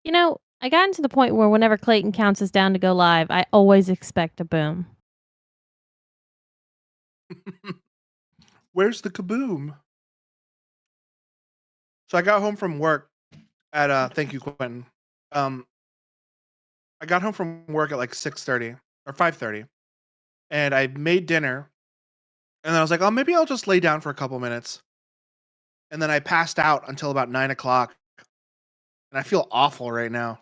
You know, I gotten to the point where whenever Clayton counts us down to go live, I always expect a boom. Where's the kaboom? So I got home from work at thank you, Quentin. Um, I got home from work at like 6:30 or 5:30, and I made dinner, and then I was like, oh, maybe I'll just lay down for a couple minutes, and then I passed out until about 9 o'clock, and I feel awful right now.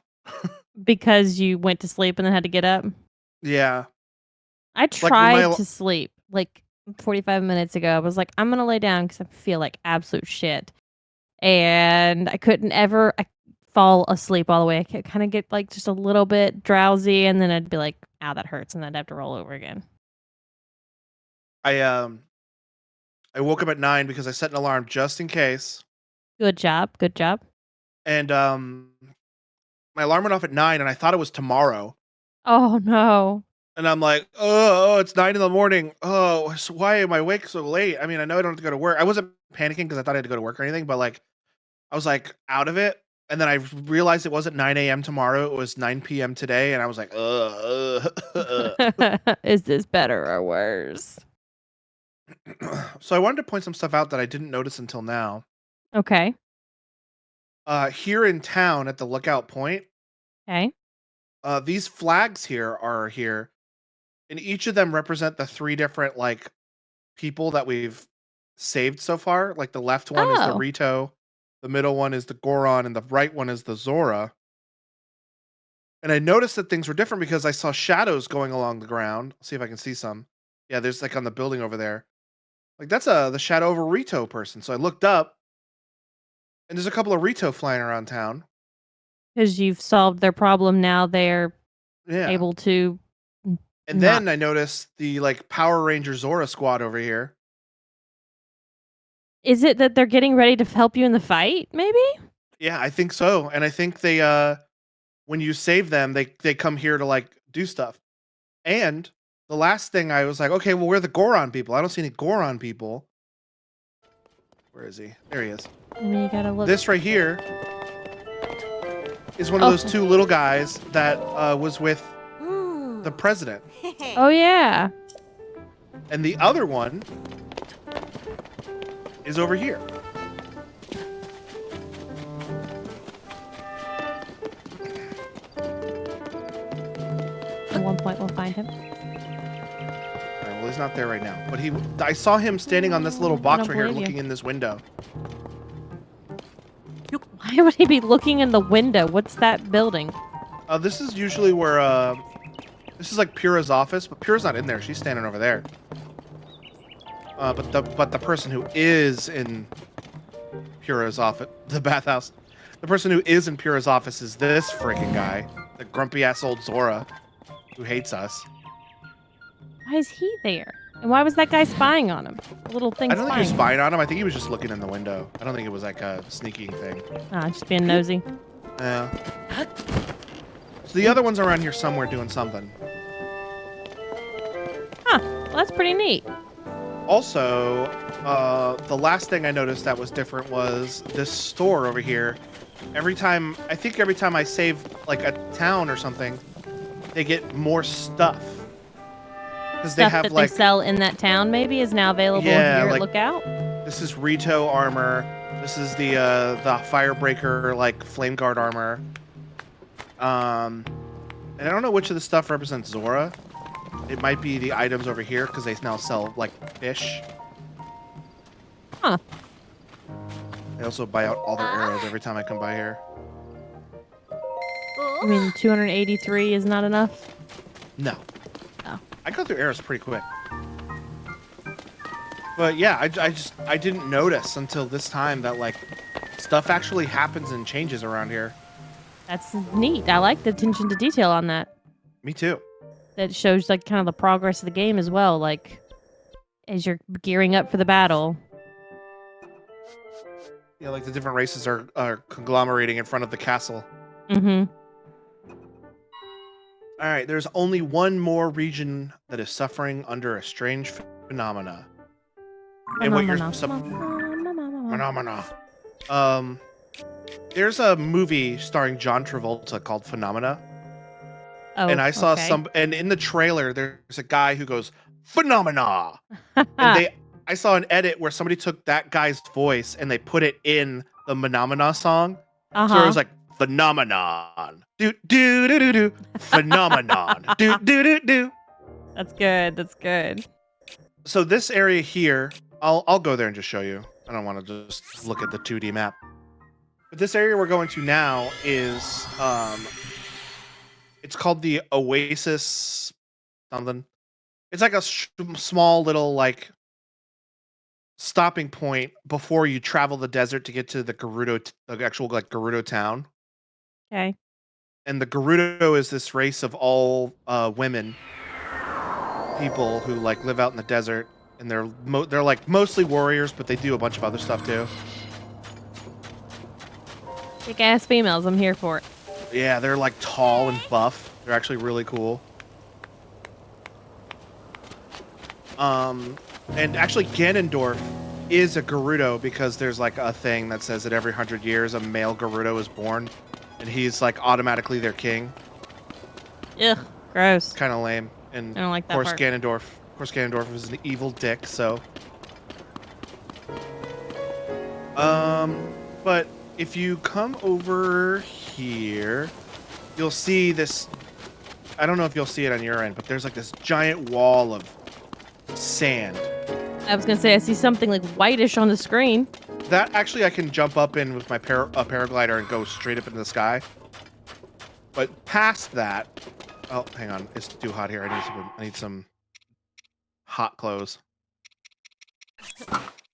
Because you went to sleep and then had to get up? Yeah, I like when my tried to sleep, like, 45 minutes ago. I was like, "I'm gonna lay down because I feel like absolute shit." And I couldn't ever fall asleep all the way. I could kinda get, like, just a little bit drowsy, and then I'd be like, "Ow, that hurts," and then I'd have to roll over again. I um I woke up at 9 because I set an alarm just in case, Good job, good job. and my alarm went off at 9, and I thought it was tomorrow. Oh, no. And I'm like, "Oh, it's 9 in the morning. Oh, so why am I awake so late?" I mean, I know I don't have to go to work. I wasn't panicking because I thought I had to go to work or anything, but, like, I was, like, out of it, and then I realized it wasn't 9 a.m. tomorrow, it was 9 p.m. today, and I was like, ugh, Is this better or worse? So I wanted to point some stuff out that I didn't notice until now. Okay. Here in town at the Lookout Point, Okay. these flags here, and each of them represent the 3 different, like, people that we've saved so far. Like the left one is the Oh. Rito, the middle one is the Goron, and the right one is the Zora. And I noticed that things were different because I saw shadows going along the ground. See if I can see some. Yeah, there's like on the building over there. Like that's the shadow of a Rito person. So I looked up and there's a couple of Rito flying around town. 'Cause you've solved their problem, now they're Yeah. able to n And not. then I noticed the like Power Ranger Zora squad over here. Is it that they're getting ready to help you in the fight, maybe? Yeah, I think so. And I think they when you save them, they come here to like do stuff. And the last thing I was like, "Okay, well, where are the Goron people? I don't see any Goron people." Where is he? There he is. I mean, you gotta look. This right here is one of Oh. those 2 little guys that, was with the president, Oh, yeah. and the other one is over here. At one point, we'll find him. Alright, well, he's not there right now, but I saw him standing on this little I box don't right here believe you. looking in this window. Why would he be looking in the window? What's that building? This is usually where, this is like Pura's office, but Pura's not in there, she's standing over there. But the person who is in Pura's office, the bathhouse. The person who is in Pura's office is this freaking guy, the grumpy ass old Zora, who hates us. Why is he there? And why was that guy spying on him? The little thing I don't think he was spying on him. spying on him. I think he was just looking in the window. I don't think it was like a sneaking thing. Ah, just being nosy. Yeah. So the other one's around here somewhere doing something. Huh. Well, that's pretty neat. Also, the last thing I noticed that was different was this store over here. Every time I save like a town or something, they get more stuff. Because they Stuff have that they like, sell in that town maybe is now available yeah, here at like Lookout? this is Rito armor. This is the Firebreaker like Flame Guard armor. And I don't know which of the stuff represents Zora. It might be the items over here because they now sell like fish. Huh. They also buy out all their arrows every time I come by here. I mean, 283 is not enough? No, Oh. I go through arrows pretty quick. But yeah, I didn't notice until this time that like stuff actually happens and changes around here. That's neat. I like the attention to detail on that. Me too. That shows, like, kind of the progress of the game as well, like, as you're gearing up for the battle. Yeah, like the different races are conglomerating in front of the castle. Mhm. All right, there's only one more region that is suffering under a strange phenomena. And what you're Phenomena. phenomena. Um, There's a movie starring John Travolta called Phenomena, and Oh, I saw okay. some. And in the trailer, there's a guy who goes Phenomena, and I saw an edit where somebody took that guy's voice and they put it in the Phenomena song, so it Uh-huh. was like phenomenon, do do do do do, phenomenon, do do do do. That's good. That's good. So this area here, I'll go there and just show you. I don't want to just look at the 2D map. But this area we're going to now is it's called the Oasis something. It's like a small little like stopping point before you travel the desert to get to the the actual like Gerudo town. Okay. And the Gerudo is this race of all women people who like live out in the desert, and they're like mostly warriors, but they do a bunch of other stuff too. Kick ass females. I'm here for it. Yeah, they're like tall and buff. They're actually really cool. Um, and actually, Ganondorf is a Gerudo because there's like a thing that says that every 100 years a male Gerudo is born, and he's like automatically their king. Ugh. Gross. Kind of lame. And I don't like of that course, part. Ganondorf is an evil dick. So, but if you come over here, you'll see this. I don't know if you'll see it on your end, but there's like this giant wall of sand. I was gonna say I see something like whitish on the screen. That actually I can jump up in with my paraglider and go straight up into the sky. But past that, oh, hang on, it's too hot here. I need some hot clothes.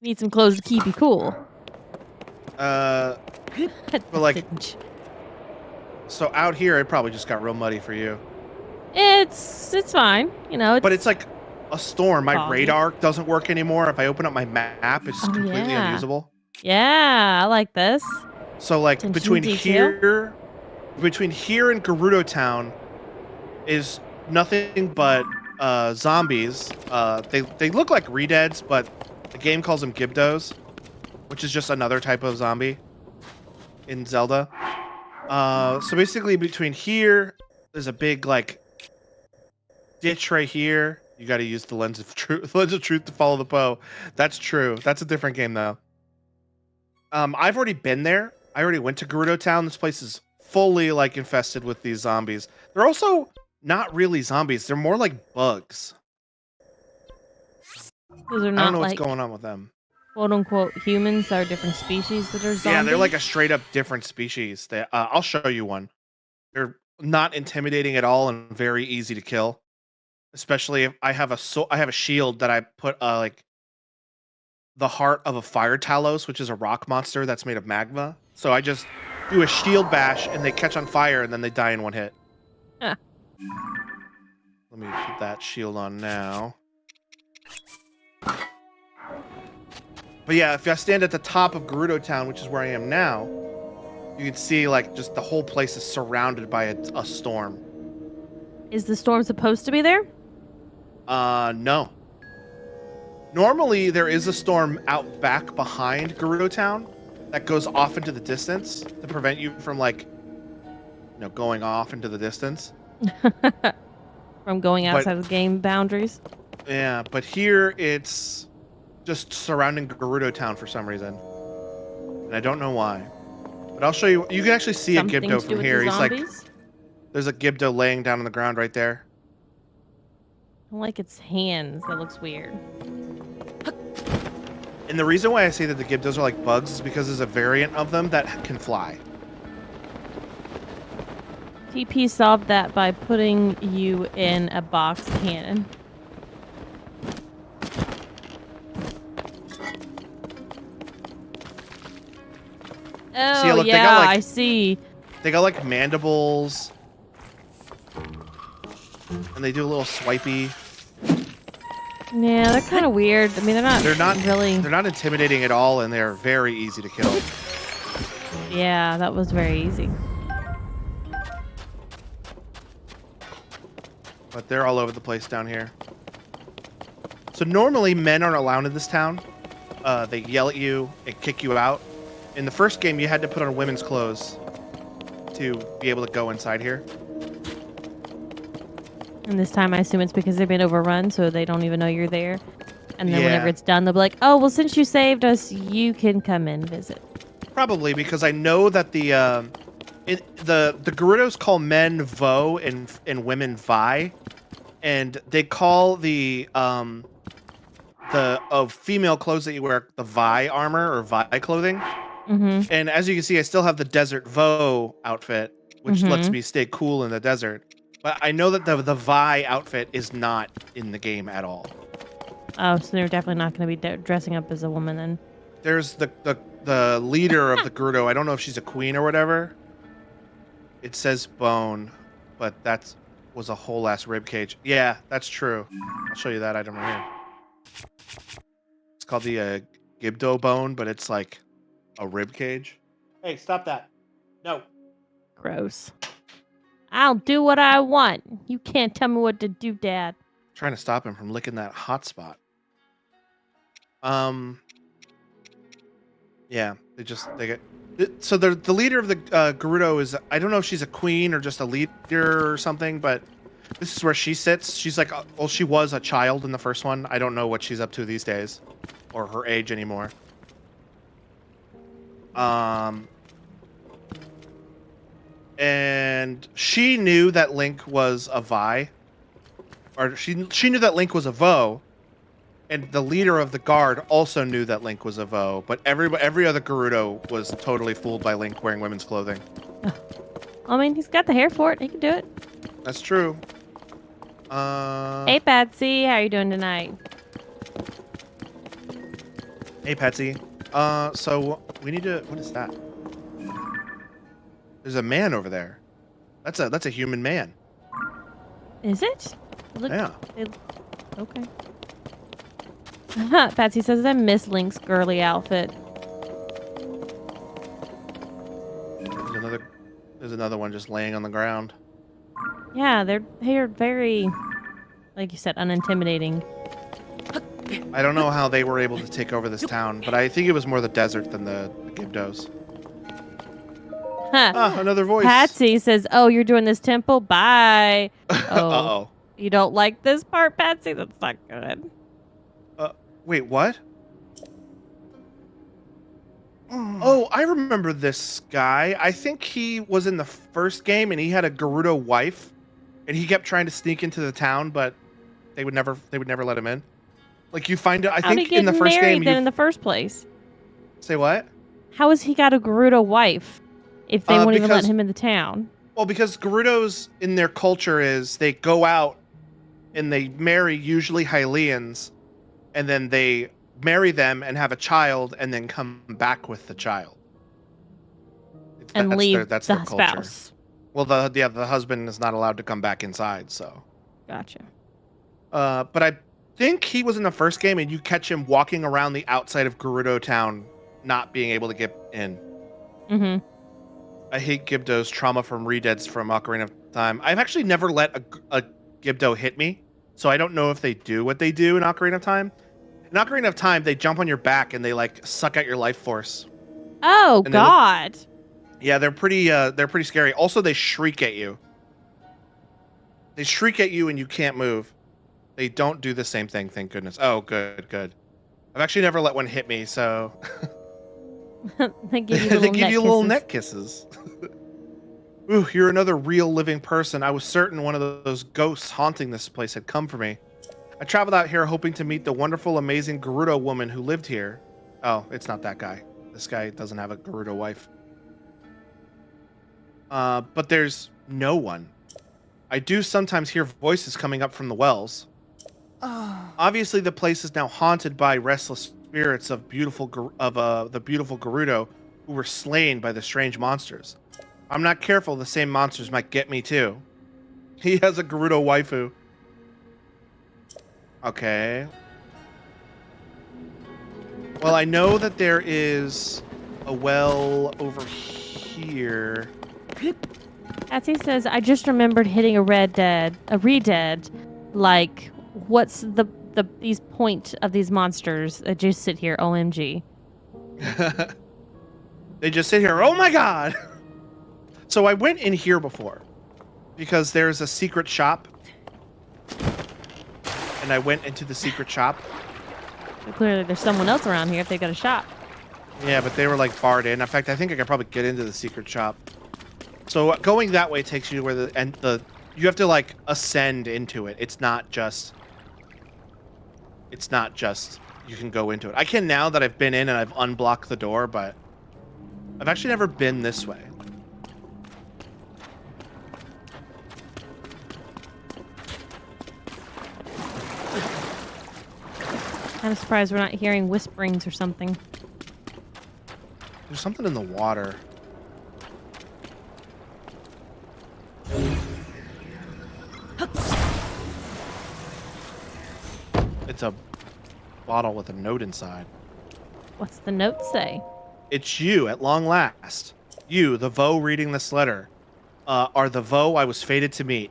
Need some clothes to keep you cool. But like, so out here, it probably just got real muddy for you. It's fine. You know, But it's like a storm. My foggy. radar doesn't work anymore. If I open up my map, it's completely unusable. Yeah, I like this. So like Attention between to detail. here and Gerudo Town is nothing but zombies. They look like Redeads, but the game calls them Gibdos, which is just another type of zombie in Zelda. So basically between here, there's a big like ditch right here. You got to use the lens of truth to follow the Poe. That's true. That's a different game though. I've already been there. I already went to Gerudo Town. This place is fully like infested with these zombies. They're also not really zombies. They're more like bugs. Those are I don't not know what's like going on with them. quote unquote humans. That are different species that are zombies. Yeah, they're like a straight up different species. I'll show you one. They're not intimidating at all and very easy to kill. Especially if I have a shield that I put like the heart of a fire talos, which is a rock monster that's made of magma. So I just do a shield bash and they catch on fire and then they die in one hit. Huh. Let me put that shield on now. But yeah, if I stand at the top of Gerudo Town, which is where I am now, you can see like just the whole place is surrounded by a storm. Is the storm supposed to be there? No. Normally, there is a storm out back behind Gerudo Town that goes off into the distance to prevent you from like, going off into the distance. From going But outside of the game boundaries. yeah, but here it's just surrounding Gerudo Town for some reason, and I don't know why. But I'll show you. You can actually see Something a to Gibdo do from with here. the He's like, zombies? there's a Gibdo laying down on the ground right there. I don't like its hands. That looks weird. And the reason why I say that the Gibdos are like bugs is because there's a variant of them that can fly. TP solved that by putting you in a box cannon. Oh, look, yeah, they got, like, I see. They got like mandibles, and they do a little swipey. Yeah, they're kind of weird. I mean, they're not really. They're not intimidating at all, and they're very easy to kill. Yeah, that was very easy. But they're all over the place down here. So normally men aren't allowed in this town. They yell at you and kick you out. In the first game, you had to put on women's clothes to be able to go inside here. And this time, I assume it's because they've been overrun, so they don't even know you're there. And then whenever Yeah. it's done, they'll be like, "Oh, well, since you saved us, you can come and visit." Probably because I know that the Gerudos call men vo and women vi, and they call the female clothes that you wear the vi armor or vi clothing. Mm-hmm. And as you can see, I still have the desert vo outfit, which lets Mm-hmm. me stay cool in the desert. But I know that the vi outfit is not in the game at all. Oh, so they're definitely not going to be dressing up as a woman then. There's the leader of the Gerudo. I don't know if she's a queen or whatever. It says bone, but was a whole ass rib cage. Yeah, that's true. I'll show you that item right here. It's called the Gibdo bone, but it's like a rib cage. Hey, stop that! No. Gross. I'll do what I want. You can't tell me what to do, Dad. Trying to stop him from licking that hot spot. Yeah, they get. So the leader of the Gerudo is, I don't know if she's a queen or just a leader or something, but this is where she sits. She's like, well, she was a child in the first one. I don't know what she's up to these days, or her age anymore. And she knew that Link was a Vi, or she knew that Link was a Vo, and the leader of the guard also knew that Link was a Vo, but every other Gerudo was totally fooled by Link wearing women's clothing. I mean, he's got the hair for it. He can do it. That's true. Hey, Patsy. How are you doing tonight? Hey, Patsy. So we need to. What is that? There's a man over there. That's a human man. Is it? Yeah. Okay. Patsy says I miss Link's girly outfit. There's another one just laying on the ground. Yeah, they're very, like you said, unintimidating. I don't know how they were able to take over this town, but I think it was more the desert than the Gibdos. Ah, another voice. Patsy says, "Oh, you're doing this temple? Bye." Oh, Uh-oh. you don't like this part, Patsy? That's not good. Wait, what? Oh, I remember this guy. I think he was in the first game, and he had a Gerudo wife, and he kept trying to sneak into the town, but they would never let him in. Like, you find it. I How'd he think get in the first married game, then in the first place? Say what? How has he got a Gerudo wife if they won't even let Because- him in the town? Well, because Gerudos in their culture is they go out and they marry usually Hylians, and then they marry them and have a child, and then come back with the child. And leave That's the their culture. spouse. Well, the husband is not allowed to come back inside, so. Gotcha. But I think he was in the first game, and you catch him walking around the outside of Gerudo Town, not being able to get in. Mm-hmm. I hate Gibdo's trauma from Redeads from Ocarina of Time. I've actually never let a Gibdo hit me, so I don't know if they do what they do in Ocarina of Time. In Ocarina of Time, they jump on your back and they like suck out your life force. Oh And God. Yeah, they're pretty scary. Also, they shriek at you. They shriek at you and you can't move. They don't do the same thing, thank goodness. Oh, good. I've actually never let one hit me, so They give you they little, give neck, you kisses. little neck kisses. Ooh, you're another real living person. I was certain one of those ghosts haunting this place had come for me. I traveled out here hoping to meet the wonderful, amazing Gerudo woman who lived here. Oh, it's not that guy. This guy doesn't have a Gerudo wife. But there's no one. I do sometimes hear voices coming up from the wells. Obviously, the place is now haunted by restless spirits of the beautiful Gerudo who were slain by the strange monsters. I'm not careful, the same monsters might get me too. He has a Gerudo waifu. Okay. Well, I know that there is a well over here. Patsy says, "I just remembered hitting a redead. Like, what's these point of these monsters that just sit here? OMG." They just sit here. Oh my god! So I went in here before because there's a secret shop, and I went into the secret shop. So clearly, there's someone else around here if they got a shop. Yeah, but they were like barred in. In fact, I think I could probably get into the secret shop. So going that way takes you to where you have to like ascend into it. It's not just you can go into it. I can now that I've been in and I've unblocked the door, but I've actually never been this way. Kind of surprised we're not hearing whisperings or something. There's something in the water. It's a bottle with a note inside. What's the note say? It's you at long last. You, the Vo reading this letter, are the Vo I was fated to meet.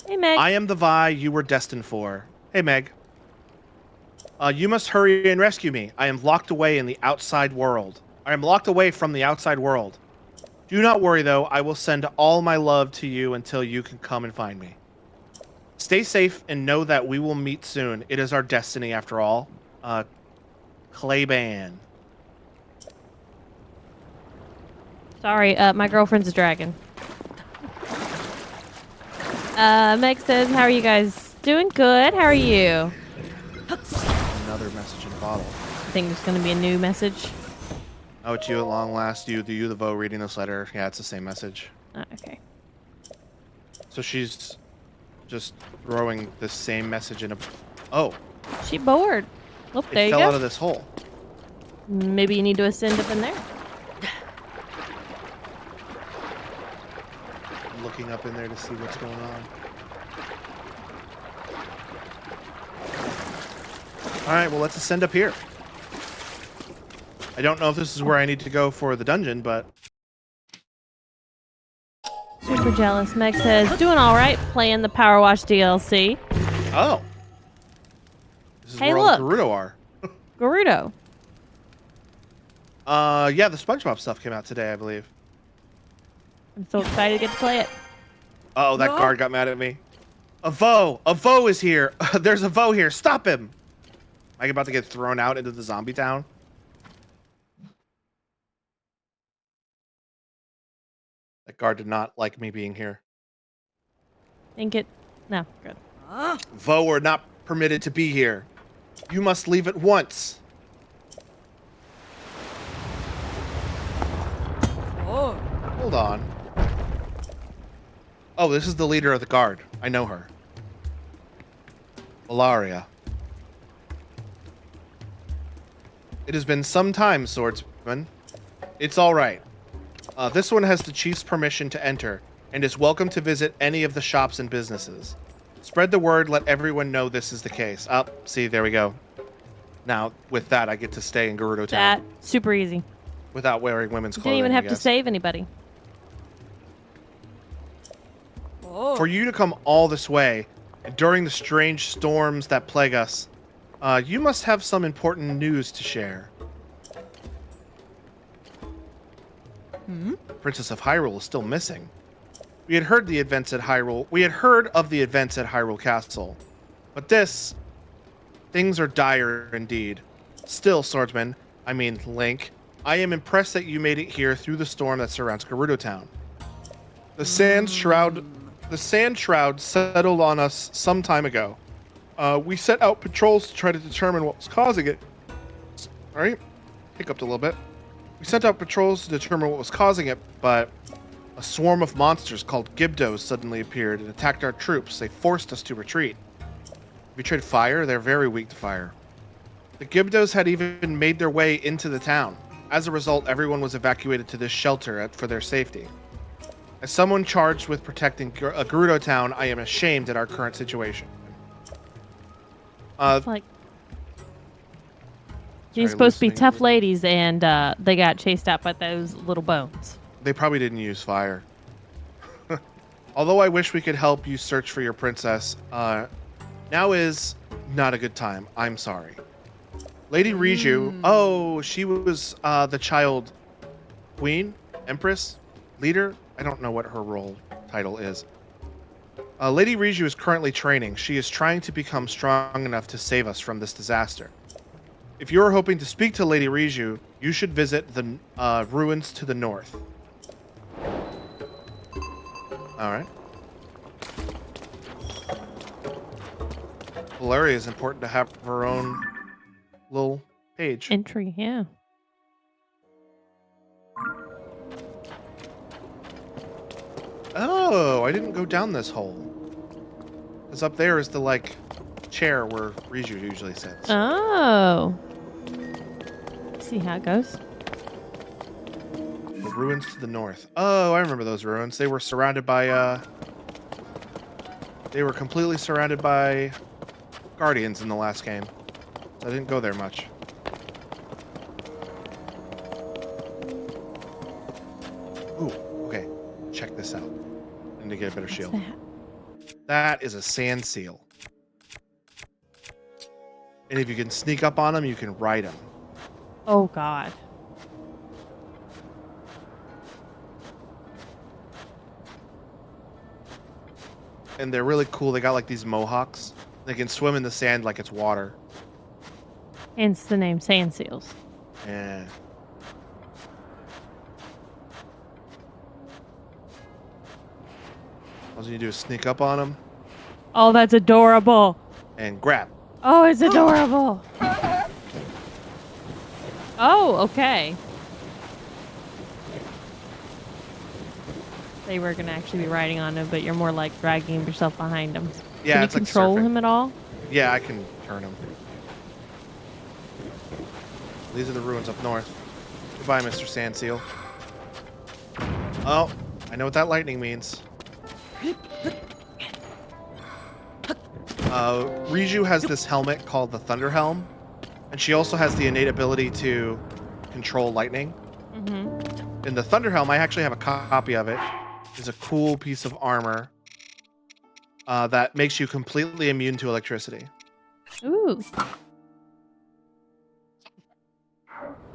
Hey, Meg. I am the Vi you were destined for. Hey, Meg. You must hurry and rescue me. I am locked away in the outside world. I am locked away from the outside world. Do not worry, though. I will send all my love to you until you can come and find me. Stay safe and know that we will meet soon. It is our destiny, after all. Clayban. Sorry, my girlfriend's a dragon. Meg says, how are you guys? Doing good. How are you? Another message in a bottle. I think there's going to be a new message. Oh, it's you at long last. You, the Vo reading this letter. Yeah, it's the same message. Okay. So she's just throwing the same message in a... Oh. She bored. Oh, there you go. It fell out of this hole. Maybe you need to ascend up in there. Looking up in there to see what's going on. Alright, well, let's ascend up here. I don't know if this is where I need to go for the dungeon, but... Super jealous. Meg says, doing all right, playing the Power Wash DLC. Oh. This is Hey, where look. all the Gerudo are. Gerudo. Yeah, the SpongeBob stuff came out today, I believe. I'm so excited to get to play it. Uh-oh, that guard got mad at me. A Vo! A Vo is here! There's a Vo here! Stop him! Am I about to get thrown out into the zombie town? That guard did not like me being here. Think it... No, good. Vo are not permitted to be here. You must leave at once. Oh. Hold on. Oh, this is the leader of the guard. I know her. Valaria. It has been some time, swordsman. It's all right. This one has the chief's permission to enter and is welcome to visit any of the shops and businesses. Spread the word, let everyone know this is the case. Oh, see, there we go. Now, with that, I get to stay in Gerudo Town. Super easy. Without wearing women's You clothing, didn't even have I to guess. save anybody. Oh. For you to come all this way, during the strange storms that plague us, you must have some important news to share. Princess of Hyrule is still missing. We had heard of the events at Hyrule Castle, but things are dire indeed. Still, swordsman, I mean Link, I am impressed that you made it here through the storm that surrounds Gerudo Town. The sand shroud settled on us some time ago. We set out patrols to try to determine what was causing it. Sorry, hiccuped a little bit. We sent out patrols to determine what was causing it, but a swarm of monsters called Gibdos suddenly appeared and attacked our troops. They forced us to retreat. We tried fire. They're very weak to fire. The Gibdos had even made their way into the town. As a result, everyone was evacuated to this shelter for their safety. As someone charged with protecting Gerudo Town, I am ashamed at our current situation. It's like these supposed to be tough ladies, and they got chased out by those little bones. They probably didn't use fire. Although I wish we could help you search for your princess, now is not a good time. I'm sorry. Lady Riju, oh, she was the child Queen, Empress, Leader. I don't know what her role title is. Lady Riju is currently training. She is trying to become strong enough to save us from this disaster. If you are hoping to speak to Lady Riju, you should visit the ruins to the north. All right. Valeria is important to have her own little page. Entry, yeah. Oh, I didn't go down this hole. Because up there is the, like, chair where Riju usually sits. Oh. See how it goes. The ruins to the north. Oh, I remember those ruins. They were surrounded by, They were completely surrounded by guardians in the last game. So I didn't go there much. Ooh, okay. Check this out. I need to get a better shield. That is a sand seal. And if you can sneak up on them, you can ride them. Oh, God. And they're really cool. They got like these mohawks. They can swim in the sand like it's water. Hence the name Sand Seals. Yeah. All you need to do is sneak up on them Oh, that's adorable. and grab. Oh, it's adorable. Oh, okay. They were going to actually be riding on him, but you're more like dragging yourself behind him. Yeah, Can you it's like control surfing. him at all? Yeah, I can turn them. These are the ruins up north. Goodbye, Mr. Sandseal. Oh, I know what that lightning means. Riju has this helmet called the Thunder Helm, and she also has the innate ability to control lightning. Mm-hmm. In the Thunder Helm, I actually have a copy of it. It's a cool piece of armor that makes you completely immune to electricity. Ooh.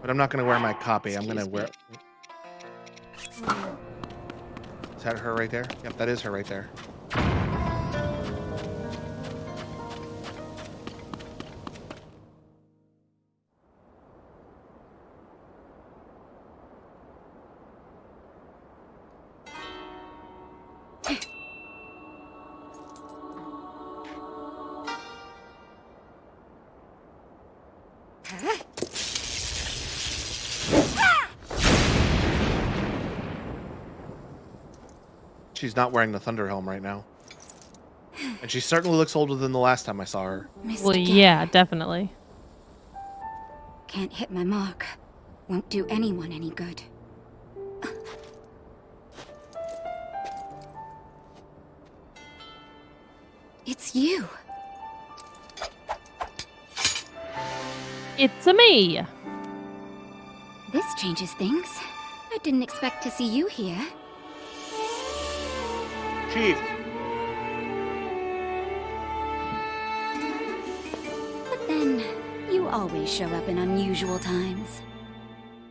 But I'm not going to wear my copy. I'm going to wear... Is that her right there? Yep, that is her right there. She's not wearing the Thunder Helm right now. And she certainly looks older than the last time I saw her. Well, yeah, definitely. Can't hit my mark. Won't do anyone any good. It's you. It's a me. This changes things. I didn't expect to see you here. Chief! But then, you always show up in unusual times.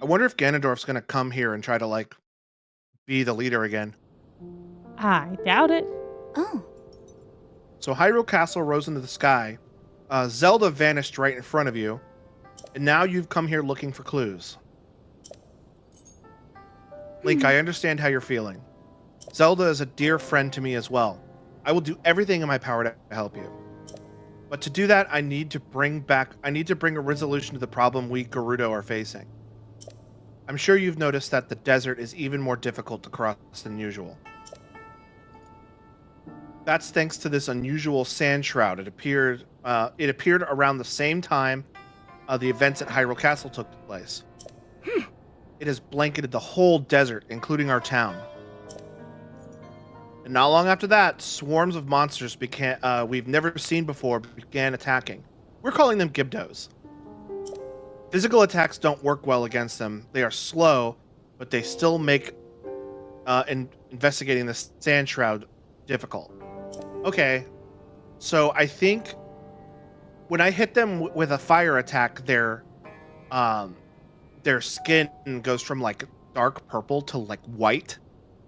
I wonder if Ganondorf's gonna come here and try to, like, be the leader again. I doubt it. Oh, So Hyrule Castle rose into the sky. Zelda vanished right in front of you. And now you've come here looking for clues. Link, I understand how you're feeling. Zelda is a dear friend to me as well. I will do everything in my power to help you. But to do that, I need to bring a resolution to the problem we Gerudo are facing. I'm sure you've noticed that the desert is even more difficult to cross than usual. That's thanks to this unusual sand shroud. It appeared around the same time the events at Hyrule Castle took place. It has blanketed the whole desert, including our town. And not long after that, swarms of monsters we've never seen before began attacking. We're calling them Gibdos. Physical attacks don't work well against them. They are slow, but they still make investigating the sand shroud difficult. Okay, so I think when I hit them with a fire attack, their skin goes from like dark purple to like white,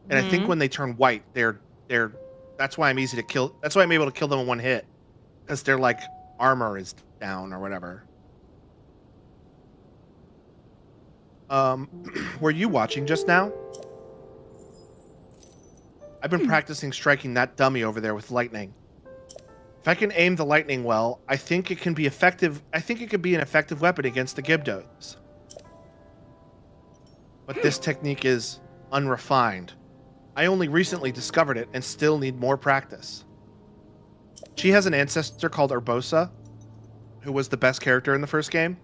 and I think when they turn white, they're that's why I'm easy to kill. That's why I'm able to kill them in one hit, because their like armor is down or whatever. Were you watching just now? I've been practicing striking that dummy over there with lightning. If I can aim the lightning well, I think it can be effective. I think it could be an effective weapon against the Gibdos. But this technique is unrefined. I only recently discovered it and still need more practice. She has an ancestor called Urbosa, who was the best character in the first game,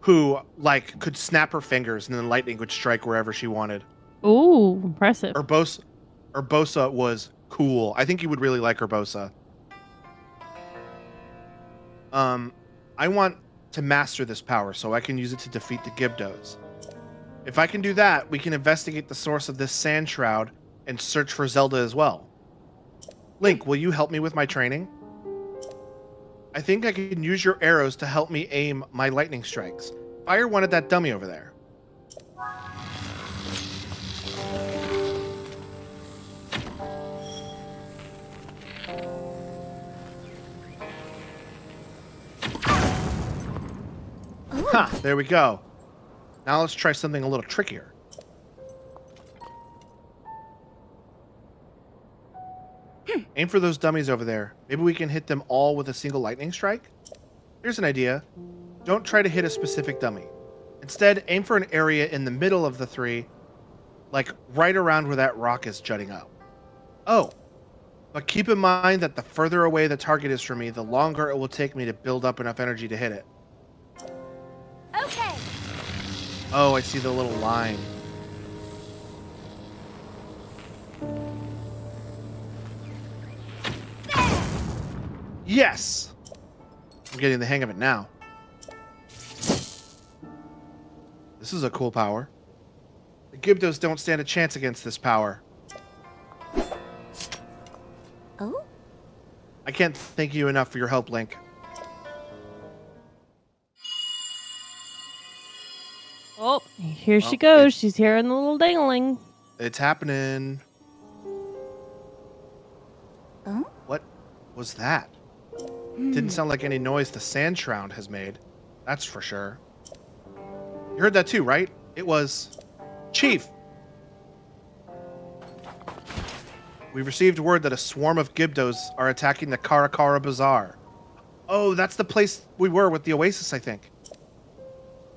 who like could snap her fingers and then lightning would strike wherever she wanted. Ooh, impressive. Urbosa was cool. I think you would really like Urbosa. I want to master this power so I can use it to defeat the Gibdos. If I can do that, we can investigate the source of this sand shroud and search for Zelda as well. Link, will you help me with my training? I think I can use your arrows to help me aim my lightning strikes. Fire one at that dummy over there. Ha, there we go. Now let's try something a little trickier. Aim for those dummies over there. Maybe we can hit them all with a single lightning strike? Here's an idea. Don't try to hit a specific dummy. Instead, aim for an area in the middle of the three, like right around where that rock is jutting up. Oh, but keep in mind that the further away the target is from me, the longer it will take me to build up enough energy to hit it. Okay. Oh, I see the little line. Yes! I'm getting the hang of it now. This is a cool power. The Gibdos don't stand a chance against this power. Oh? I can't thank you enough for your help, Link. Oh, here she goes. She's hearing the little dingling. It's happening. Oh? What was that? Didn't sound like any noise the sand shroud has made. That's for sure. You heard that too, right? It was... Chief! We've received word that a swarm of Gibdos are attacking the Karakara Bazaar. Oh, that's the place we were with the Oasis, I think.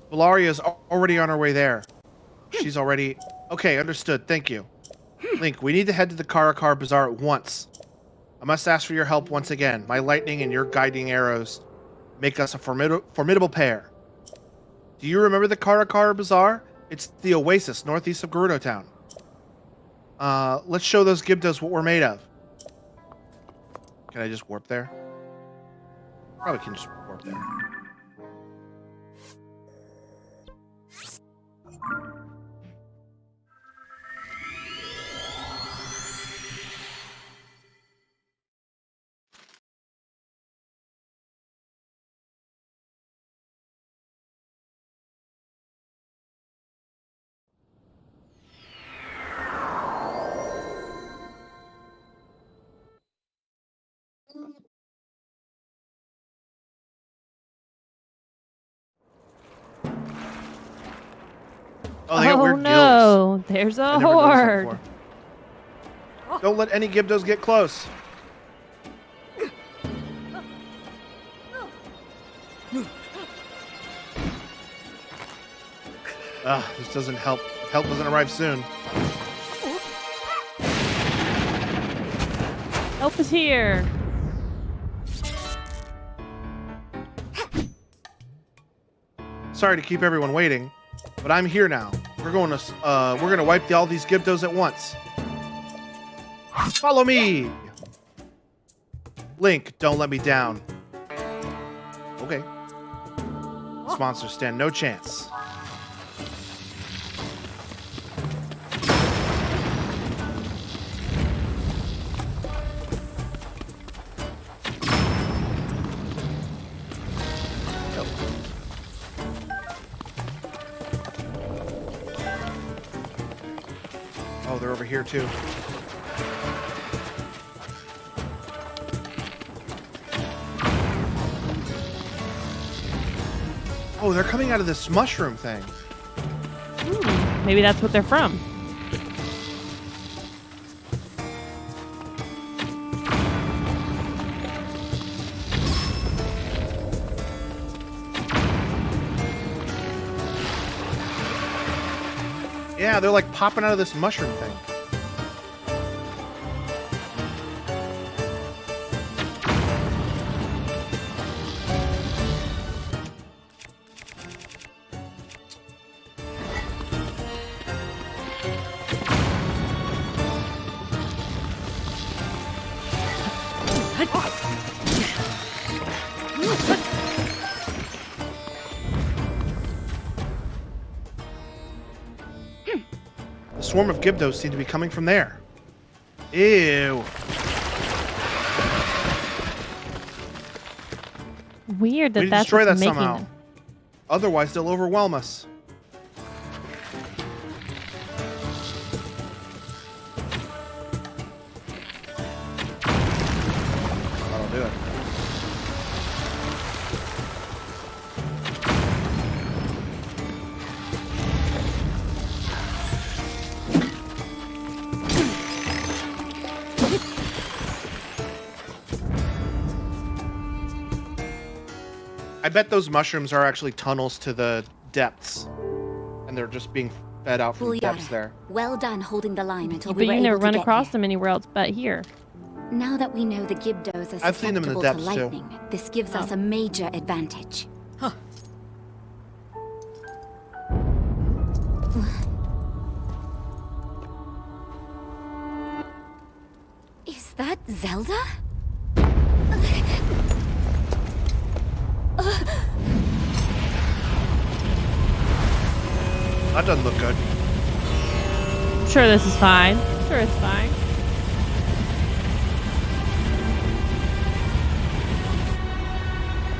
Valaria's already on her way there. She's already... Okay, understood. Thank you. Link, we need to head to the Karakara Bazaar at once. I must ask for your help once again. My lightning and your guiding arrows make us a formidable pair. Do you remember the Karakara Bazaar? It's the Oasis northeast of Gerudo Town. Let's show those Gibdos what we're made of. Can I just warp there? Probably can just warp there. Oh, they got weird gills. No, there's a I never noticed that horde. before. Don't let any Gibdos get close. This doesn't help. If help doesn't arrive soon. Help is here. Sorry to keep everyone waiting, but I'm here now. We're gonna wipe all these Gibdos at once. Follow me! Link, don't let me down. Okay. These monsters stand no chance. Oh, they're over here too. Oh, they're coming out of this mushroom thing. Maybe that's what they're from. Yeah, they're like popping out of this mushroom thing. The swarm of Gibdos seem to be coming from there. Ew. Weird We that need to that's destroy what's that making somehow. them. Otherwise, they'll overwhelm us. That'll do it. I bet those mushrooms are actually tunnels to the depths. And they're just being fed out from depths there. Well done holding the line until But we were you never able to run get across here. them anywhere else but here. Now that we know the Gibdos are I've seen them in the susceptible to depths, too. lightning, this gives us a major advantage. Huh. Is that Zelda? That doesn't look good. I'm sure this is fine. I'm sure it's fine.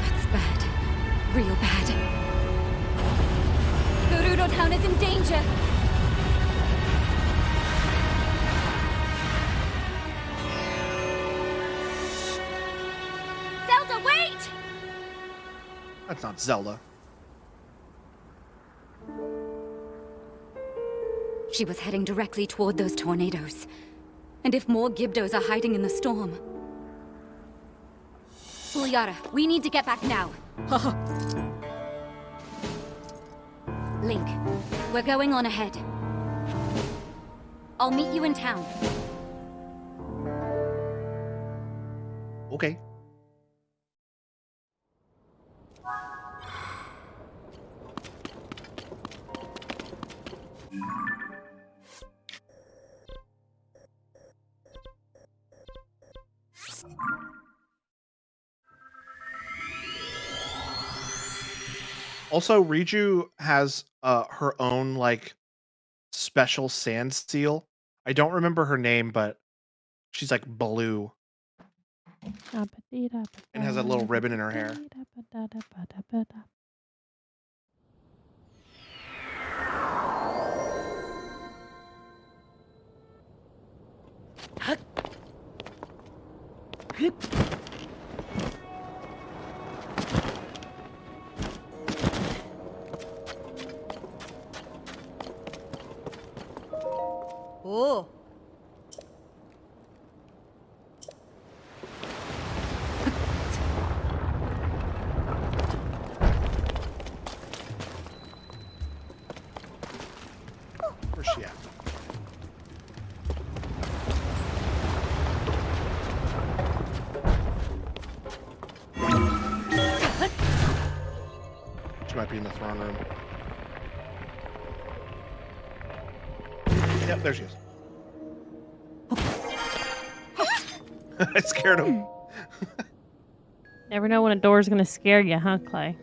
That's bad. Real bad. Gerudo Town is in danger. Zelda, wait! That's not Zelda. She was heading directly toward those tornadoes. And if more Gibdos are hiding in the storm... Ulyara, we need to get back now. Link, we're going on ahead. I'll meet you in town. Okay. Also, Riju has her own like special sand seal. I don't remember her name, but she's like blue and has a little ribbon in her hair. Oh. Where's she at? She might be in the throne room. Yep, there she is. I scared him. Never know when a door's gonna scare you, huh, Clay?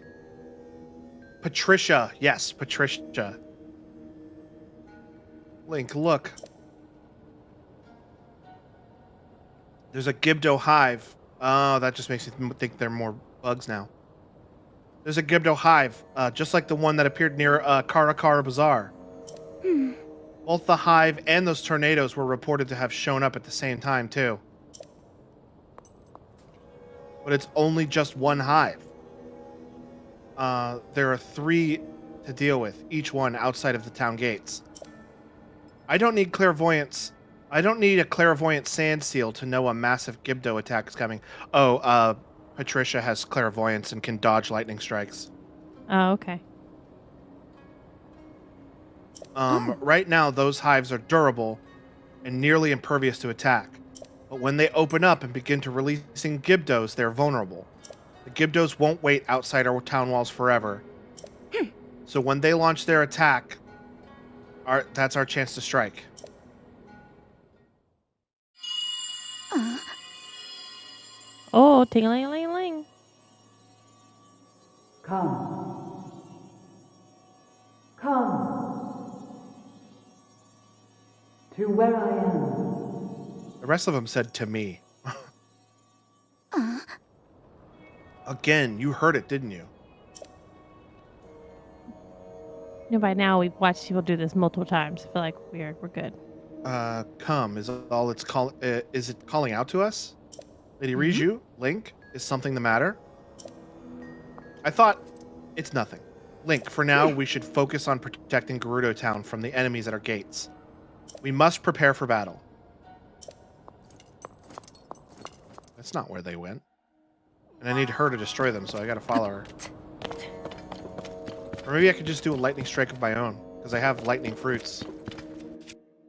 Patricia. Yes, Patricia. Link, look. There's a Gibdo hive. Oh, that just makes me think there are more bugs now. There's a Gibdo hive, just like the one that appeared near Karakara Bazaar. Both the hive and those tornadoes were reported to have shown up at the same time, too. But it's only just one hive. There are 3 to deal with, each one outside of the town gates. I don't need clairvoyance. I don't need a clairvoyant sand seal to know a massive Gibdo attack is coming. Oh, Patricia has clairvoyance and can dodge lightning strikes. Oh, okay. Right now, those hives are durable and nearly impervious to attack. But when they open up and begin to releasing Gibdos, they're vulnerable. The Gibdos won't wait outside our town walls forever. So when they launch their attack, that's our chance to strike. Oh, ting-a-ling-a-ling-a-ling. Come. Come. To where I am. The rest of them said to me. Again, you heard it, didn't you? By now we've watched people do this multiple times. I feel like we're good. Come is all it's call. Is it calling out to us? Lady Riju, Link, is something the matter? I thought it's nothing. Link, for now, we should focus on protecting Gerudo Town from the enemies at our gates. We must prepare for battle. That's not where they went. And I need her to destroy them, so I gotta follow her. Or maybe I could just do a lightning strike of my own, because I have lightning fruits.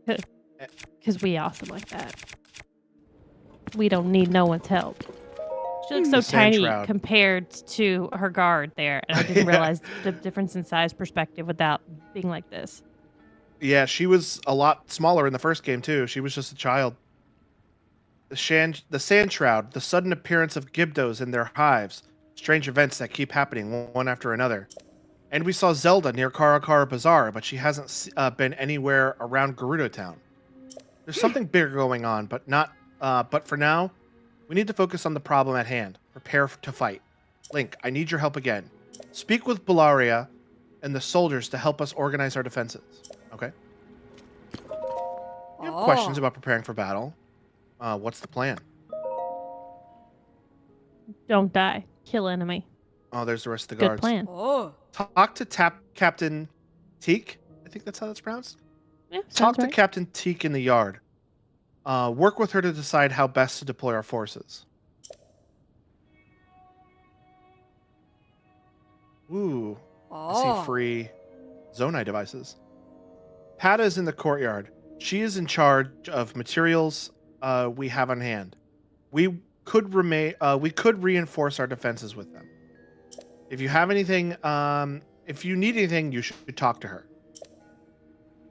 Because we awesome like that. We don't need no one's help. She looks so The sand tiny shroud. compared to her guard there, and I didn't realize the difference in size perspective without being like this. Yeah, she was a lot smaller in the first game, too. She was just a child. The sand shroud, the sudden appearance of Gibdos in their hives, strange events that keep happening one after another. And we saw Zelda near Karakara Bazaar, but she hasn't been anywhere around Gerudo Town. There's something bigger going on, but not. But for now, we need to focus on the problem at hand. Prepare to fight. Link, I need your help again. Speak with Bellaria and the soldiers to help us organize our defenses. Okay. You have questions about preparing for battle. What's the plan? Don't die. Kill enemy. Oh, there's the rest of the Good guards. plan. Oh. Talk to Captain Teak. I think that's how that's pronounced. Yeah, Talk sounds to right. Captain Teak in the yard. Work with her to decide how best to deploy our forces. Ooh, I see free Zonai devices. Pata is in the courtyard. She is in charge of materials we have on hand. We could reinforce our defenses with them. If you have anything, if you need anything, you should talk to her.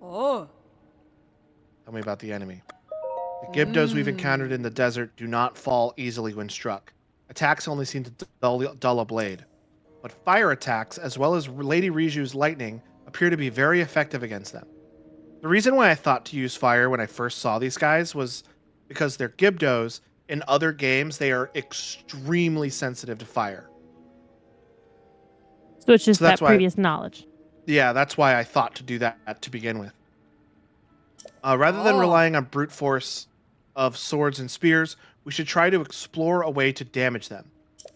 Oh. Tell me about the enemy. The Gibdos we've encountered in the desert do not fall easily when struck. Attacks only seem to dull a blade. But fire attacks, as well as Lady Riju's lightning, appear to be very effective against them. The reason why I thought to use fire when I first saw these guys was because they're Gibdos. In other games, they are extremely sensitive to fire. So it's just So that's that why- previous knowledge. Yeah, that's why I thought to do that to begin with. Rather than relying on brute force of swords and spears, we should try to explore a way to damage them.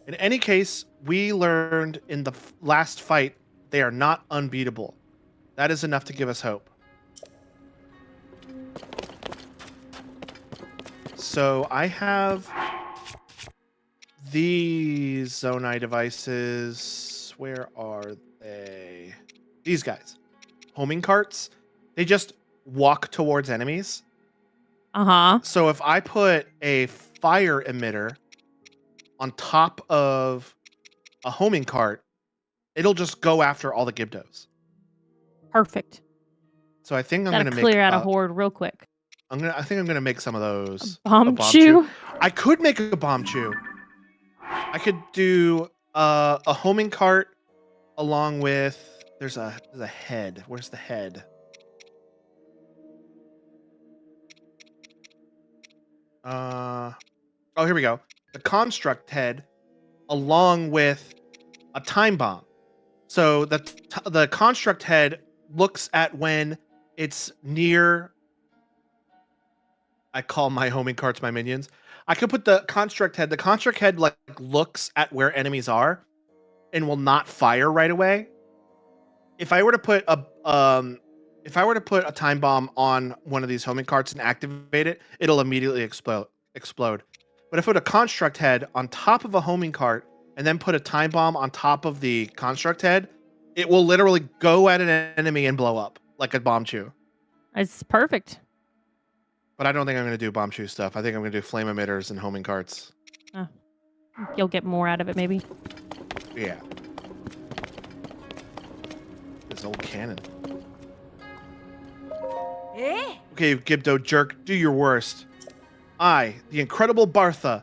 In any case, we learned in the last fight they are not unbeatable. That is enough to give us hope. So I have these Zonai devices. Where are they? These guys. Homing carts. They just walk towards enemies. Uh-huh. So if I put a fire emitter on top of a homing cart, it'll just go after all the Gibdos. Perfect. So I think I'm That'll gonna clear make out a horde real quick. I think I'm gonna make some of those. Bomb chew? I could make a bomb chew. I could do a homing cart along with there's a head. Where's the head? Oh, here we go. The construct head along with a time bomb. So the construct head looks at when It's near. I call my homing carts my minions. I could put the construct head. The construct head like looks at where enemies are and will not fire right away. If I were to put a time bomb on one of these homing carts and activate it, it'll immediately explode. But if I put a construct head on top of a homing cart and then put a time bomb on top of the construct head, it will literally go at an enemy and blow up like a bomb chew. It's perfect. But I don't think I'm going to do bomb chew stuff. I think I'm going to do flame emitters and homing carts. You'll get more out of it, maybe. Yeah. This old cannon. Eh? Okay, Gibdo jerk, do your worst. I, the incredible Bartha,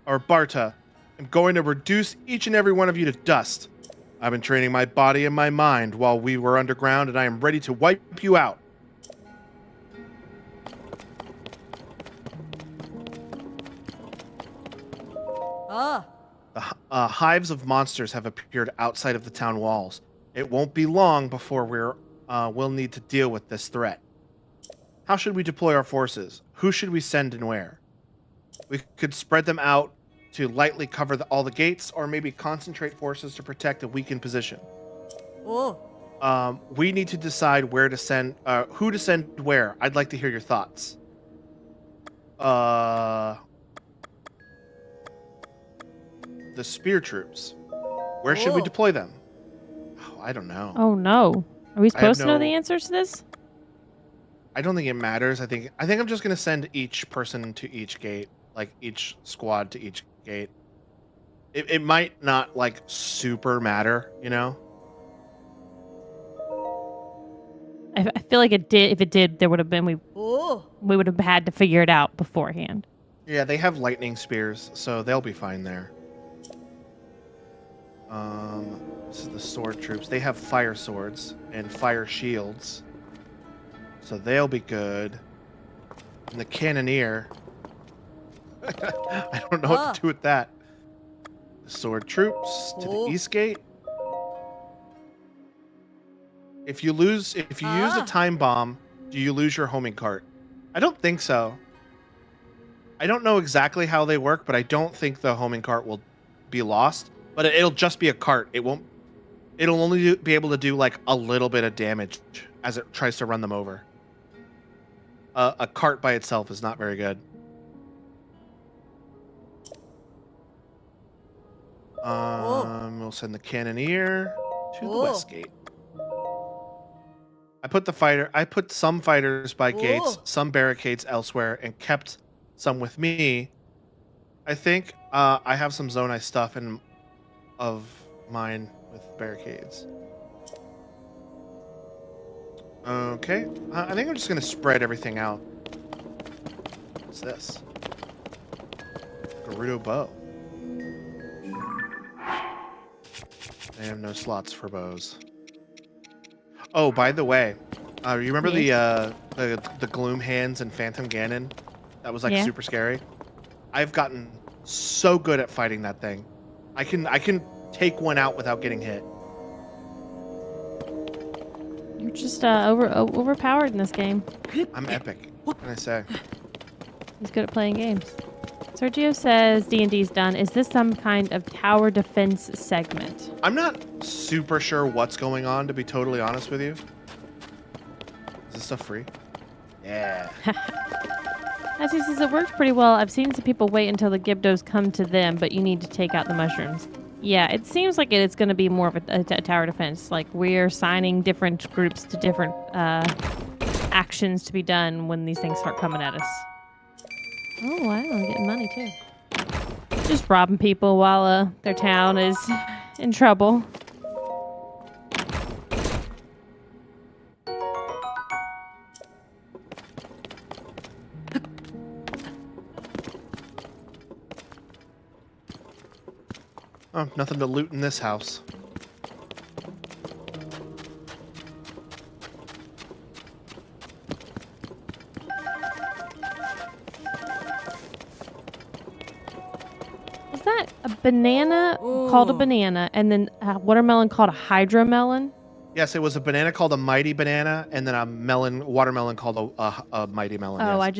am going to reduce each and every one of you to dust. I've been training my body and my mind while we were underground, and I am ready to wipe you out. Ah. Hives of monsters have appeared outside of the town walls. It won't be long before we'll need to deal with this threat. How should we deploy our forces? Who should we send and where? We could spread them out to lightly cover all the gates, or maybe concentrate forces to protect a weakened position. Oh. We need to decide who to send where. I'd like to hear your thoughts. The spear troops. Where should we Oh. deploy them? Oh, I don't know. Oh no. Are we supposed to know the no- answers to this? I don't think it matters. I think I'm just gonna send each person to each gate, like each squad to each gate. It might not like super matter, you know. I feel like it did. If it did, there would have been Oh. we would have had to figure it out beforehand. Yeah, they have lightning spears, so they'll be fine there. This is the sword troops. They have fire swords and fire shields, so they'll be good. And the cannoneer, I don't know what to do with that. The sword troops to the Oh. east gate. If you use a time bomb, do you lose your homing cart? I don't think so. I don't know exactly how they work, but I don't think the homing cart will be lost. But it'll just be a cart. It won't. It'll only be able to do like a little bit of damage as it tries to run them over. A cart by itself is not very good. We'll send the cannoneer to the west gate. I put some fighters by gates, some barricades elsewhere, and kept some with me. I think I have some Zonai stuff of mine with barricades. Okay, I think I'm just gonna spread everything out. What's this? Gerudo bow. I have no slots for bows. Oh, by the way, you remember the Gloom Hands and Phantom Ganon? That was like super scary. I've gotten so good at fighting that thing. I can take one out without getting hit. You're just overpowered in this game. I'm epic. What can I say? He's good at playing games. Sergio says D&D's done. Is this some kind of tower defense segment? I'm not super sure what's going on, to be totally honest with you. Is this stuff free? Yeah. As he says, it works pretty well. I've seen some people wait until the Gibdos come to them, but you need to take out the mushrooms. Yeah, it seems like it's going to be more of a tower defense. Like, we're signing different groups to different actions to be done when these things start coming at us. Oh, wow, I'm getting money, too. Just robbing people while their town is in trouble. Oh, nothing to loot in this house. Is that a banana called a banana and then a watermelon called a hydromelon? Yes, it was a banana called a mighty banana, and then a watermelon called a mighty melon. Oh, Yes. I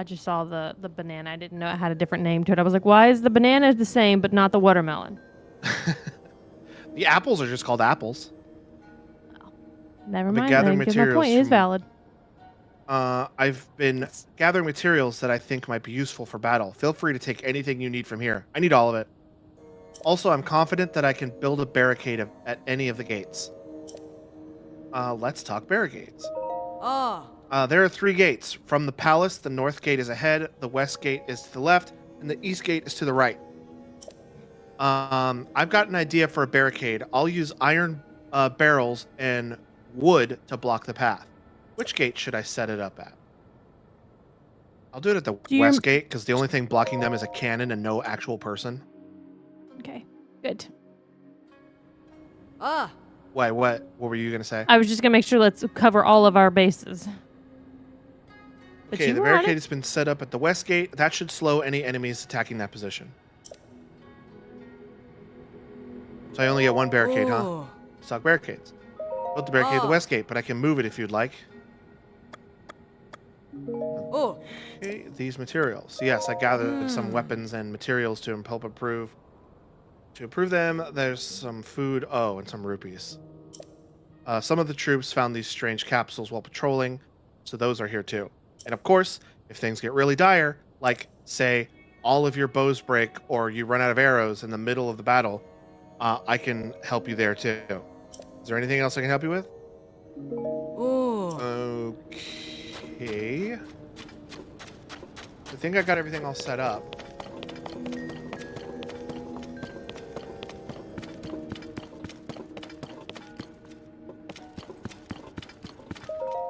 just saw the banana. I didn't know it had a different name to it. I was like, why is the banana the same but not the watermelon? The apples are just called apples. Never I've been mind gathering then, because my materials point is from. valid. I've been gathering materials that I think might be useful for battle. Feel free to take anything you need from here. I need all of it. Also, I'm confident that I can build a barricade at any of the gates. Let's talk barricades. Ah. There are 3 gates. From the palace, the north gate is ahead, the west gate is to the left, and the east gate is to the right. I've got an idea for a barricade. I'll use iron barrels and wood to block the path. Which gate should I set it up at? I'll do it at the Do you... west gate because the only thing blocking them is a cannon and no actual person. Okay, good. Ah. Why? What were you gonna say? I was just going to make sure let's cover all of our bases. But Okay, you the were on barricade it. has been set up at the west gate. That should slow any enemies attacking that position. So I only get one barricade, huh? Oh. Stock barricades. Built the barricade at the Ah. west gate, but I can move it if you'd like. Oh. Okay, these materials. Yes, I gathered some weapons and materials to help improve. To improve them, there's some food. Oh, and some rupees. Some of the troops found these strange capsules while patrolling, so those are here too. And of course, if things get really dire, like, say, all of your bows break or you run out of arrows in the middle of the battle, I can help you there too. Is there anything else I can help you with? Oh. Okay. I think I got everything all set up.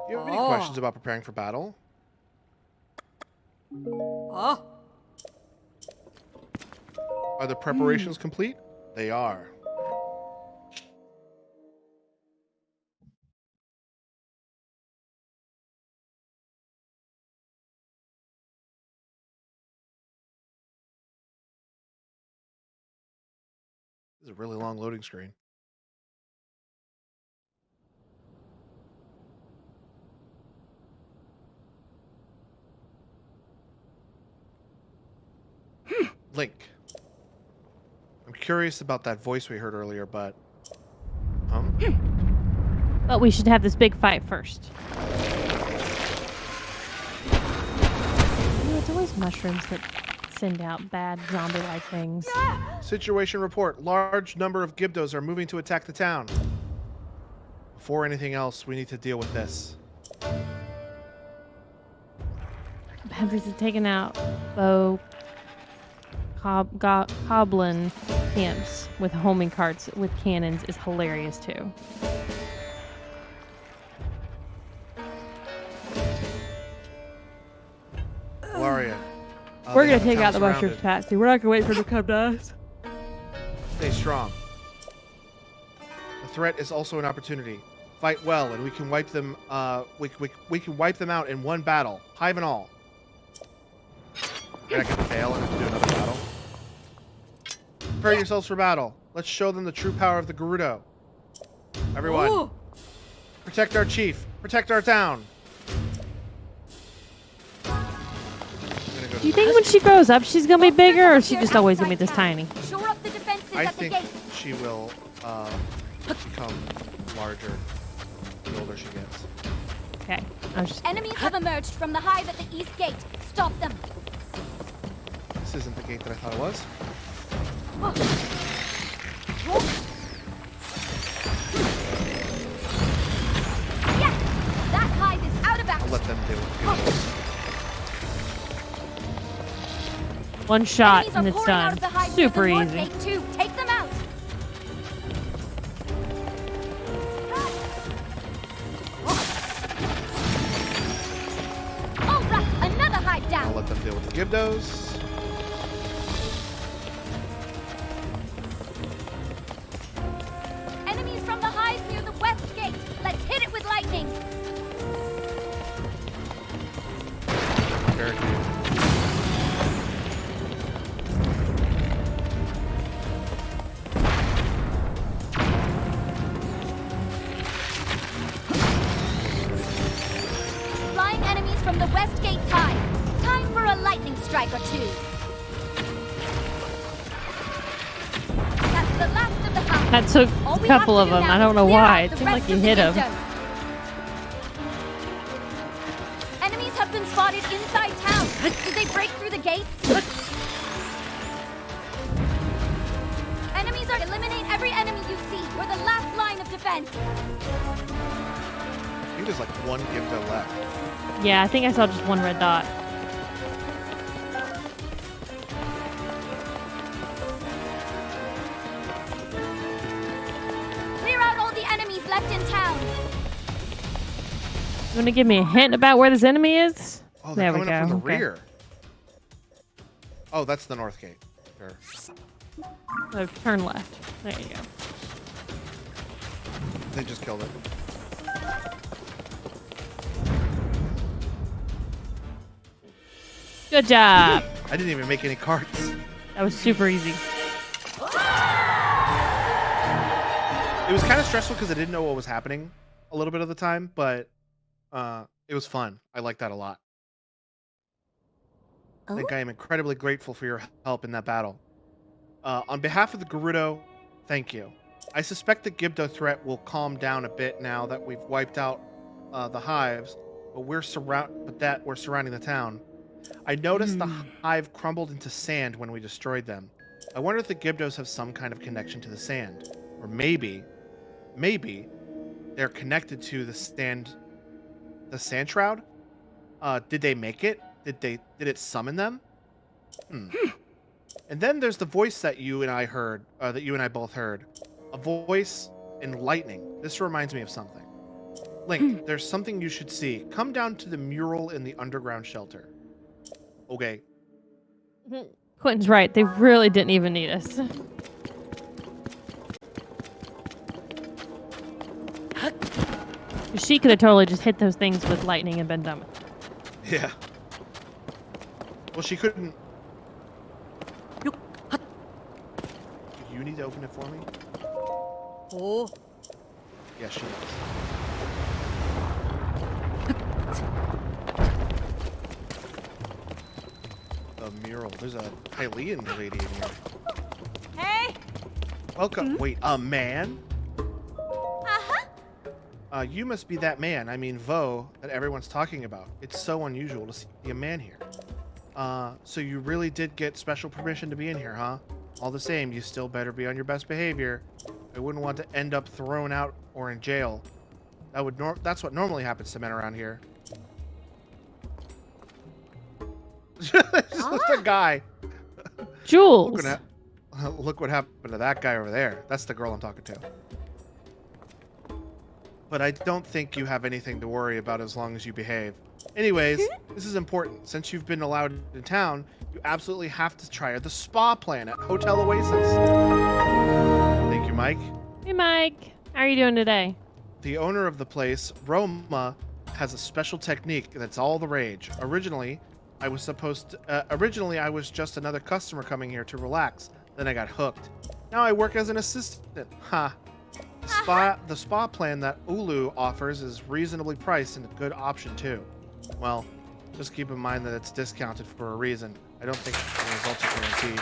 Do you have any questions about preparing for battle? Ah. Are the preparations complete? They are. This is a really long loading screen. Link. I'm curious about that voice we heard earlier, but... But we should have this big fight first. It's always mushrooms that send out bad zombie-like things. Situation report. Large number of Gibdos are moving to attack the town. Before anything else, we need to deal with this. Panthers have taken out bow goblin camps with homing carts with cannons is hilarious too. Laria. We're they gonna have the take town out the mushrooms, surrounded. Patsy. We're not gonna wait for them to come to us. Stay strong. The threat is also an opportunity. Fight well, and we can wipe them. We can wipe them out in one battle, hive and all. And I can fail and have to do another battle. Prepare yourselves for battle. Let's show them the true power of the Gerudo. Everyone, Oh. protect our chief. Protect our town. Do you think when she grows up she's gonna be bigger, or is she just always gonna be this tiny? Shore up the defenses I at the think gate. she will become larger the older she gets. Okay. I was just Enemies have emerged from the hive at the east gate. Stop them. This isn't the gate that I thought it was. Yes! That hive is out of I'll action. let them deal with it. one shot Enemies are and it's pouring out done. of the hive near Super the north easy. gate too. Take them out. All right, another hive I'll down. let them deal with the Gibdos. Enemies from the hive near the west gate. Let's hit it with lightning. Barricade. West Gate's high. Time for a lightning strike or two. That's the last of the hive. That took All a we have couple to of do them. now I don't is know clear why. out It the seemed like rest you of the hit him. Gibdos. Enemies have been spotted inside town. Did they break through the gates? Enemies are eliminate every enemy you see. We're the last line of defense. I think there's like one Gibdo left. Yeah, I think I saw just one red dot. Clear out all the enemies left in town. You want to give me a hint about where this enemy is? Oh, they're There we coming up go. from the Okay. rear. Oh, that's the north gate. Sure. So turn left. There you go. They just killed it. Good job. I didn't even make any carts. That was super easy. It was kind of stressful because I didn't know what was happening a little bit of the time, but it was fun. I like that a lot. I think I am incredibly grateful for your help in that battle. On behalf of the Gerudo, thank you. I suspect the Gibdo threat will calm down a bit now that we've wiped out the hives, but we're surrounding the town. I noticed the hive crumbled into sand when we destroyed them. I wonder if the Gibdos have some kind of connection to the sand, or maybe they're connected to the sand shroud. Did they make it? Did it summon them? And then there's the voice that you and I heard, that you and I both heard. A voice in lightning. This reminds me of something. Link, there's something you should see. Come down to the mural in the underground shelter. Okay. Quentin's right. They really didn't even need us. She could have totally just hit those things with lightning and been done with it. Yeah. Well, she couldn't. Do you need to open it for me? Oh. Yeah, she does. The mural. There's a Hylian lady in here. Hey. Welcome. Wait, a man? Uh-huh. You must be that man, I mean Vo, that everyone's talking about. It's so unusual to see a man here. So you really did get special permission to be in here, huh? All the same, you still better be on your best behavior. I wouldn't want to end up thrown out or in jail. That's what normally happens to men around here. It's just a guy. Jules. Look what happened to that guy over there. That's the girl I'm talking to. But I don't think you have anything to worry about as long as you behave. Anyways, this is important. Since you've been allowed in town, you absolutely have to try the spa plan at Hotel Oasis. Thank you, Mike. Hey, Mike. How are you doing today? The owner of the place, Roma, has a special technique that's all the rage. Originally, I was just another customer coming here to relax. Then I got hooked. Now I work as an assistant. Ha. The spa plan that Ulu offers is reasonably priced and a good option too. Well, just keep in mind that it's discounted for a reason. I don't think the results are guaranteed.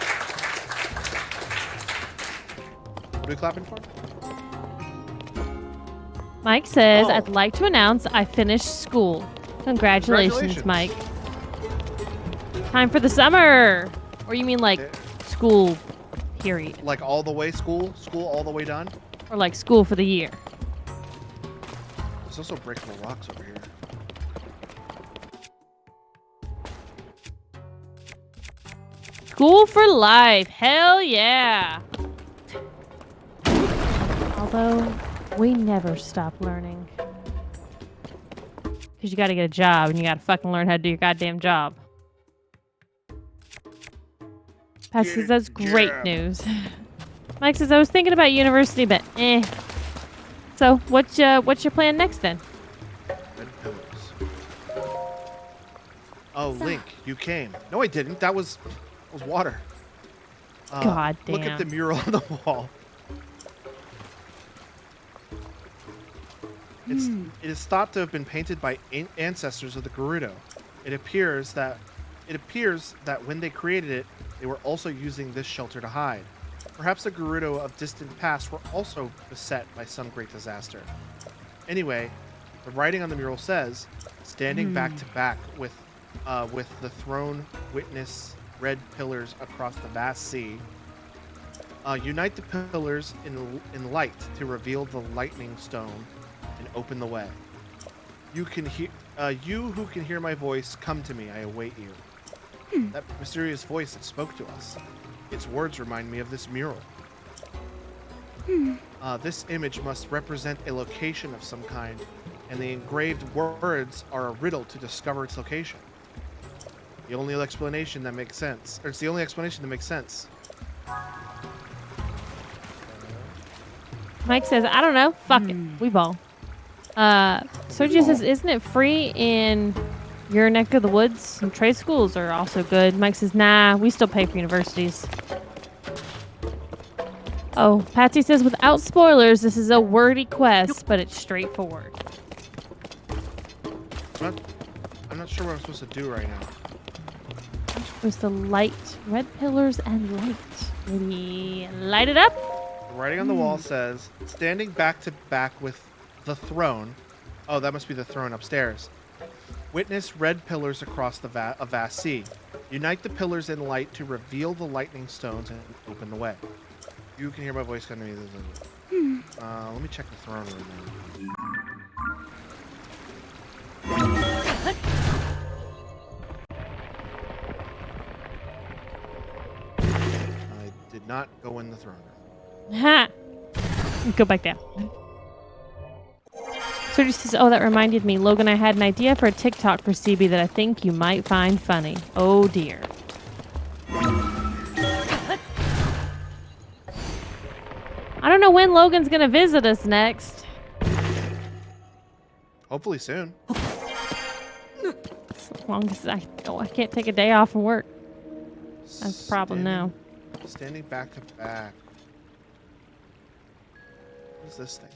What are we clapping for? Mike says, Oh. I'd like to announce I finished school. Congratulations, Mike. Time for the summer. Or you mean like school, period. Like all the way school all the way done? Or like school for the year. There's also breakable rocks over here. School for life. Hell yeah. Although, we never stop learning. Because you got to get a job and you got to fucking learn how to do your goddamn job. Pat says that's great news. Mike says, I was thinking about university, but eh. So, what's your plan next then? Red pillars. Oh, Link, you came. No, I didn't. That was water. God damn. Look at the mural on the wall. It is thought to have been painted by ancestors of the Gerudo. It appears that when they created it, they were also using this shelter to hide. Perhaps the Gerudo of distant past were also beset by some great disaster. Anyway, the writing on the mural says, "Standing back to back with the throne, witness red pillars across the vast sea. Unite the pillars in light to reveal the lightning stone and open the way. You who can hear my voice, come to me. I await you." That mysterious voice that spoke to us. Its words remind me of this mural. This image must represent a location of some kind, and the engraved words are a riddle to discover its location. The only explanation that makes sense. Or it's the only explanation that makes sense. Mike says, I don't know. Fuck it. We ball. Sergio says, isn't it free in your neck of the woods? Some trade schools are also good. Mike says, nah, we still pay for universities. Oh, Patsy says, without spoilers, this is a wordy quest, but it's straightforward. I'm not sure what I'm supposed to do right now. I'm supposed to light red pillars and light. Maybe light it up? The writing on the wall says, "Standing back to back with the throne." Oh, that must be the throne upstairs. "Witness red pillars across the vast sea. Unite the pillars in light to reveal the lightning stones and open the way. You can hear my voice coming to me. Let me check the throne room then. I did not go in the throne room. Ha! Go back down. Sergio says, oh, that reminded me. Logan, I had an idea for a TikTok for CB that I think you might find funny. Oh, dear. I don't know when Logan's going to visit us next. Hopefully soon. As long as I can't take a day off from work. That's the problem now. Standing back to back. What is this thing?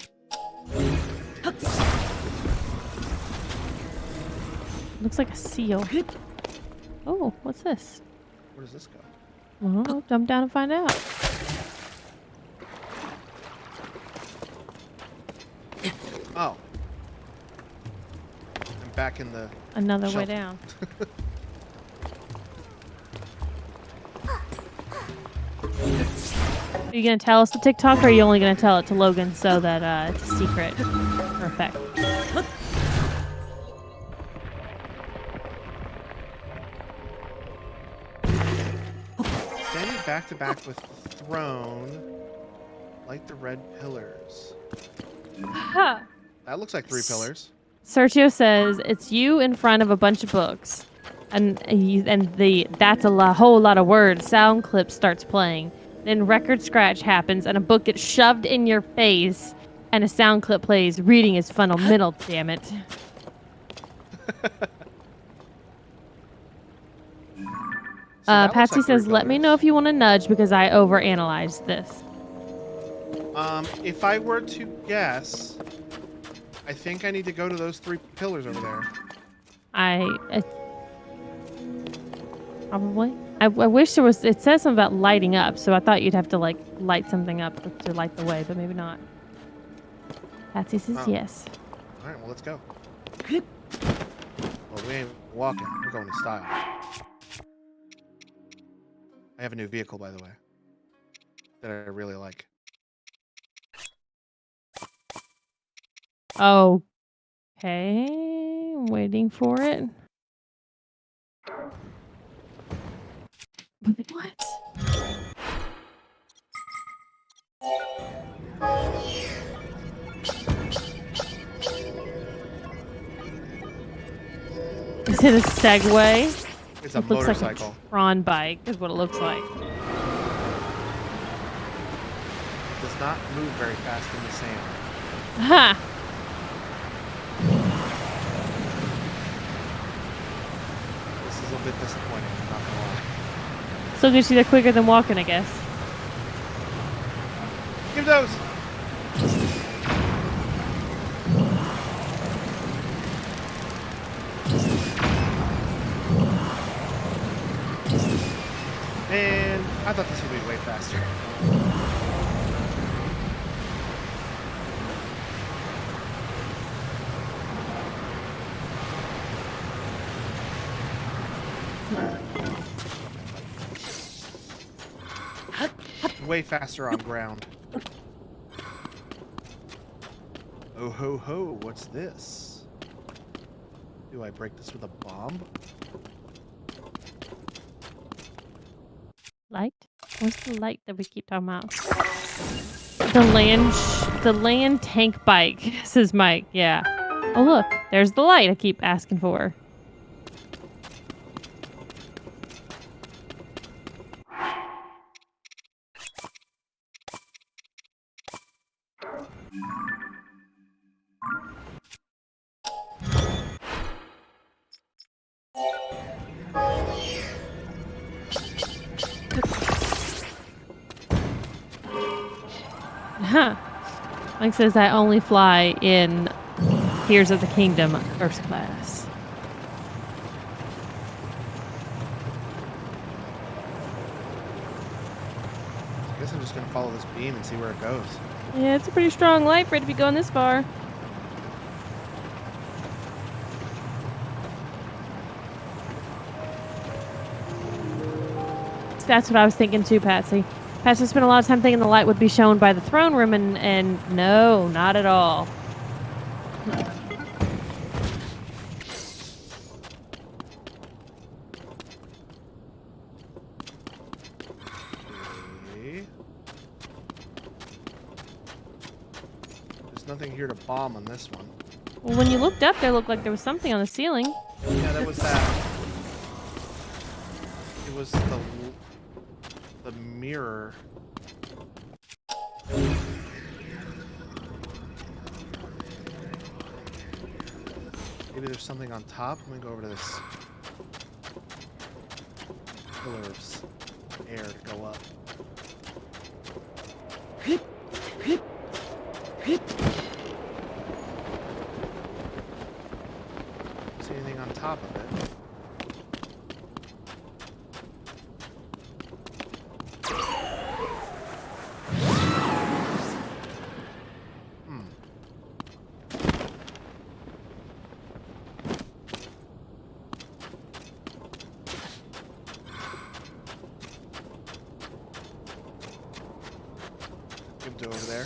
Looks like a seal. Oh, what's this? Where does this go? Well, jump down and find out. Oh. I'm back in the... Another way shelf. down. Are you going to tell us the TikTok, or are you only going to tell it to Logan so that it's a secret for effect? Standing back to back with the throne, like the red pillars. That looks like 3 pillars. Sergio says it's you in front of a bunch of books, and that's a whole lot of words. Sound clip starts playing, then record scratch happens, and a book gets shoved in your face, and a sound clip plays. Reading is fundamental. Damn it. Patsy says, "Let me know if you want to nudge because I overanalyzed this." If I were to guess, I think I need to go to those 3 pillars over there. Probably. I wish there was. It says something about lighting up, so I thought you'd have to like light something up to light the way, but maybe not. Patsy says yes. All right, well let's go. Well, we ain't walking. We're going in style. I have a new vehicle, by the way, that I really like. Okay, I'm waiting for it. What? Is it a Segway? It's a It looks like motorcycle. a Tron bike is what it looks like. It does not move very fast in the sand. Ha! This is a bit disappointing, I'm not gonna lie. Still gets you there quicker than walking, I guess. Give those! I thought this would be way faster. Way faster on ground. Oh ho ho, what's this? Do I break this with a bomb? Light? What's the light that we keep talking about? The land tank bike, says Mike. Yeah. Oh look, there's the light I keep asking for. Huh. Mike says I only fly in Tears of the Kingdom first class. I guess I'm just gonna follow this beam and see where it goes. Yeah, it's a pretty strong light for it to be going this far. That's what I was thinking too, Patsy. Patsy spent a lot of time thinking the light would be shown by the throne room, and no, not at all. Okay. There's nothing here to bomb on this one. Well, when you looked up, there looked like there was something on the ceiling. Yeah, that was that. It was the mirror. Maybe there's something on top. Let me go over to this pillar of air to go up. See anything on top of it? Over there.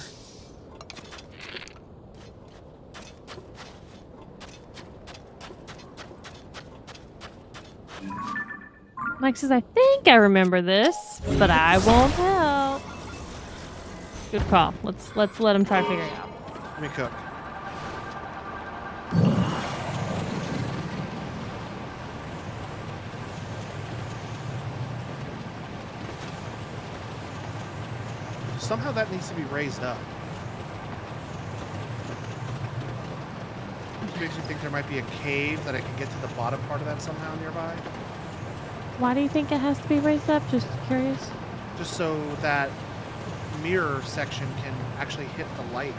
Mike says, I think I remember this, but I won't help. Good call. Let's let him try to figure it out. Let me cook. Somehow that needs to be raised up. Which makes me think there might be a cave that I can get to the bottom part of that somehow nearby. Why do you think it has to be raised up? Just curious. Just so that mirror section can actually hit the light.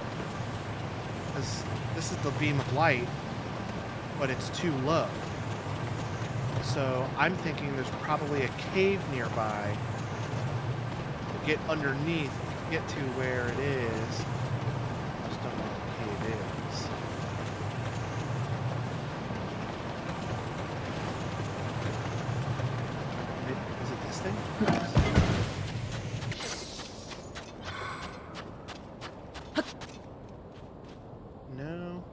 Because this is the beam of light, but it's too low. So I'm thinking there's probably a cave nearby to get underneath, to get to where it is. I just don't know what the cave is. Is it this thing? No.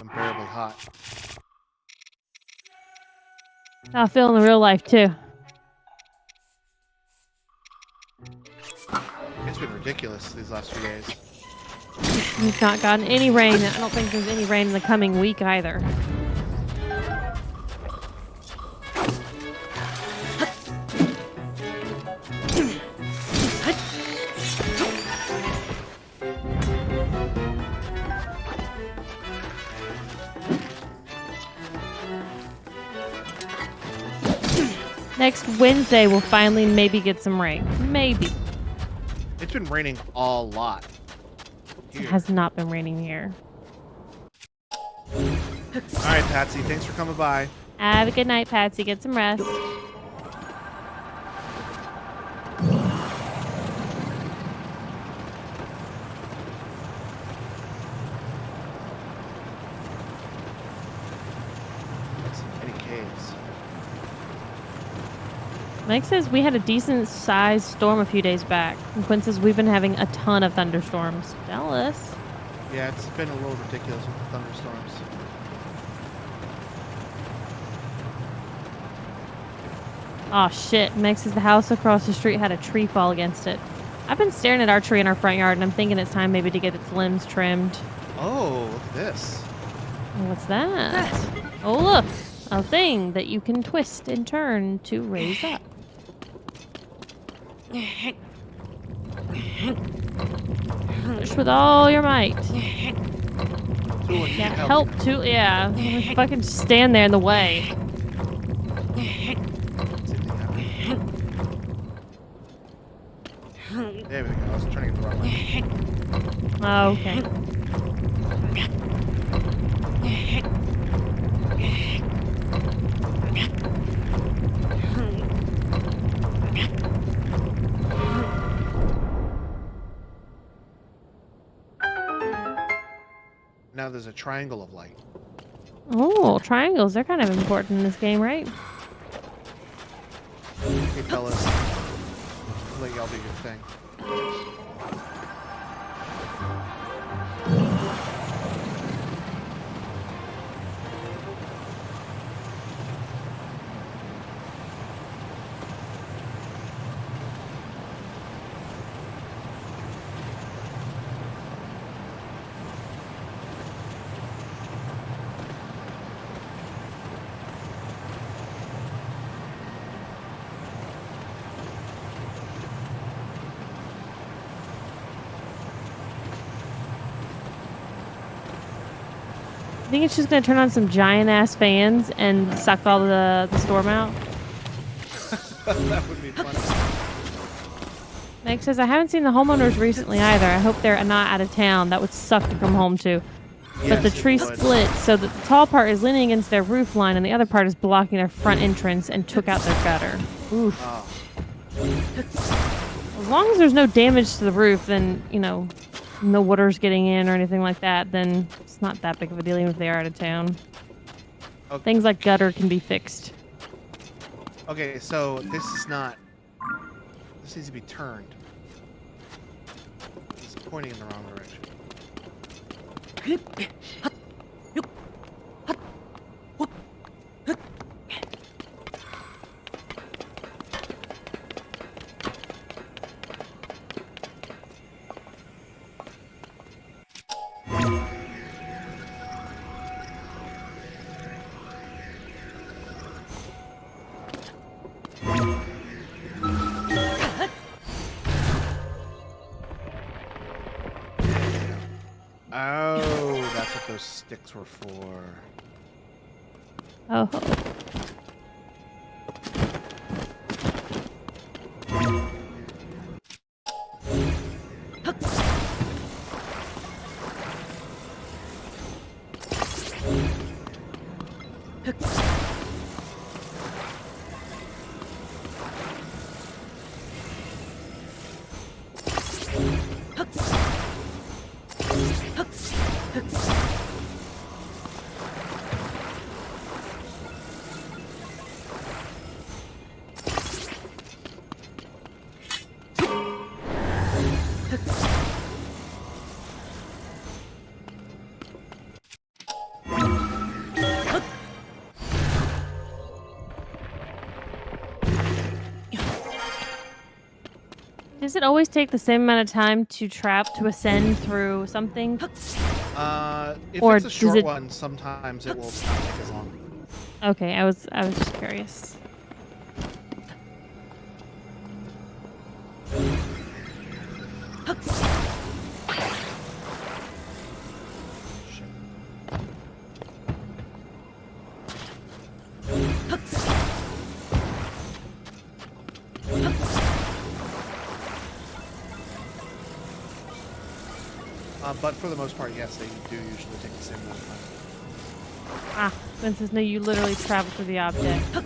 Unbearably hot. I feel in the real life too. It's been ridiculous these last few days. We've not gotten any rain. I don't think there's any rain in the coming week either. Next Wednesday, we'll finally maybe get some rain. Maybe. It's been raining a lot. It Here. has not been raining here. All right, Patsy. Thanks for coming by. Have a good night, Patsy. Get some rest. Any caves? Mike says we had a decent sized storm a few days back. And Quinn says we've been having a ton of thunderstorms. Jealous. Yeah, it's been a little ridiculous with the thunderstorms. Oh shit. Meg says the house across the street had a tree fall against it. I've been staring at our tree in our front yard and I'm thinking it's time maybe to get its limbs trimmed. Oh, look at this. What's that? Oh look. A thing that you can twist and turn to raise up. Push with all your might. Tool Yeah, help too. Yeah, fucking just stand there in the way. There we go. I was turning it the wrong way. Oh, okay. Now there's a triangle of light. Oh, triangles. They're kind of important in this game, right? Hey, fellas. I'll let y'all do your thing. I think it's just gonna turn on some giant ass fans and suck all the storm out. That would be funny. Meg says I haven't seen the homeowners recently either. I hope they're not out of town. That would suck to come home to. But the Yes, it tree would. split so that the tall part is leaning against their roof line and the other part is blocking their front entrance and took out their gutter. Oof. Oh. As long as there's no damage to the roof, then, you know, no water's getting in or anything like that, then it's not that big of a deal even if they are out of town. Okay. Things like gutter can be fixed. Okay, so this is not. This needs to be turned. It's pointing in the wrong direction. Oh, that's what those sticks were for. Oh. Does it always take the same amount of time to ascend through something? If Or it's a does short it- one, sometimes it will not take as long. Okay, I was just curious. But for the most part, yes, they do usually take the same amount of time. Ah, Ben says, no, you literally travel through the object. I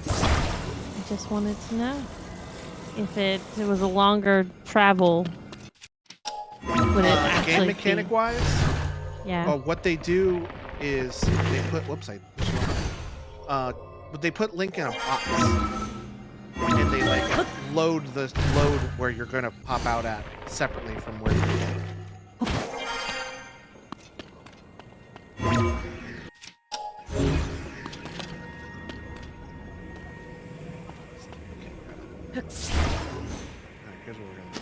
just wanted to know if it was a longer travel. Would it Game actually mechanic be? wise, Yeah. what they do is they put but they put Link in a box, and they like load where you're gonna pop out at separately from where you begin. Alright, here's what we're gonna do.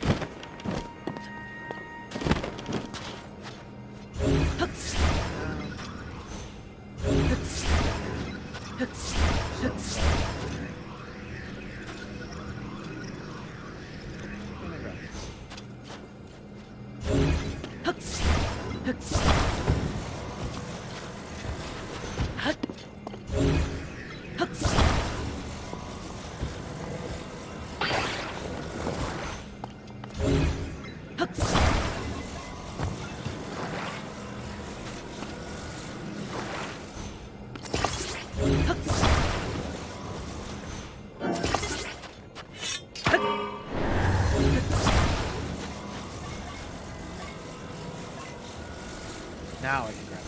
Now I can grab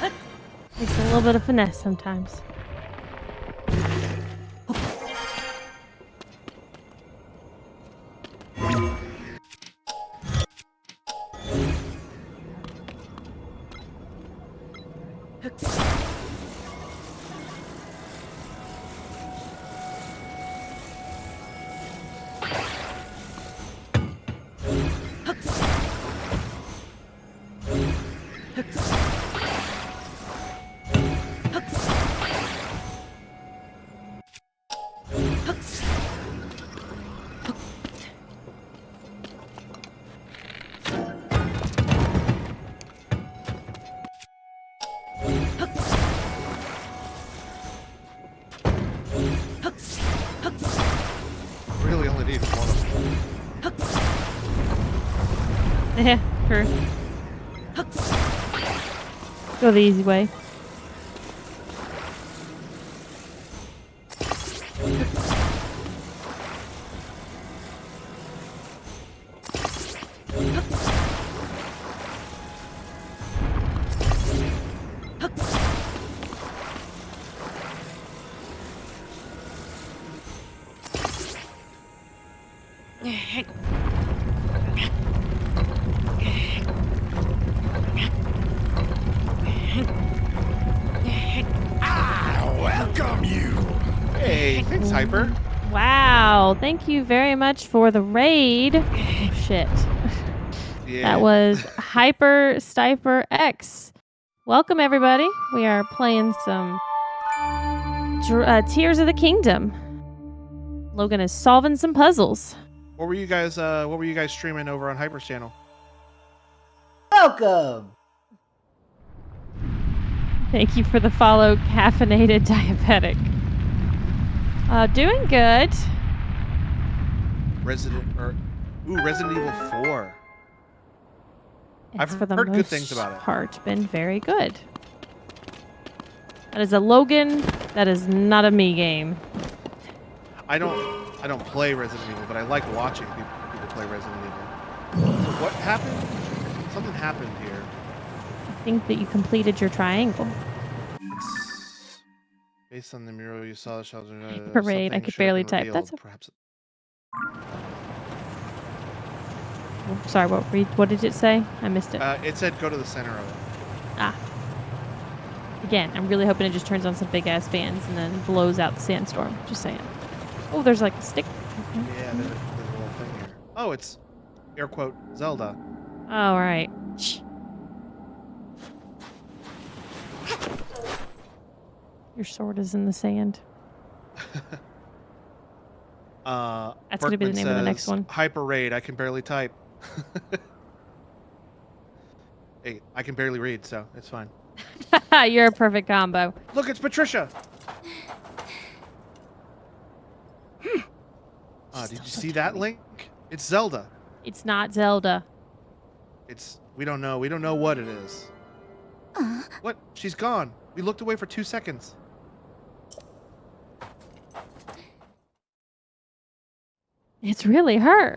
it. Takes a little bit of finesse sometimes. Really only need one of them. Yeah, true. Go the easy way. Welcome you. Hey, thanks, Hyper. Wow, thank you very much for the raid. Oh, shit. Yeah. That was Hyper Stiper X. Welcome, everybody. We are playing some Tears of the Kingdom. Logan is solving some puzzles. What were you guys streaming over on Hyper's channel? Welcome. Thank you for the follow, caffeinated diabetic. Doing good. Resident Evil 4. It's I've for the heard most good things about it. part been very good. That is a Logan. That is not a me game. I don't play Resident Evil, but I like watching people play Resident Evil. So what happened? Something happened here. I think that you completed your triangle. Based on the mural you saw, the shelter. Parade. I could barely type. That's perhaps. sorry. What did it say? I missed it. It said go to the center of it. Ah. Again, I'm really hoping it just turns on some big ass fans and then blows out the sandstorm. Just saying. Oh, there's like a stick. Yeah, there's a little thing here. Oh, it's air quote Zelda. Oh, all right. Your sword is in the sand. That's going to be the name of the next one. Hyper raid. I can barely type. Hey, I can barely read, so it's fine. You're a perfect combo. Look, it's Patricia. Did you see that, Link? It's Zelda. It's not Zelda. We don't know. We don't know what it is. What? She's gone. We looked away for 2 seconds. It's really her.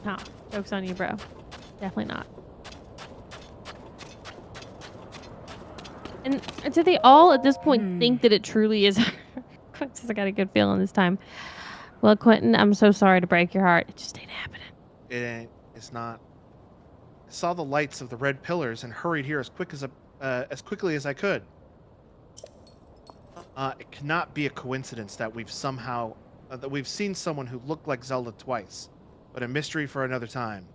Nah, joke's on you, bro. Definitely not. And do they all at this point think that it truly is her? Because I got a good feeling this time. Well, Quentin, I'm so sorry to break your heart. It just ain't happening. It ain't. It's not. I saw the lights of the red pillars and hurried here as quickly as I could. It cannot be a coincidence that we've seen someone who looked like Zelda twice, but a mystery for another time.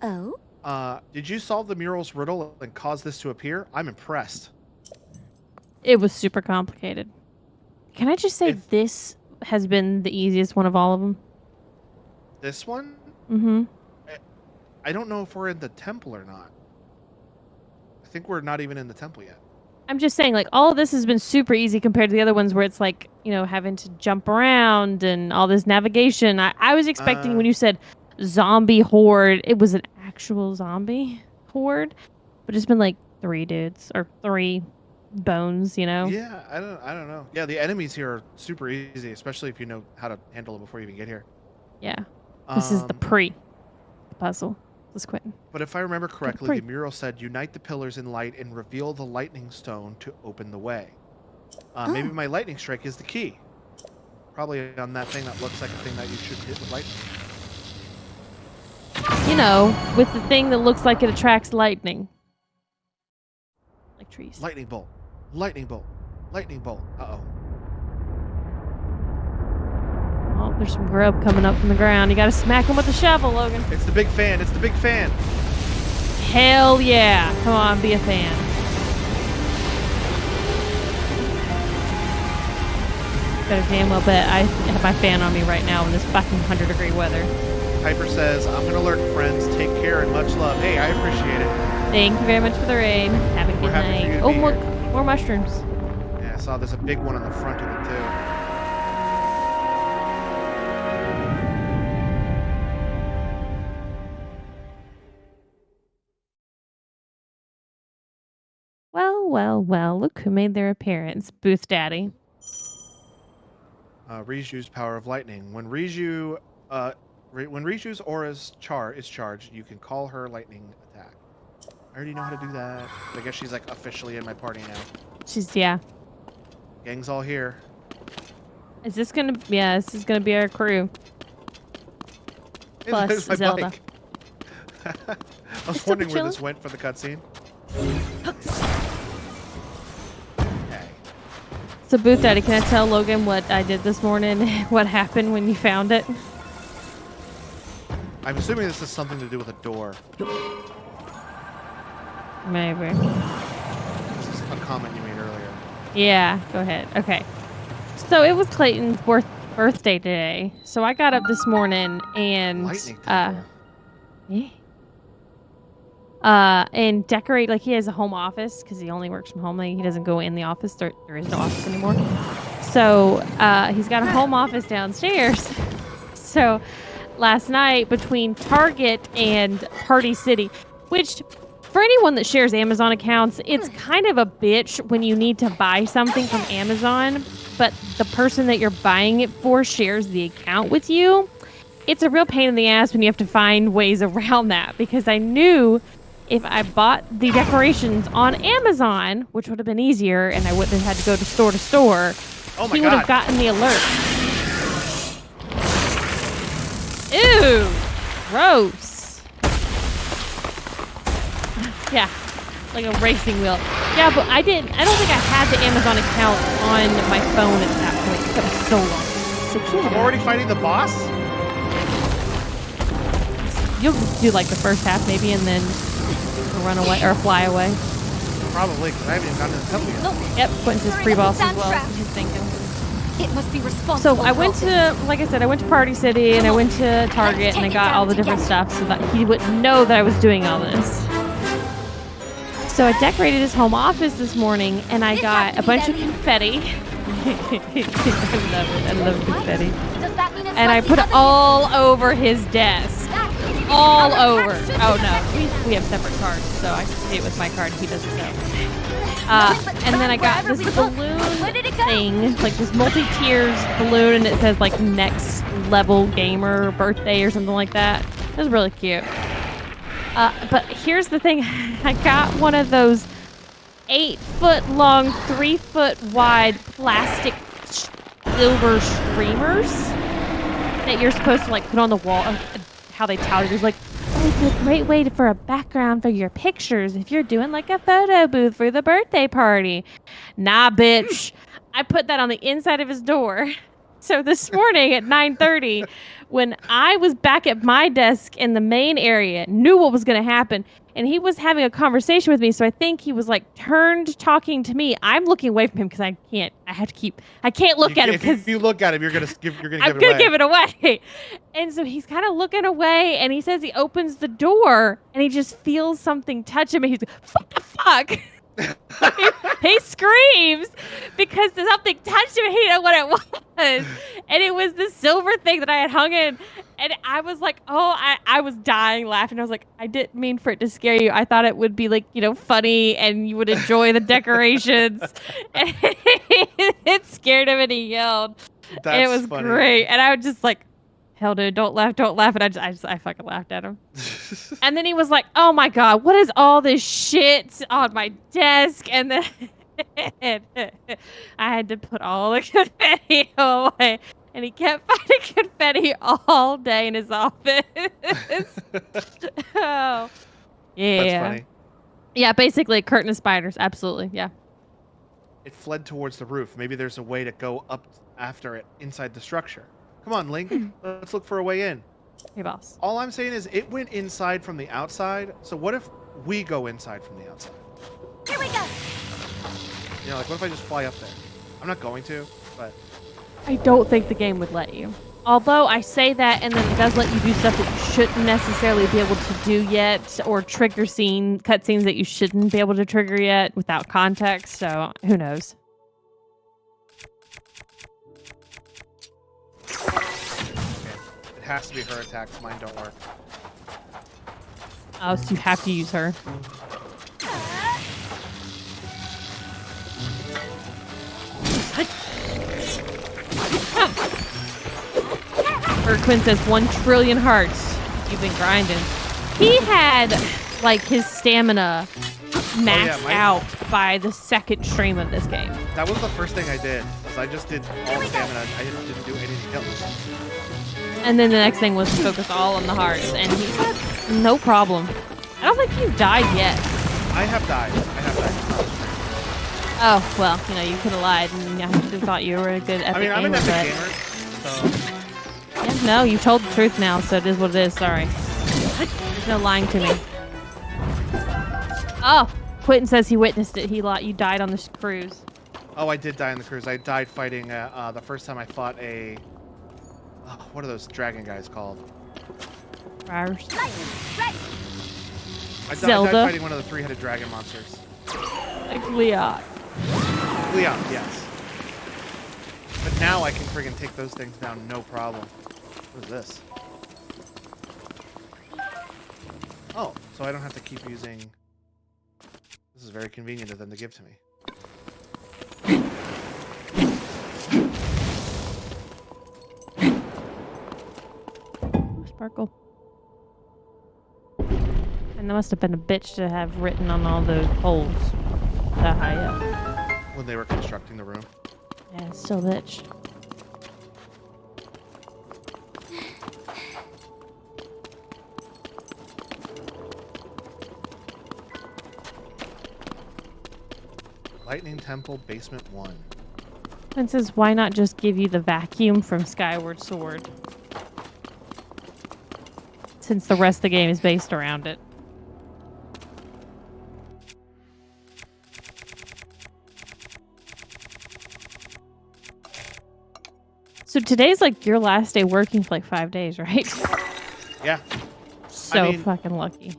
Oh? Did you solve the mural's riddle and cause this to appear? I'm impressed. It was super complicated. Can I just say this has been the easiest one of all of them? This one? Mm-hmm. I don't know if we're in the temple or not. I think we're not even in the temple yet. I'm just saying, like, all of this has been super easy compared to the other ones where it's like, you know, having to jump around and all this navigation. I was expecting when you said zombie horde, it was an actual zombie horde, but it's been like 3 dudes or 3 bones, you know? Yeah, I don't know. Yeah, the enemies here are super easy, especially if you know how to handle it before you even get here. Yeah. This is the puzzle. Let's quit. But if I remember correctly, the mural said, unite the pillars in light and reveal the lightning stone to open the way. Maybe my lightning strike is the key. Probably on that thing that looks like a thing that you should hit with lightning. You know, with the thing that looks like it attracts lightning. Like trees. Lightning bolt. Lightning bolt. Lightning bolt. Uh-oh. Oh, there's some grub coming up from the ground. You gotta smack him with the shovel, Logan. It's the big fan. It's the big fan. Hell yeah. Come on, be a fan. Better damn well bet I have my fan on me right now in this fucking 100-degree weather. Piper says, I'm gonna lurk, friends. Take care and much love. Hey, I appreciate it. Thank you very much for the raid. Have a good night. Oh, more mushrooms. Yeah, I saw there's a big one on the front of it, too. Well, look who made their appearance. Booth Daddy. Riju's power of lightning. When Riju's aura is charged, you can call her lightning attack. I already know how to do that. I guess she's like officially in my party now. Yeah. Gang's all here. Is this gonna? Yeah, this is gonna be our crew. Plus There's my Zelda. bike. I was wondering where this went for the cutscene. Okay. So, Booth Daddy, can I tell Logan what I did this morning? What happened when you found it? I'm assuming this is something to do with a door. Maybe. This is a comment you made earlier. Yeah, go ahead. Okay. So it was Clayton's birthday today. So I got up this morning and Lightning temple. yeah. And decorate, like, he has a home office because he only works from home. Like, he doesn't go in the office. There is no office anymore. So he's got a home office downstairs. So last night between Target and Party City, which for anyone that shares Amazon accounts, it's kind of a bitch when you need to buy something from Amazon, but the person that you're buying it for shares the account with you. It's a real pain in the ass when you have to find ways around that, because I knew if I bought the decorations on Amazon, which would have been easier, and I wouldn't have had to go to store, he would have gotten the alert. Ew, gross. Yeah, like a racing wheel. Yeah, but I don't think I had the Amazon account on my phone at that point. That was so long. 6 years ago. I'm already fighting the boss? You'll do like the first half maybe, and then run away or fly away. Probably, because I haven't even gotten to the temple yet. Look, Yep, Quentin's his pre-boss as well. Trap. He's thinking. It must be responsible. So I went to, like I said, I went to Party City and I went to Target and I got all the different stuff so that he wouldn't know that I was doing all this. So I decorated his home office this morning and I got a bunch of confetti love it. I love confetti. Does that mean it's And I like put the it other all over his desk. That's All our over. card should Oh be no, we have separate cards, so I can see it with my card. He doesn't know. Nothing but And then I got wherever this we look. balloon Where did it go? thing, like this multi-tiers balloon, and it says like next level gamer birthday or something like that. It was really cute. But here's the thing, I got one of those 8-foot long, 3-foot wide plastic silver streamers that you're supposed to like put on the wall. How they touted it was like, oh, it's a great way for a background for your pictures if you're doing like a photo booth for the birthday party. Nah, bitch. I put that on the inside of his door. So this morning at 9:30, when I was back at my desk in the main area, knew what was going to happen, and he was having a conversation with me. So I think he was like turned talking to me. I'm looking away from him because I can't look at him If you- because you look at him, you're gonna I'm give it gonna away. give it away. And so he's kind of looking away, and he says he opens the door, and he just feels something touch him, and he's like, "What the fuck?" he screams because something touched him and he didn't know what it was. And it was the silver thing that I had hung in. And I was like, oh, I was dying laughing. I was like, I didn't mean for it to scare you. I thought it would be like, funny and you would enjoy the decorations. And it scared him and he yelled. That's it was funny. great. And I was just like, hell, dude, don't laugh, don't laugh. And I fucking laughed at him. And then he was like, oh my God, what is all this shit on my desk? And then I had to put all the confetti away. And he kept finding confetti all day in his office. Oh, yeah. That's funny. Yeah, basically, curtain of spiders. Absolutely. Yeah. It fled towards the roof. Maybe there's a way to go up after it inside the structure. Come on, Link. Let's look for a way in. Hey, boss. All I'm saying is it went inside from the outside. So what if we go inside from the outside? Here we go. Like what if I just fly up there? I'm not going to, but I don't think the game would let you. Although I say that, and then it does let you do stuff that you shouldn't necessarily be able to do yet, or trigger cutscenes that you shouldn't be able to trigger yet without context. So who knows? it has to be her attacks. Mine don't work. Oh, so you have to use her. Quinn says 1 trillion hearts. You've been grinding. He had like his stamina maxed out by the second stream of this game. That was the first thing I did. Was I just did all stamina. I didn't do anything else. And then the next thing was to focus all on the hearts, and he said no problem. I don't think he's died yet. I have died. Oh well, you could have lied, and I would have thought you were a good epic I'm an gamer, epic but gamer. So yeah, no, you told the truth now, so it is what it is. Sorry. There's no lying to me. Oh, Quentin says he witnessed it. You died on this cruise. Oh, I did die on the cruise. I died fighting the first time I fought a... what are those dragon guys called? Friars. I Zelda. died fighting one of the 3-headed dragon monsters. Like Leon. Leon, yes. But now I can friggin' take those things down no problem. What is this? Oh, so I don't have to keep using... This is very convenient of them to give to me. Sparkle. And that must have been a bitch to have written on all those holes that high up. When they were constructing the room. Yeah, it's still a bitch. Lightning Temple, Basement 1. And says, why not just give you the vacuum from Skyward Sword? Since the rest of the game is based around it. So today's like your last day working for like 5 days, right? Yeah. So fucking lucky.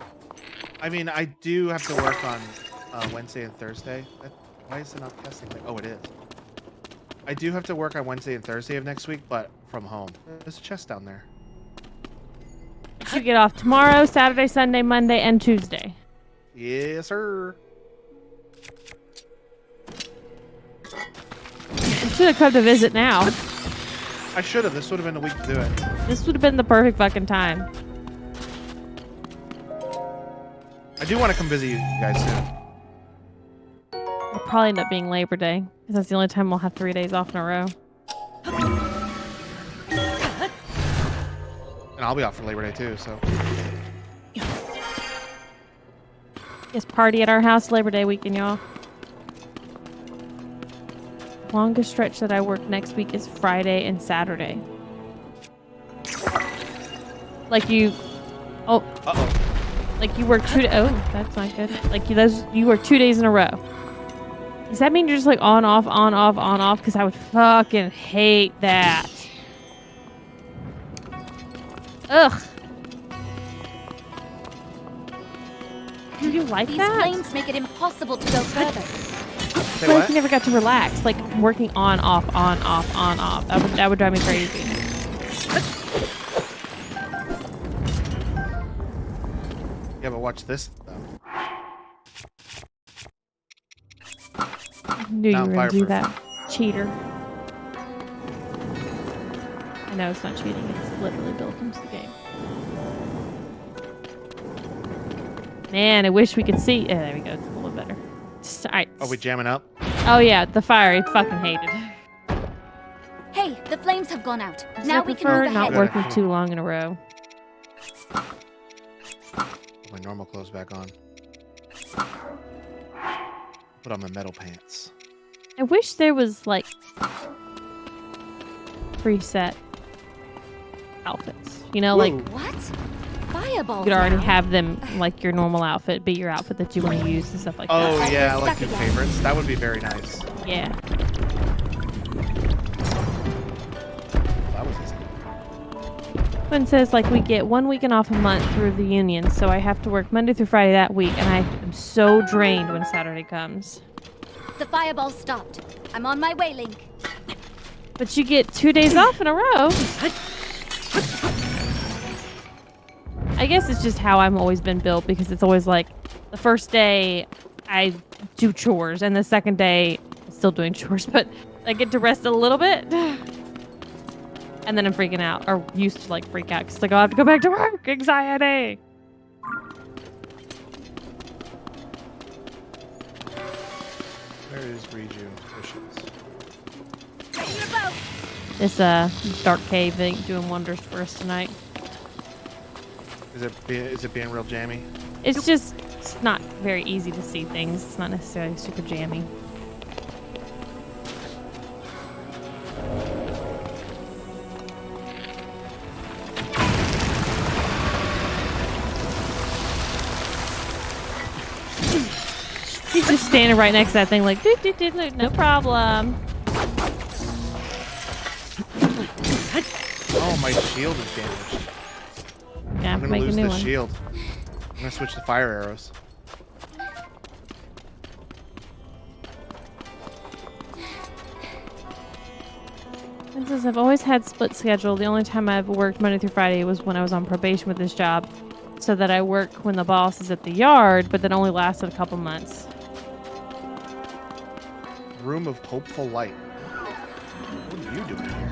I mean, I do have to work on Wednesday and Thursday. Why is it not testing? Oh, it is. I do have to work on Wednesday and Thursday of next week, but from home. There's a chest down there. You get off tomorrow, Saturday, Sunday, Monday, and Tuesday. Yes, sir. You should have come to visit now. I should have. This would have been the week to do it. This would have been the perfect fucking time. I do want to come visit you guys soon. It'll probably end up being Labor Day, because that's the only time we'll have 3 days off in a row. And I'll be off for Labor Day too, so. Yes, party at our house Labor Day weekend, y'all. Longest stretch that I work next week is Friday and Saturday. Like you... Oh. Uh-oh. Like you work 2 days... Oh, that's not good. Like you work 2 days in a row. Does that mean you're just like on, off, on, off, on, off? Because I would fucking hate that. Ugh. Do you like These that? flames make it impossible to go further. Say I feel like what? you never got to relax. Like working on, off, on, off, on, off. That would drive me crazy. Yeah, but watch this though. I knew Now you were I'm going to do fireproof. that. Cheater. I know it's not cheating. It's literally built into the game. Man, I wish we could see. Yeah, there we go. It's a little bit better. All right. Are we jamming up? Oh, yeah. The fire. I fucking hated. Hey, the flames have gone out. I Now we can prefer move not ahead. working too long in a row. Put my normal clothes back on. Put on my metal pants. I wish there was, like, preset outfits. You know, like, Whoa. What? Fireballs you could already now? have them, like, your normal outfit, be your outfit that you want to use and stuff like Oh that. yeah, I Stuck like new again. favorites. That would be very nice. Yeah. That was easy. One says, like, we get 1 weekend off a month through the union, so I have to work Monday through Friday that week, and I am so drained when Saturday comes. The fireball stopped. I'm on my way, Link. But you get 2 days off in a row. I guess it's just how I've always been built, because it's always like the first day I do chores, and the second day I'm still doing chores, but I get to rest a little bit. And then I'm freaking out, or used to like freak out, because like, I have to go back to work. Anxiety. Where is Reju? There she is. Get in your boat. This dark cave thing doing wonders for us tonight. Is it being real jammy? It's just, it's not very easy to see things. It's not necessarily super jammy. He's just standing right next to that thing like, no problem. Oh, my shield is damaged. Yeah, I'm gonna make a lose new the one. shield. I'm gonna switch to fire arrows. And since I've always had split schedule, the only time I've worked Monday through Friday was when I was on probation with this job, so that I work when the boss is at the yard, but that only lasted a couple months. Room of hopeful light. What are you doing here?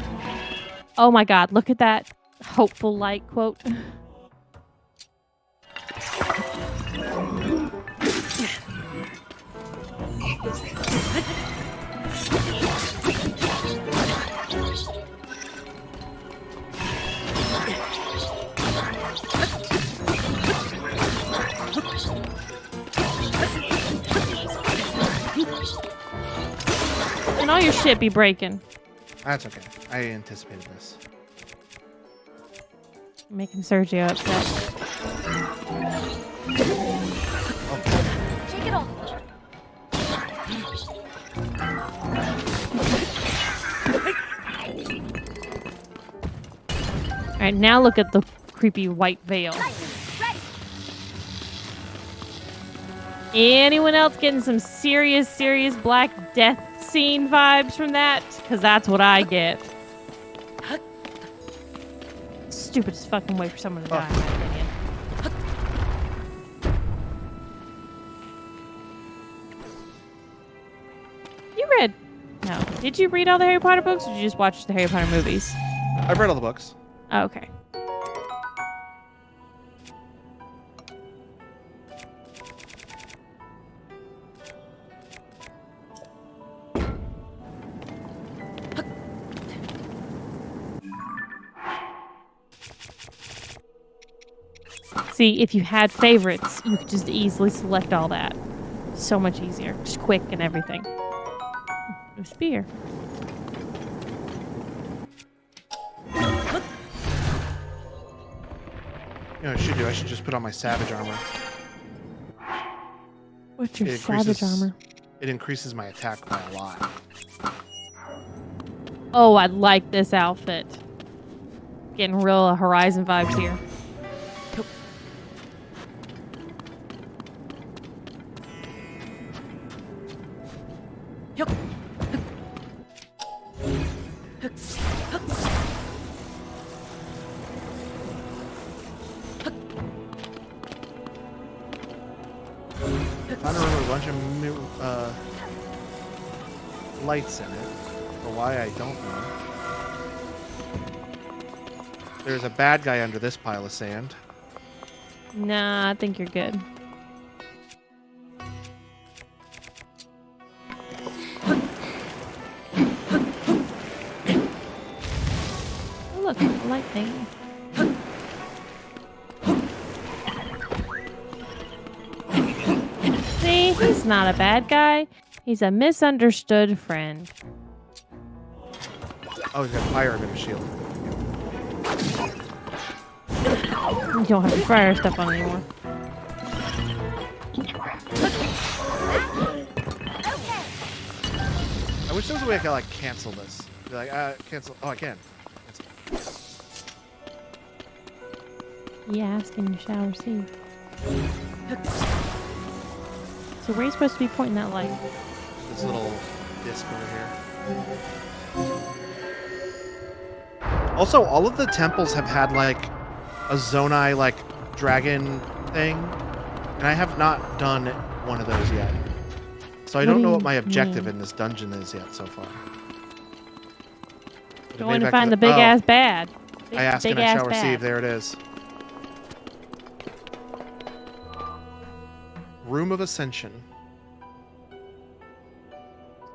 Oh my god, look at that hopeful light quote. And all your shit be breaking. That's okay. I anticipated this. Making Sergio upset. Shake it off. Alright, now look at the creepy white veil. Ready. Anyone else getting some serious, serious Black Death scene vibes from that? Because that's what I get. Stupidest fucking way for someone to die, in my opinion. You read... No. Did you read all the Harry Potter books, or did you just watch the Harry Potter movies? I've read all the books. Oh, okay. See, if you had favorites, you could just easily select all that. So much easier. Just quick and everything. No spear. You know what I should do? I should just put on my savage armor. What's your It savage increases- armor? It increases my attack by a lot. Oh, I like this outfit. Getting real Horizon vibes here. Found a room with a bunch of lights in it. For why, I don't know. There's a bad guy under this pile of sand. Nah, I think you're good. Oh, look, a light thing. See, he's not a bad guy. He's a misunderstood friend. Oh, he's got fire in his shield. You don't have the fire stuff on anymore. I wish there was a way I could like cancel this. Be like, cancel. Oh, I can. Cancel. Yeah, asking to shower, see. So where are you supposed to be pointing that light? This little disc over here. Also, all of the temples have had like a Zonai like dragon thing, and I have not done one of those yet. So I What don't do know you what my objective mean? in this dungeon is yet so far. But it Going made to back find the big ass bad. Big, I asked big and I ass shall receive. bad. There it is. Room of Ascension.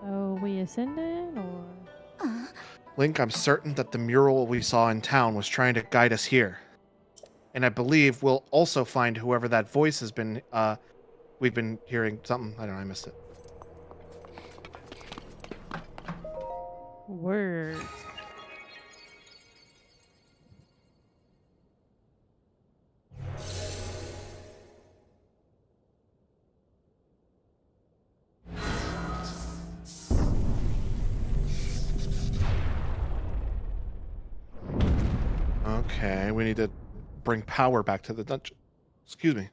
So we ascended, or Link, I'm certain that the mural we saw in town was trying to guide us here. And I believe we'll also find whoever that voice has been, we've been hearing something. I don't know, I missed it. words? Okay, we need to bring power back to the dungeon. Excuse me.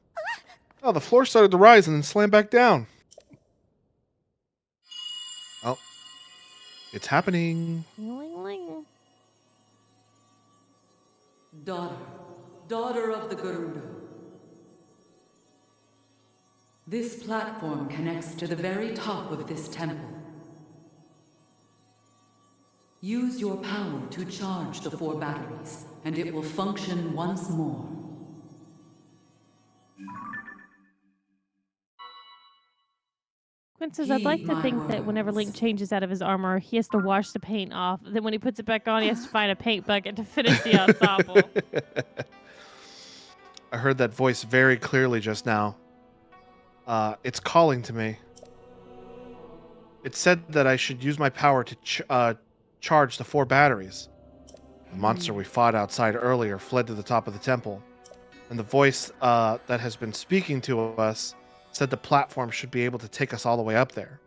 Oh, the floor started to rise and then slam back down. Oh, it's happening. Ling, ling. Daughter of the Garuda. This platform connects to the very top of this temple. Use your power to charge the 4 batteries, and it will function once more. Quinn says, I'd like Heed to my think that whenever Link words. changes out of his armor, he has to wash the paint off. Then when he puts it back on, he has to find a paint bucket to finish the ensemble. I heard that voice very clearly just now. It's calling to me. It said that I should use my power to charge the 4 batteries. The monster we fought outside earlier fled to the top of the temple, and the voice that has been speaking to us said the platform should be able to take us all the way up there.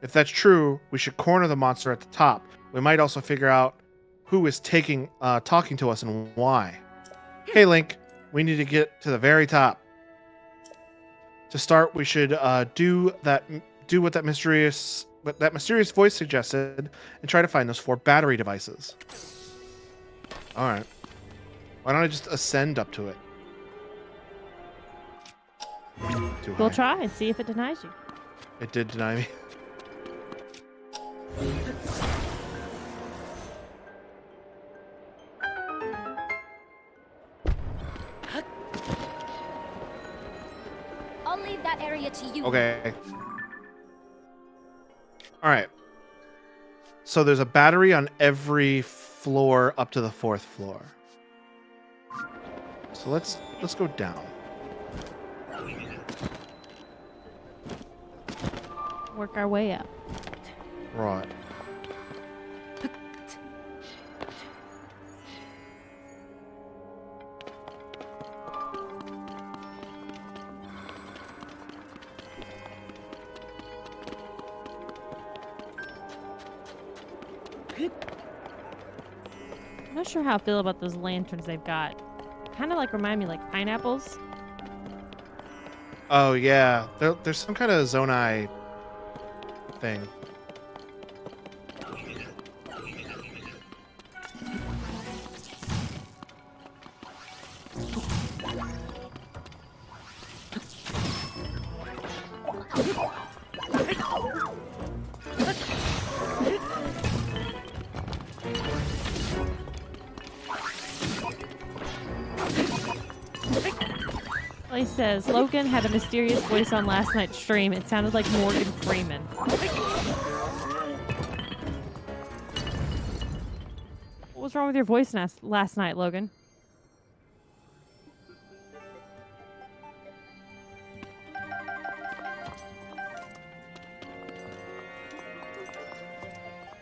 If that's true, we should corner the monster at the top. We might also figure out who is talking to us and why. Hey, Link, we need to get to the very top. To start, we should do what that mysterious what that mysterious voice suggested and try to find those 4 battery devices. All right. Why don't I just ascend up to it? Too high. We'll try and see if it denies you. It did deny me. I'll leave that area to you. Okay. All right. So there's a battery on every floor up to the 4th floor. So let's go down. Work our way up. Right. I'm not sure how I feel about those lanterns they've got. Kind of like remind me like pineapples. Oh yeah, there's some kind of Zonai thing. He says Logan had a mysterious voice on last night's stream. It sounded like Morgan Freeman. What was wrong with your voice last night, Logan?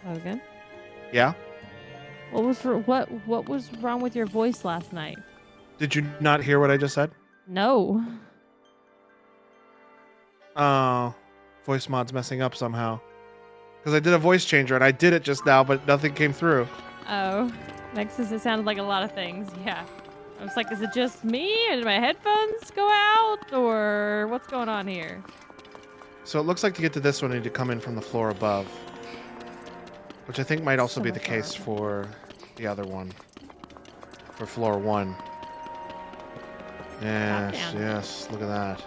Logan, Yeah? what was wrong with your voice last night? Did you not hear what I just said? No. Oh, voice mod's messing up somehow. Because I did a voice changer and I did it just now, but nothing came through. Oh, Next says it sounded like a lot of things. Yeah. I was like, is it just me? Did my headphones go out? Or what's going on here? So it looks like to get to this one, I need to come in from the floor above. Which I think might also be the much case harder. for the other one. For floor 1. Yes, down. yes, look at that.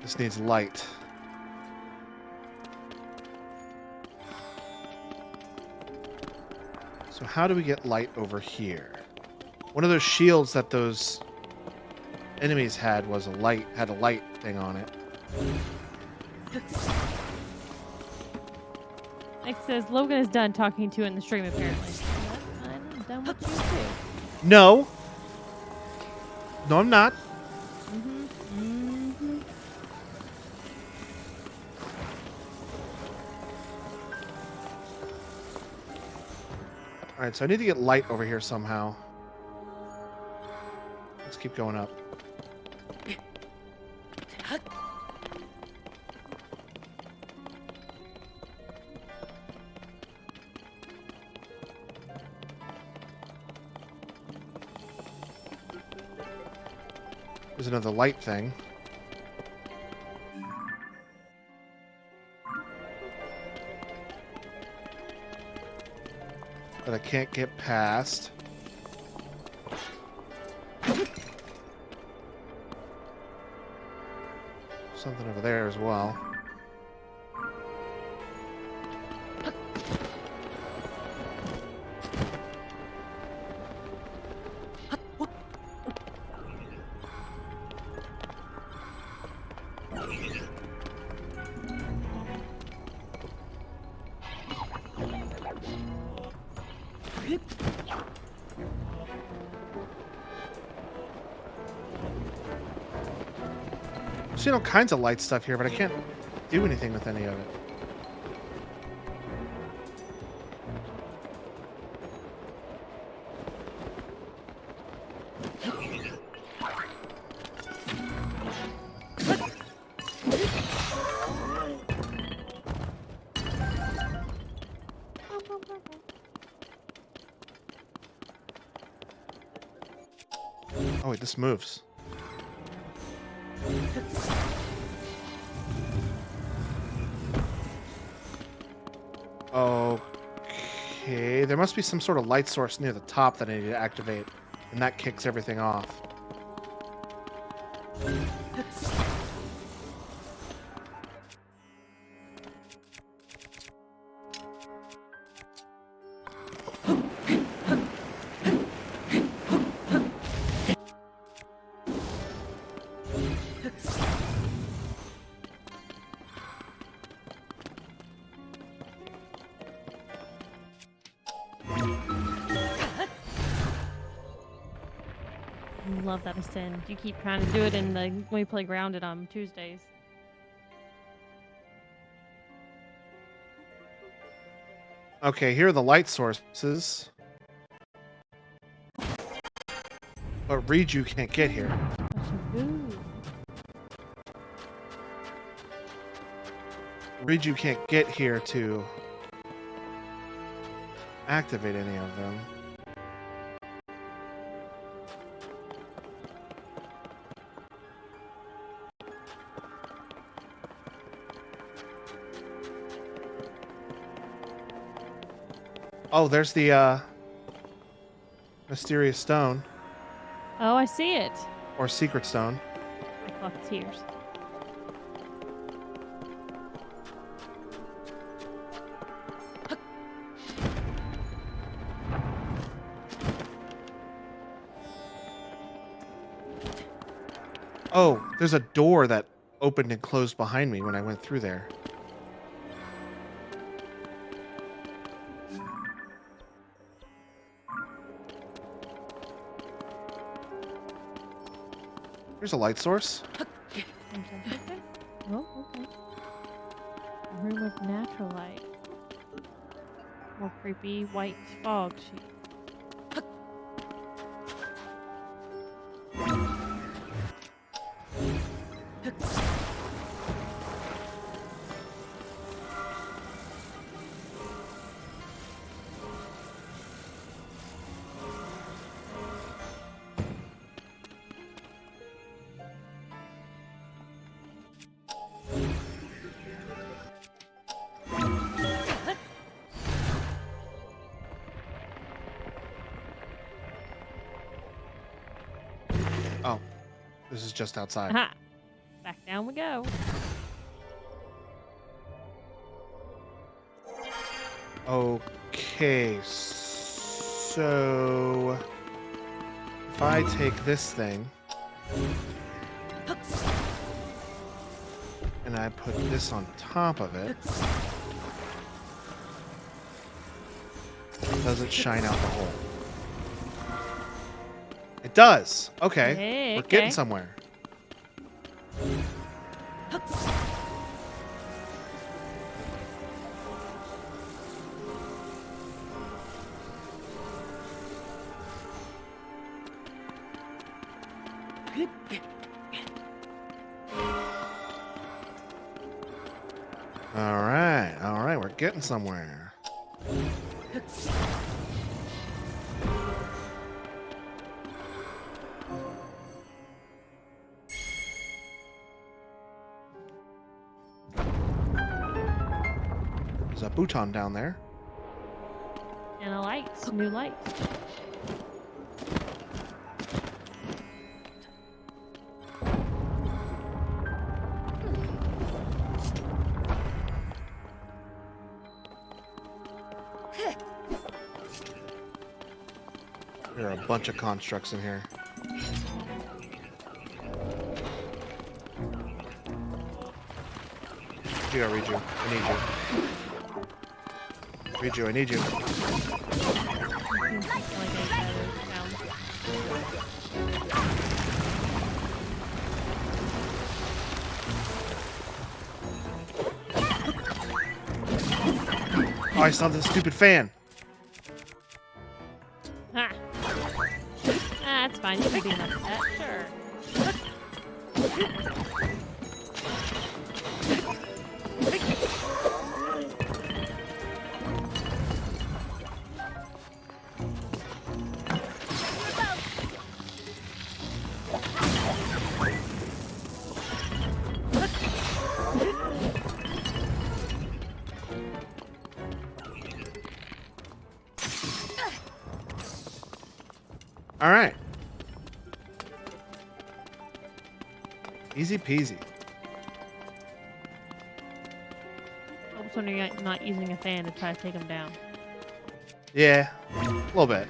This needs light. So how do we get light over here? One of those shields that those enemies had was had a light thing on it. Next says Logan is done talking to in the stream apparently. I'm done with you too. No. No, I'm not. Alright, so I need to get light over here somehow. Let's keep going up. There's another light thing. That I can't get past. Something over there as well. I'm seeing all kinds of light stuff here, but I can't do anything with any of it. Oh wait, this moves. Okay, there must be some sort of light source near the top that I need to activate, and that kicks everything off. Love that ascend. You keep trying to do it in the when we play Grounded on Tuesdays. Okay, here are the light sources. But Riju can't get here. Ooh. Riju can't get here to activate any of them. Oh, there's the mysterious stone Oh, I see it. or secret stone. Fuck tears. Oh, there's a door that opened and closed behind me when I went through there. There's a light source. Oh, okay. A room of natural light. More creepy white fog sheet. Oh, this is just outside. Aha! Back down we go. Okay, so if I take this thing and I put this on top of it, does it shine out the hole? It does. Okay, Hey, we're okay. getting somewhere. All right, we're getting somewhere. There's a futon down there. And a light. New light. There are a bunch of constructs in here. Here, Riju. I need you. Riju, I need you. Oh, I saw this stupid fan. Ah. That's fine. You can do enough of that. Sure. All right. Easy peasy. Helps when you're not using a fan to try to take them down. Yeah, a little bit.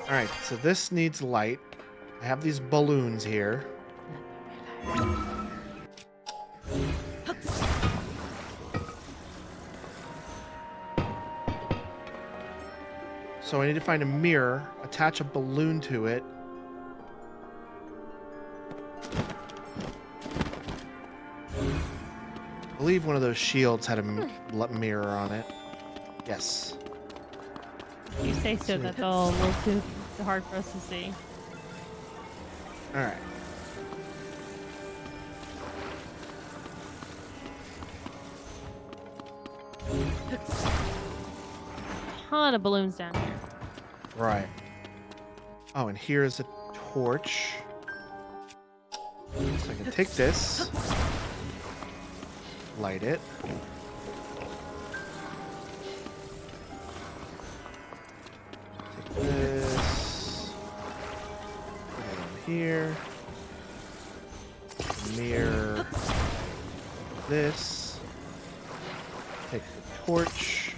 All right, so this needs light. I have these balloons here. So I need to find a mirror, attach a balloon to it. I believe one of those shields had a mirror on it. Yes. You say so, Sweet. that's all a little too hard for us to see. All right. Ton of balloons down here. Right. Oh, and here's a torch. So I can take this, light it. Take this, put it on here. Mirror this. Take the torch.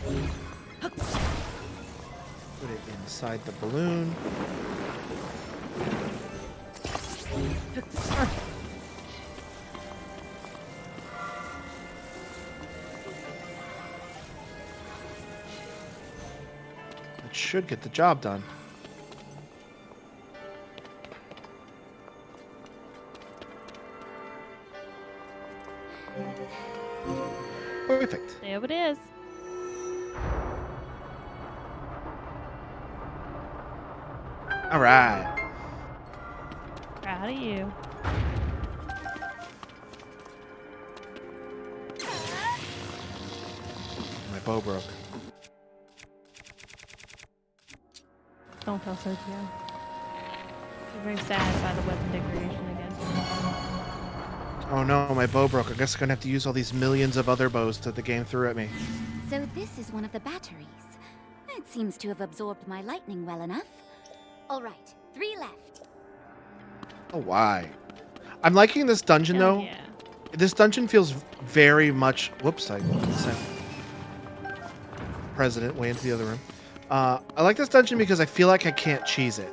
Put it inside the balloon. That should get the job done. Perfect. There it is. All right. Proud of you. My bow broke. Don't tell Sergio. You're very sad by the weapon degradation again. Oh no, my bow broke. I guess I'm gonna have to use all these millions of other bows that the game threw at me. So this is one of the batteries. It seems to have absorbed my lightning well enough. All right, 3 left. Oh, why? I'm liking this dungeon though. Yeah. This dungeon feels very much. Whoops! I sent President way into the other room. I like this dungeon because I feel like I can't cheese it.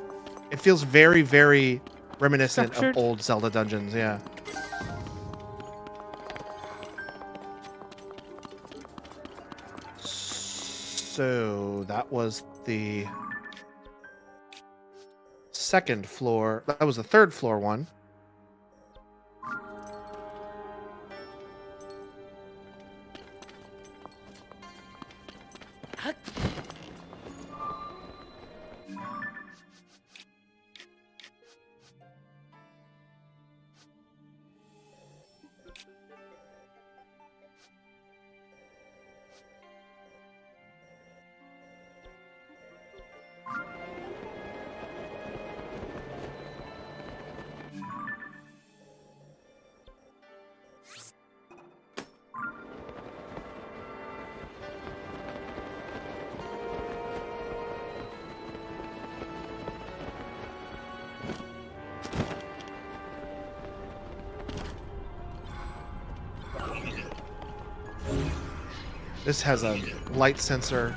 It feels very, very reminiscent Structured. of old Zelda dungeons. Yeah. So that was the second floor. That was the third floor one. This has a light sensor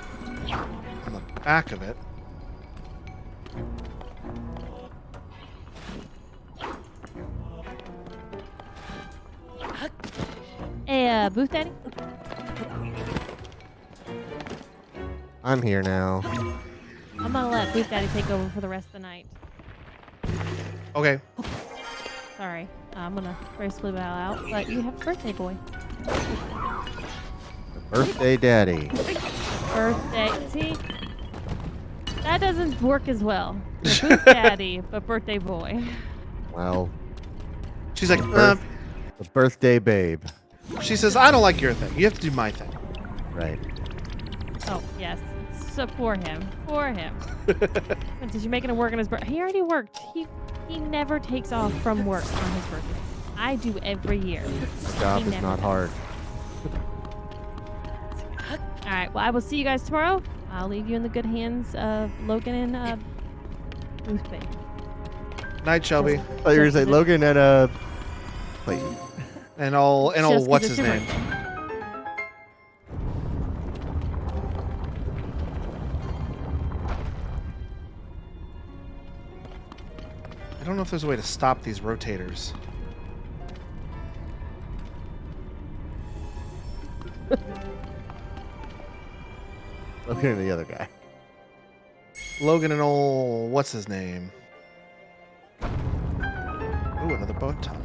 on the back of it. Hey, Booth Daddy? I'm here now. I'm gonna let Booth Daddy take over for the rest of the night. Okay. Sorry. I'm gonna gracefully bow out, but you have a birthday boy. Birthday daddy. Birthday. See? That doesn't work as well. So Booth Daddy, but birthday boy. Well, She's like, the birthday babe. she says, I don't like your thing. You have to do my thing. Right. Oh, yes. So for him. For him. Did you make it work on his birthday? He already worked. He never takes off from work on his birthday. I do every year. The job He is never not does. hard. All right. Well, I will see you guys tomorrow. I'll leave you in the good hands of Logan and Boothbay. Night, Shelby. Oh, you're gonna say Just- Logan and Clayton. And all Just 'cause what's it's his your name? birthday. I don't know if there's a way to stop these rotators. Logan and the other guy. Logan and old what's his name? Ooh, another button.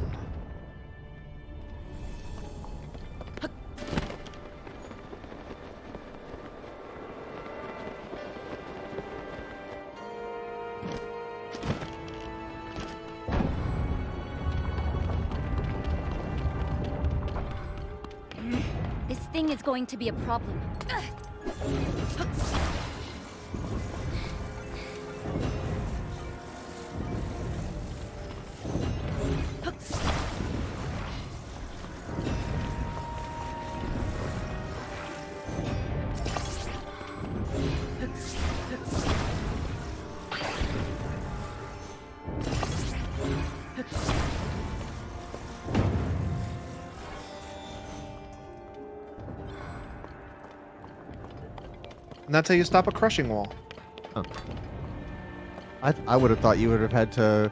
This thing is going to be a problem. And that's how you stop a crushing wall. I would have thought you would have had to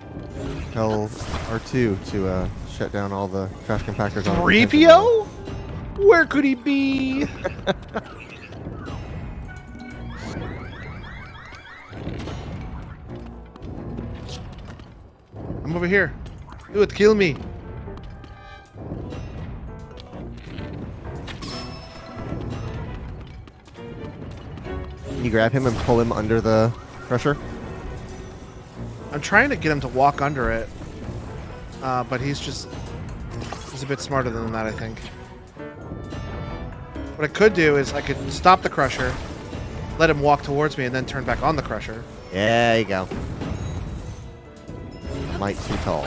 tell R2 to shut down all the trash compactors on the detention level. 3PO? Where could he be? I'm over here. Do it, kill me. Can you grab him and pull him under the crusher? I'm trying to get him to walk under it. But he's a bit smarter than that, I think. What I could do is I could stop the crusher, let him walk towards me, and then turn back on the crusher. Yeah, there you go. Might too tall.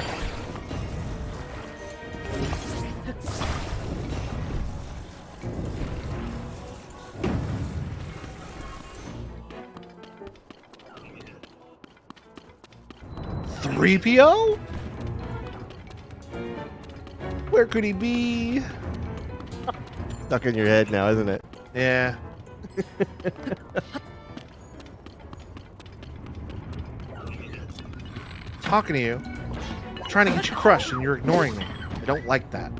Three PO? Where could he be? Stuck in your head now, isn't it? Yeah. Talking to you, trying to get you crushed, and you're ignoring me. I don't like that.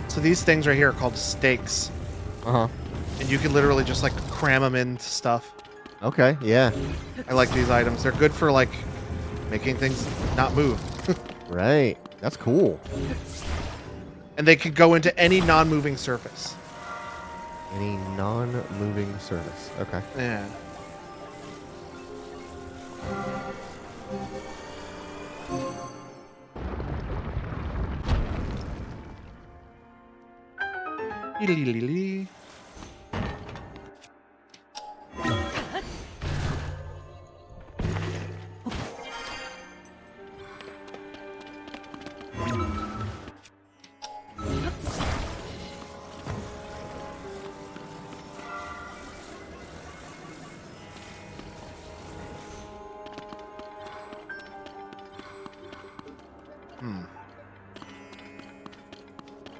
So these things right here are called stakes, Uh-huh. and you can literally just like cram them into stuff. Okay, yeah. I like these items. They're good for like making things not move. Right. That's cool. And they could go into any non-moving surface. Any non-moving surface. Okay. Yeah. Ee-lee-lee-lee.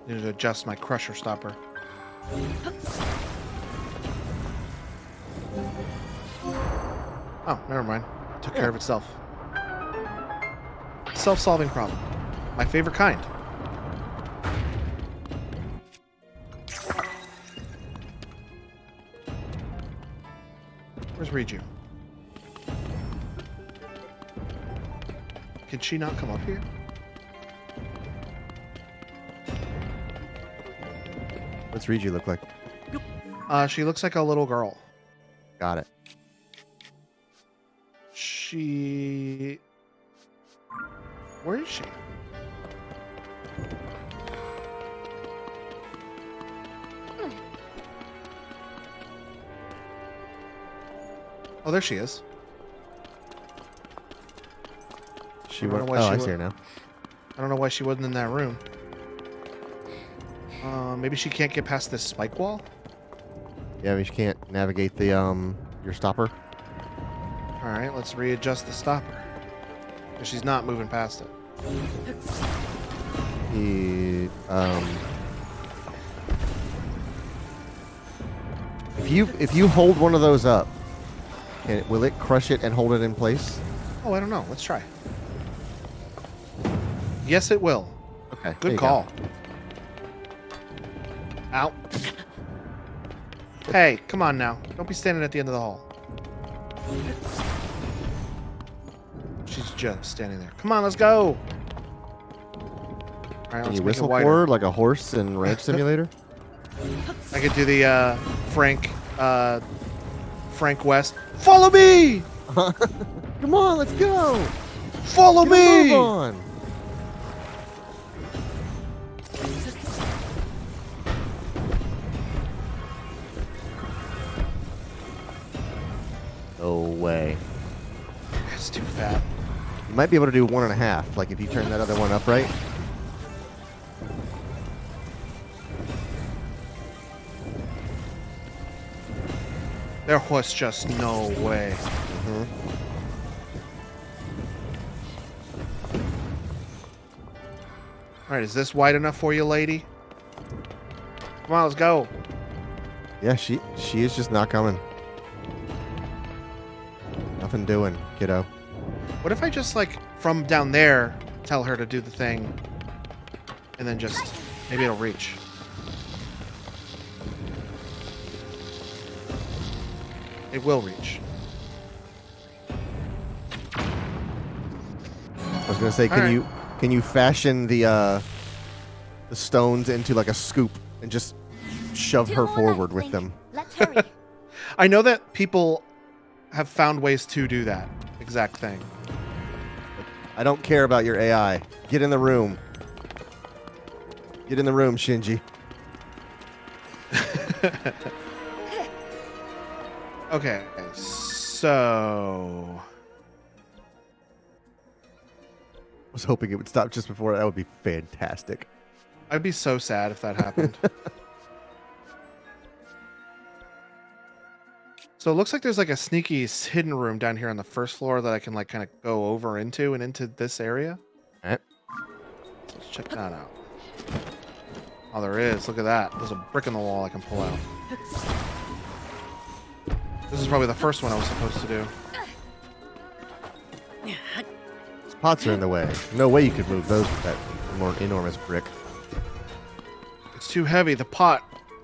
Need to adjust my crusher stopper. Oh, never mind. It took care of itself. Self-solving problem. My favorite kind. read you. Can she not come up here? What's Riju look like? She looks like a little girl. Got it. She... Where is she? Oh, there she is. She I don't went. know why Oh, she I wa- see her now. I don't know why she wasn't in that room. Maybe she can't get past this spike wall? Yeah, I mean, she can't navigate the your stopper. Alright, let's readjust the stopper. 'Cause she's not moving past it. He if you hold one of those up, will it crush it and hold it in place? Oh, I don't know. Let's try. Yes, it will. Okay. there Good you call. Ow. Hey, come on now. Don't be standing at the end of the hall. She's just standing there. Come on, let's go. All right, Can let's you make whistle it wider. for her like a horse in Ranch Simulator? I could do the Frank West. Follow me! Come on, let's go. Follow Get a me! move on. No way. It's too fat. You might be able to do 1.5, like if you turn that other one upright. There was just no way. All right, is this wide enough for you, lady? Come on, let's go. Yeah, she is just not coming. Nothing doing, kiddo. What if I just, like, from down there, tell her to do the thing, and then just, maybe it'll reach. It will reach. I was gonna say, All right. can you fashion the stones into like a scoop and just shove Two her more forward left, with Link. them? Let's hurry. I know that people have found ways to do that exact thing. I don't care about your AI. Get in the room. Get in the room, Shinji. Okay, so... I was hoping it would stop just before. That would be fantastic. I'd be so sad if that happened. So it looks like there's like a sneaky hidden room down here on the first floor that I can like kind of go over into and into this area. Alright. Let's check that out. Oh, there is. Look at that. There's a brick in the wall I can pull out. This is probably the first one I was supposed to do. These pots are in the way. No way you could move those with that more enormous brick. It's too heavy. The pot,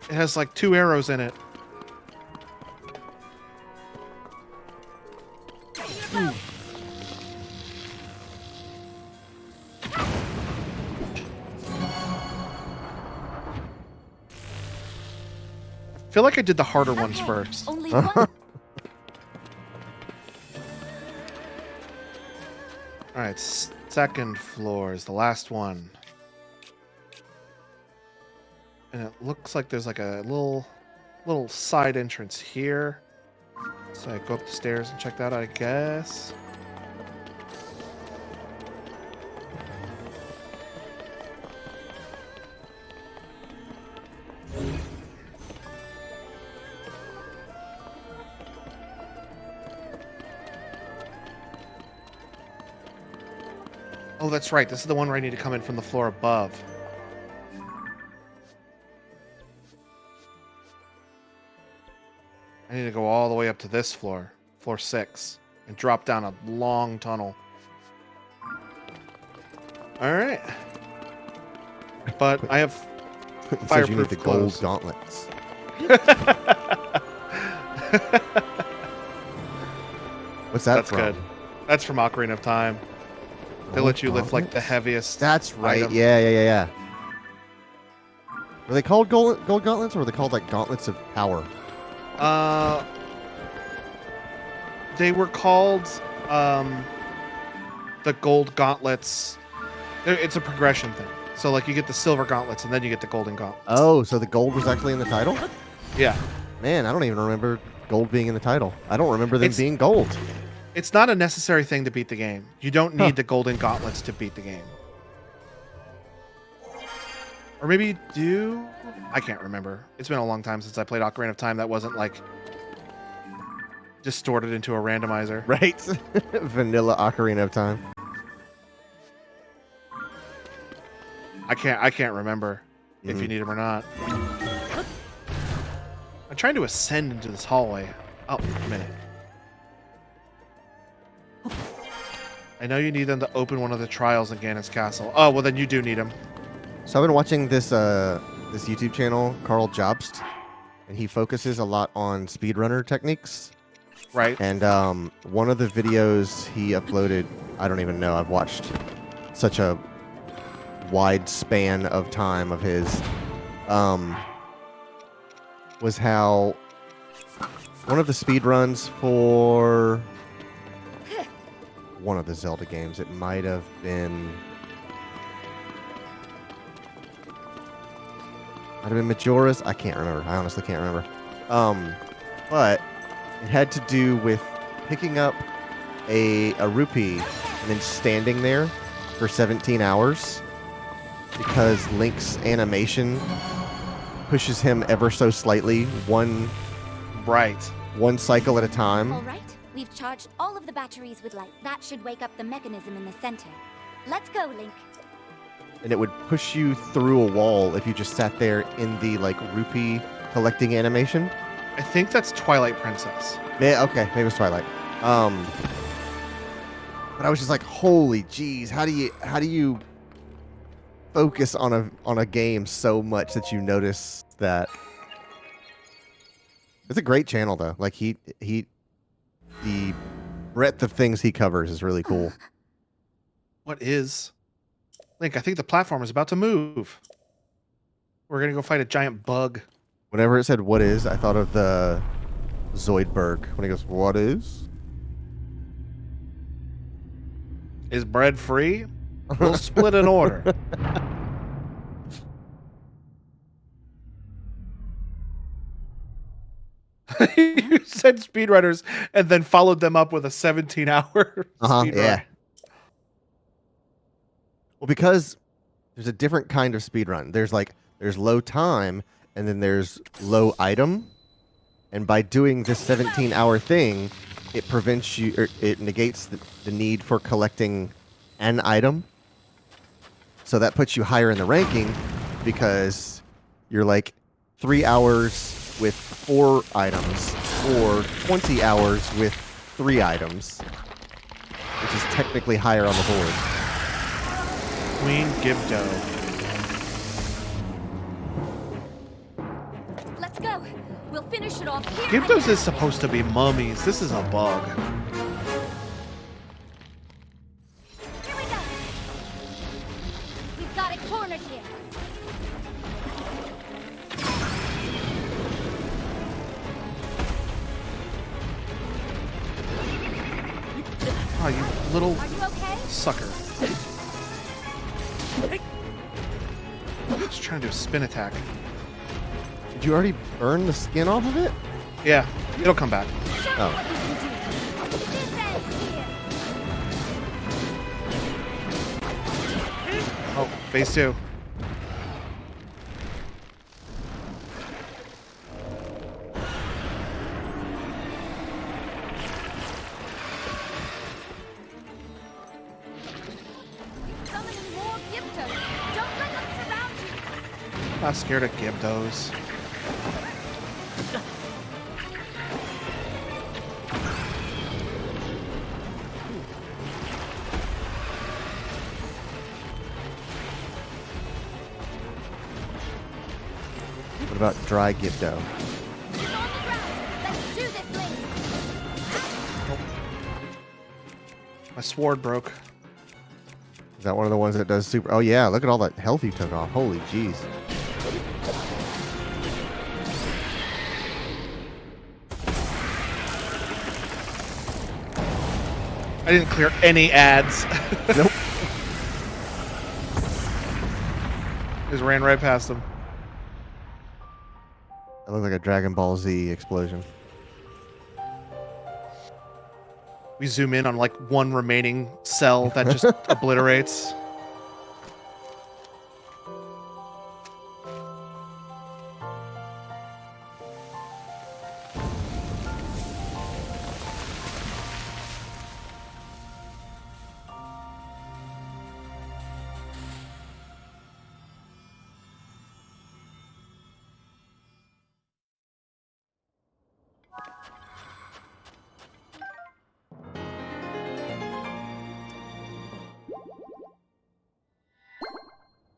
it has like 2 arrows in it. I feel like I did the harder ones Okay, first. Only one. Alright, second floor is the last one. And it looks like there's like a little side entrance here. So I go up the stairs and check that out, I guess. Oh, that's right. This is the one where I need to come in from the floor above. I need to go all the way up to this floor, floor 6, and drop down a long tunnel. All right. But I have It says you need fireproof the gold clothes. gauntlets. What's that That's from? good. That's from Ocarina of Time. They Gold let you lift like the gauntlets? heaviest. That's right. item. Yeah. Were they called gold gauntlets, or were they called like gauntlets of power? They were called the gold gauntlets. It's a progression thing. So like you get the silver gauntlets and then you get the golden gauntlets. Oh, so the gold was actually in the title? Yeah. Man, I don't even remember gold being in the title. I don't remember them It's- being gold. It's not a necessary thing to beat the game. You don't need Huh. the golden gauntlets to beat the game. Or maybe you do? I can't remember. It's been a long time since I played Ocarina of Time that wasn't like distorted into a randomizer. Right? Vanilla Ocarina of Time. I can't remember if you need them or not. I'm trying to ascend into this hallway. Oh, a minute. I know you need them to open one of the trials in Ganon's castle. Oh, well then you do need them. So I've been watching this this YouTube channel, Carl Jobst, and he focuses a lot on speedrunner techniques. Right. And one of the videos he uploaded, I don't even know, I've watched such a wide span of time of his, was how one of the speedruns for one of the Zelda games, it might have been Majora's. I can't remember. I honestly can't remember. But it had to do with picking up a rupee and then standing there for 17 hours because Link's animation pushes him ever so slightly, one cycle at a time. All right, we've charged all of the batteries with light. That should wake up the mechanism in the center. Let's go, Link. And it would push you through a wall if you just sat there in the like rupee collecting animation. I think that's Twilight Princess. Yeah, okay, maybe it's Twilight. But I was just like, holy jeez, how do you focus on a game so much that you notice that? It's a great channel though. Like the breadth of things he covers is really cool. What is? Link, I think the platform is about to move. We're gonna go fight a giant bug. Whenever it said "what is," I thought of the Zoidberg when he goes, "What is?" Is bread free? We'll split an order. You said speedrunners and then followed them up with a 17-hour speedrun. Yeah. Well, because there's a different kind of speedrun. There's low time and then there's low item. And by doing this 17-hour thing, it prevents you, or it negates the need for collecting an item. So that puts you higher in the ranking because you're like 3 hours with 4 items or 20 hours with 3 items, which is technically higher on the board. Queen Gibdo. Let's go. We'll finish it off here. Gibdos is supposed to be mummies. This is a bug. Here we go. We've got it cornered here. Oh, you little Are you okay? sucker. Just trying to do a spin attack. Did you already burn the skin off of it? Yeah, it'll come back. Oh. What you can do. This end here. Oh, phase 2. Summoning more Gibdos. Don't let them surround you. Not scared of Gibdos. What about dry Gibdo? He's on the ground. Let's do this, Link. My sword broke. Is that one of the ones that does super? Oh yeah, look at all that health you took off. Holy jeez. I didn't clear any ads. Nope. Just ran right past them. That looked like a Dragon Ball Z explosion. We zoom in on like one remaining cell that just obliterates.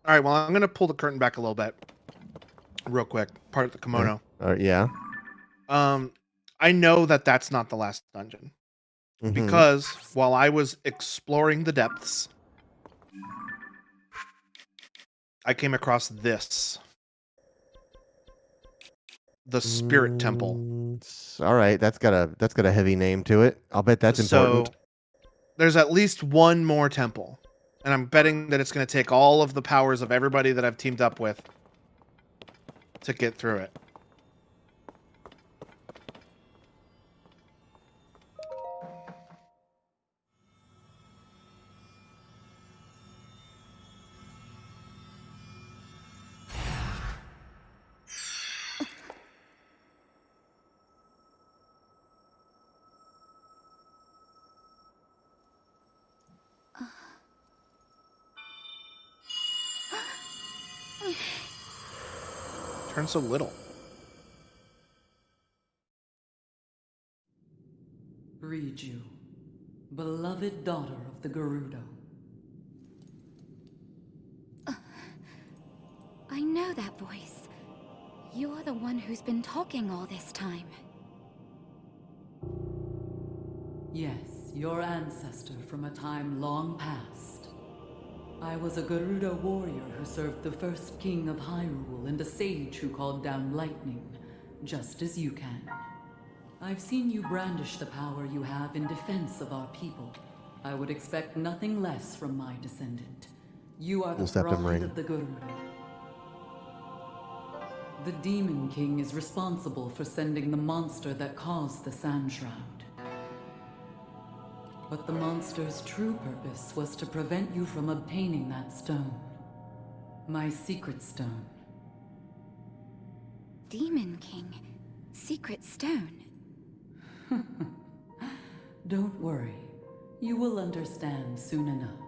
All right, well, I'm going to pull the curtain back a little bit. Real quick. Part of the kimono. Yeah. I know that that's not the last dungeon. Mhm. Because while I was exploring the depths, I came across this. The Spirit Temple. All right, that's got a heavy name to it. I'll bet that's important. So there's at least one more temple. And I'm betting that it's going to take all of the powers of everybody that I've teamed up with to get through it. Turn so little. Riju, beloved daughter of the Gerudo. I know that voice. You're the one who's been talking all this time. Yes, your ancestor from a time long past. I was a Gerudo warrior who served the first king of Hyrule and a sage who called down lightning, just as you can. I've seen you brandish the power you have in defense of our people. I would expect nothing less from my descendant. You are the Septum bride ring. of the Gerudo. The Demon King is responsible for sending the monster that caused the Sand Shroud. But the monster's true purpose was to prevent you from obtaining that stone. My secret stone. Demon King. Secret stone. Don't worry. You will understand soon enough.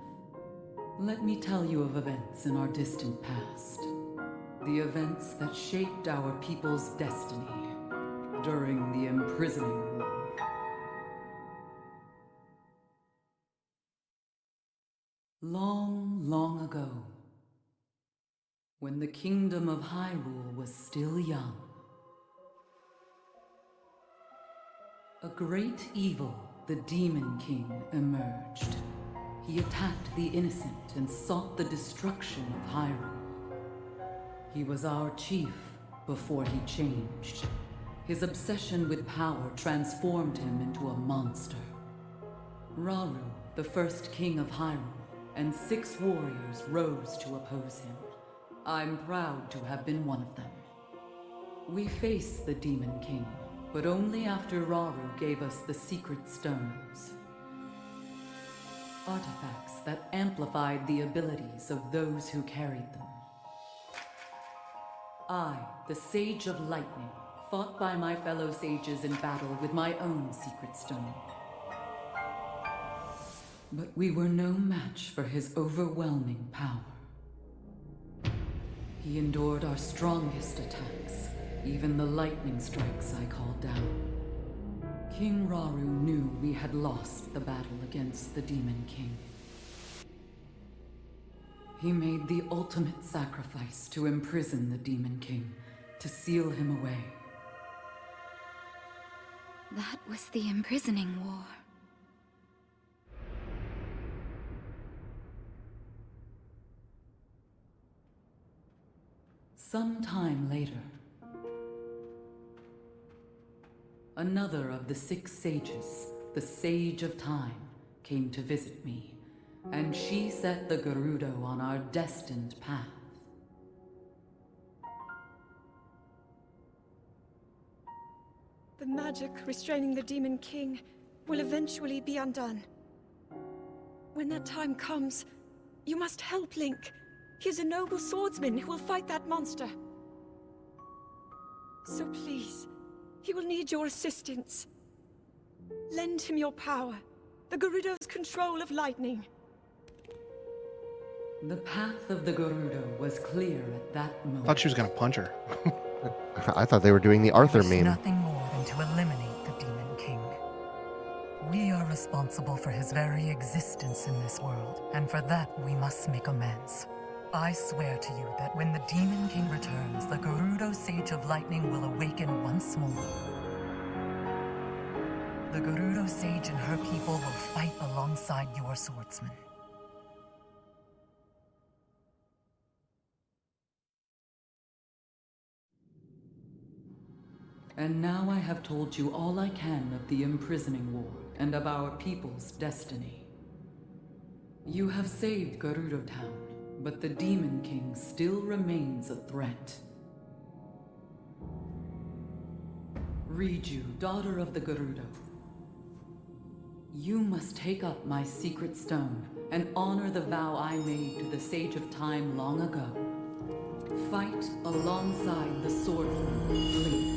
Let me tell you of events in our distant past. The events that shaped our people's destiny during the imprisoning war. Long, long ago, when the kingdom of Hyrule was still young, a great evil, the Demon King, emerged. He attacked the innocent and sought the destruction of Hyrule. He was our chief before he changed. His obsession with power transformed him into a monster. Rauru, the first king of Hyrule, and 6 warriors rose to oppose him. I'm proud to have been one of them. We faced the Demon King, but only after Rauru gave us the secret stones. Artifacts that amplified the abilities of those who carried them. I, the Sage of Lightning, fought by my fellow sages in battle with my own secret stone. But we were no match for his overwhelming power. He endured our strongest attacks, even the lightning strikes I called down. King Rauru knew we had lost the battle against the Demon King. He made the ultimate sacrifice to imprison the Demon King, to seal him away. That was the imprisoning war. Some time later, another of the 6 sages, the Sage of Time, came to visit me, and she set the Gerudo on our destined path. The magic restraining the Demon King will eventually be undone. When that time comes, you must help Link. He is a noble swordsman who will fight that monster. So please, he will need your assistance. Lend him your power, the Gerudo's control of lightning. The path of the Gerudo was clear at that moment. I thought she was gonna punch her. I thought they were doing the Arthur There's meme. nothing more than to eliminate the Demon King. We are responsible for his very existence in this world, and for that we must make amends. I swear to you that when the Demon King returns, the Gerudo Sage of Lightning will awaken once more. The Gerudo Sage and her people will fight alongside your swordsman. And now I have told you all I can of the imprisoning war and of our people's destiny. You have saved Gerudo Town, but the Demon King still remains a threat. Riju, daughter of the Gerudo, you must take up my secret stone and honor the vow I made to the Sage of Time long ago. Fight alongside the swordsman, Link.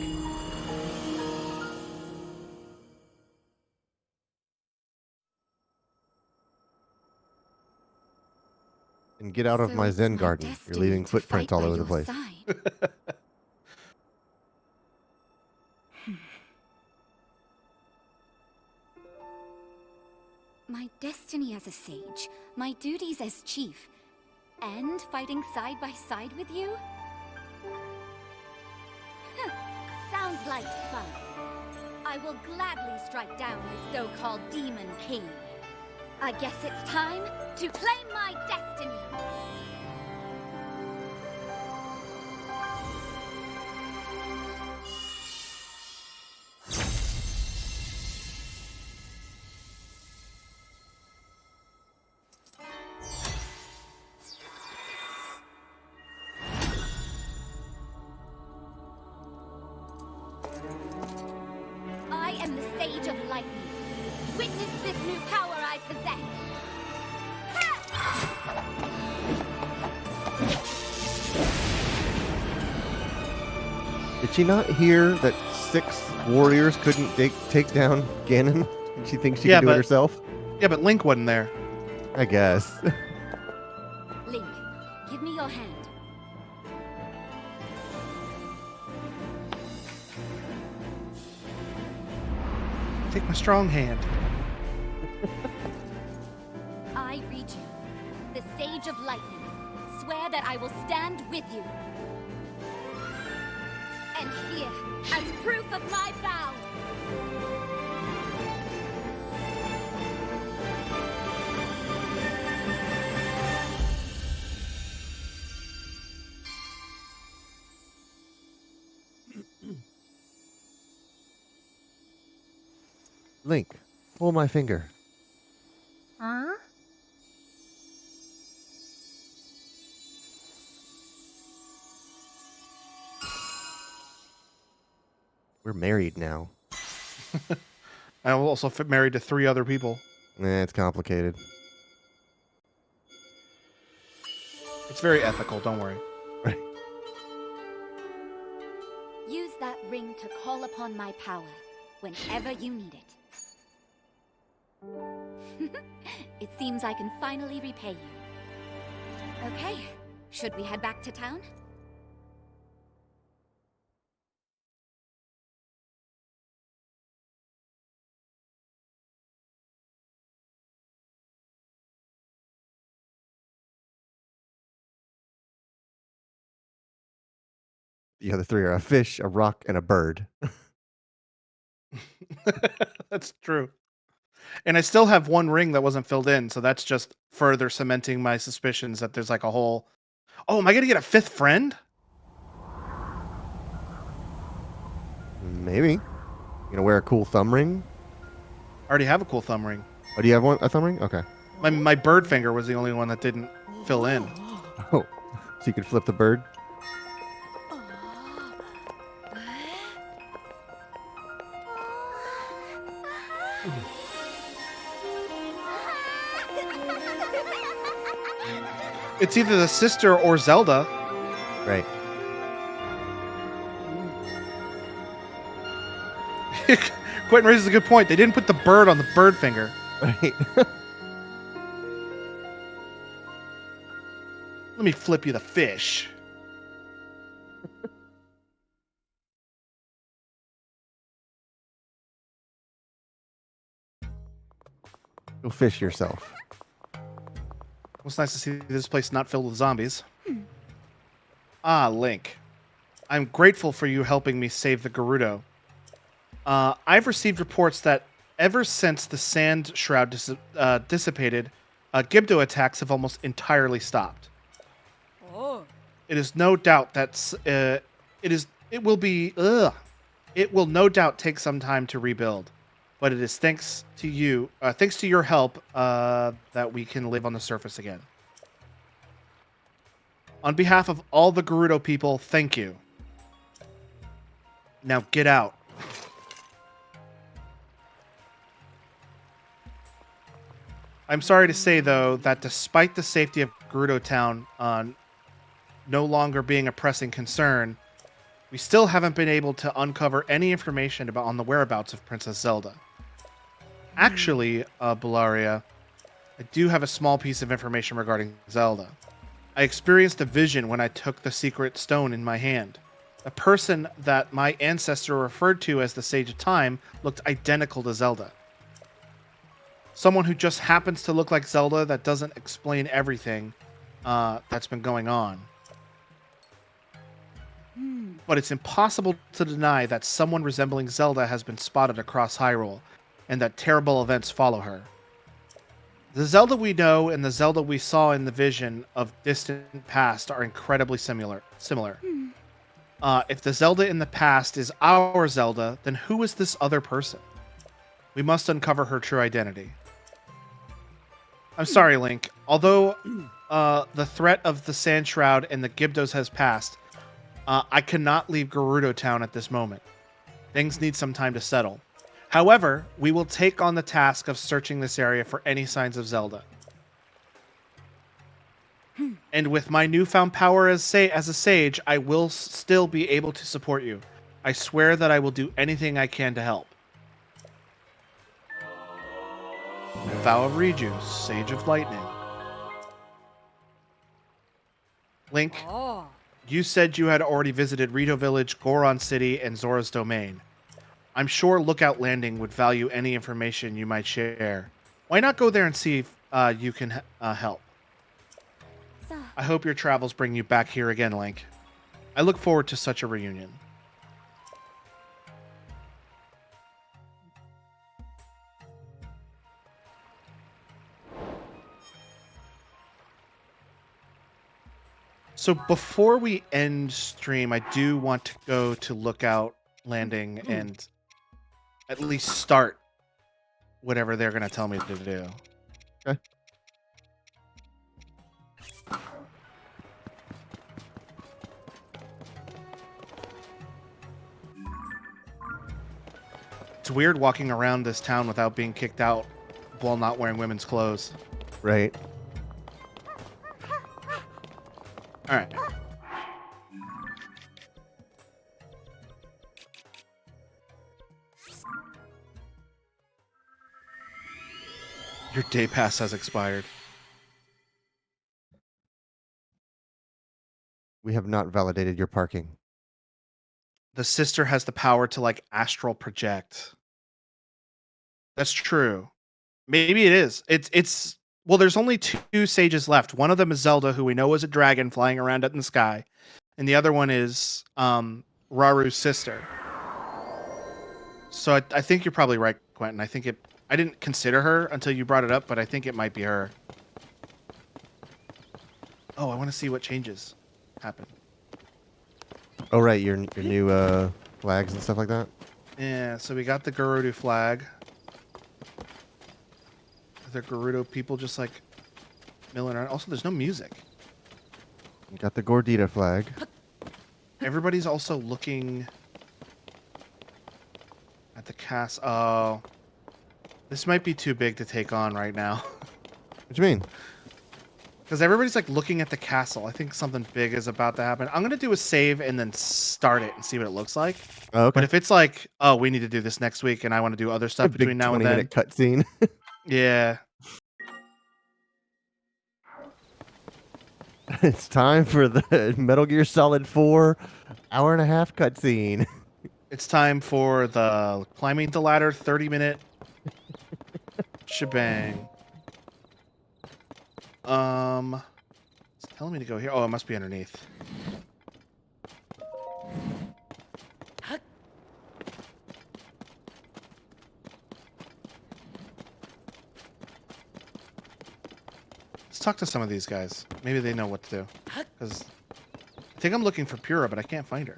And get out of So my it's Zen my garden. You're destiny leaving to footprints fight all by over the your place. side. My destiny as a sage, my duties as chief, and fighting side by side with you? Sounds like fun. I will gladly strike down the so-called Demon King. I guess it's time to claim my destiny. I am the Sage of Lightning. Witness this new power I possess. Did she not hear that 6 warriors couldn't take down Ganon? And she thinks she Yeah, can do it but- herself? Yeah, but Link wasn't there. I guess. Link, give me your hand. Take my strong hand. I, Riju, the Sage of Lightning, swear that I will stand with you. And here, as proof of my vow, Link, pull my finger. Huh? We're married now. I'm also married to 3 other people. It's complicated. It's very ethical, don't worry. use that ring to call upon my power whenever you need it. It seems I can finally repay you. Okay, should we head back to town? The other 3 are a fish, a rock, and a bird. That's true. And I still have 1 ring that wasn't filled in, so that's just further cementing my suspicions that there's like a whole... Oh, am I going to get a 5th friend? Maybe. You gonna wear a cool thumb ring? I already have a cool thumb ring. Oh, do you have a thumb ring? Okay. My bird finger was the only one that didn't fill in. Oh, so you could flip the bird? It's either the sister or Zelda. Right. Quentin raises a good point. They didn't put the bird on the bird finger. Right. Let me flip you the fish. Go fish yourself. Well, it's nice to see this place not filled with zombies. Ah, Link. I'm grateful for you helping me save the Gerudo. I've received reports that ever since the sand shroud dissipated, Gibdo attacks have almost entirely stopped. Oh. It is no doubt that it will no doubt take some time to rebuild, but it is thanks to your help, that we can live on the surface again. On behalf of all the Gerudo people, thank you. Now get out. I'm sorry to say, though, that despite the safety of Gerudo Town no longer being a pressing concern, we still haven't been able to uncover any information on the whereabouts of Princess Zelda. Actually, Bellaria, I do have a small piece of information regarding Zelda. I experienced a vision when I took the secret stone in my hand. The person that my ancestor referred to as the Sage of Time looked identical to Zelda. Someone who just happens to look like Zelda, that doesn't explain everything that's been going on. But it's impossible to deny that someone resembling Zelda has been spotted across Hyrule, and that terrible events follow her. The Zelda we know and the Zelda we saw in the vision of distant past are incredibly similar. If the Zelda in the past is our Zelda, then who is this other person? We must uncover her true identity. I'm sorry, Link. Although the threat of the Sand Shroud and the Gibdos has passed, I cannot leave Gerudo Town at this moment. Things need some time to settle. However, we will take on the task of searching this area for any signs of Zelda. And with my newfound power as a sage, I will still be able to support you. I swear that I will do anything I can to help. Vow of Rejuice, Sage of Lightning. Link, Oh. you said you had already visited Rito Village, Goron City, and Zora's Domain. I'm sure Lookout Landing would value any information you might share. Why not go there and see if you can help? I hope your travels bring you back here again, Link. I look forward to such a reunion. So before we end stream, I do want to go to Lookout Landing and at least start whatever they're going to tell me to do. Okay. It's weird walking around this town without being kicked out while not wearing women's clothes. Right. All right. Your day pass has expired. We have not validated your parking. The sister has the power to like astral project. That's true. Maybe it is. It's well, there's only two sages left. One of them is Zelda, who we know is a dragon flying around in the sky, and the other one is Raru's sister. So I think you're probably right, Quentin. I didn't consider her until you brought it up, but I think it might be her. Oh, I want to see what changes happen. Oh, right. Your new flags and stuff like that? Yeah, so we got the Gerudo flag. The Gerudo people just like milling around. Also, there's no music. You got the Gordita flag. Everybody's also looking at the cast. Oh, this might be too big to take on right now. What do you mean? Because everybody's like looking at the castle. I think something big is about to happen. I'm gonna do a save and then start it and see what it looks like. Oh, okay. But if it's like, oh, we need to do this next week, and I want to do other A stuff big between now and then, 20-minute cutscene. yeah, It's time for the Metal Gear Solid 4 hour-and-a-half cutscene. it's time for the climbing the ladder 30-minute shebang. It's telling me to go here. Oh, it must be underneath. Let's talk to some of these guys. Maybe they know what to do. Because I think I'm looking for Pura, but I can't find her.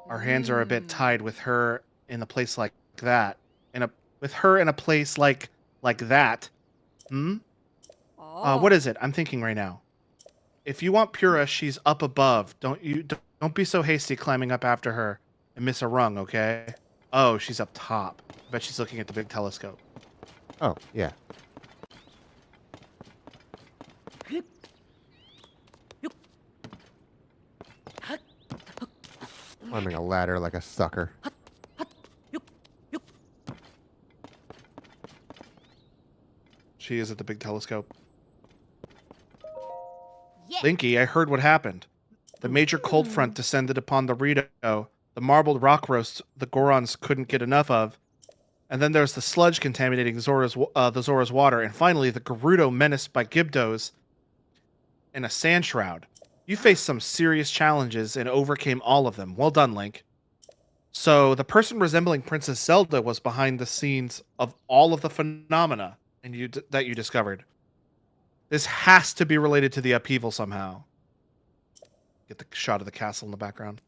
Our hands are a bit tied with her in a place like that. With her in a place like that. What is it? I'm thinking right now. If you want Pura, she's up above. Don't be so hasty climbing up after her and miss a rung, okay? Oh, she's up top. I bet she's looking at the big telescope. Oh, yeah. Climbing a ladder like a sucker. She is at the big telescope. Yeah. Linky, I heard what happened. The major cold front descended upon the Rito, the marbled rock roast the Gorons couldn't get enough of, and then there's the sludge contaminating the Zora's water, and finally the Gerudo menaced by Gibdos in a sand shroud. You faced some serious challenges and overcame all of them. Well done, Link. So the person resembling Princess Zelda was behind the scenes of all of the phenomena that you discovered. This has to be related to the upheaval somehow. Get the shot of the castle in the background.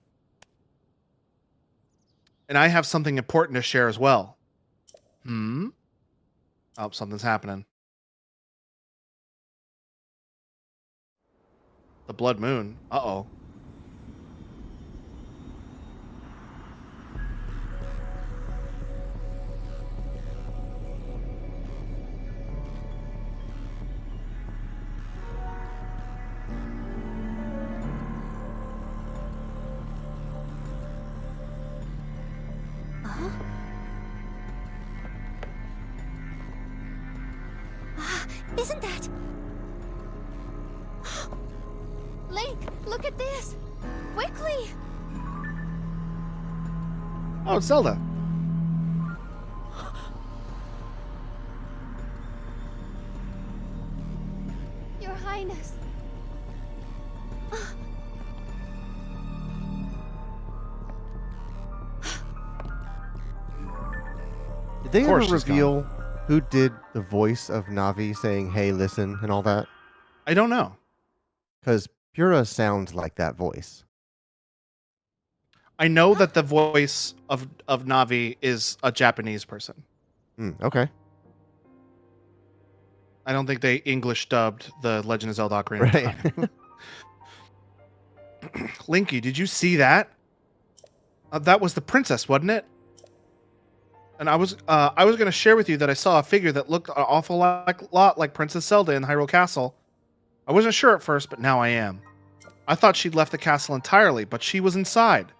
And I have something important to share as well. Oh, something's happening. The Blood Moon. Uh-oh. Isn't that... Link, look at this! Quickly! Oh, it's Zelda. Your Highness. Did they Of ever course she's reveal who did the voice of Navi saying, hey, listen, and all that? I don't know. Because Pura sounds like that voice. I know that the voice of Navi is a Japanese person. Okay. I don't think they English dubbed the Legend of Zelda Ocarina of Right. Time. Linky, did you see that? That was the princess, wasn't it? And I was going to share with you that I saw a figure that looked an awful lot like Princess Zelda in Hyrule Castle. I wasn't sure at first, but now I am. I thought she'd left the castle entirely, but she was inside.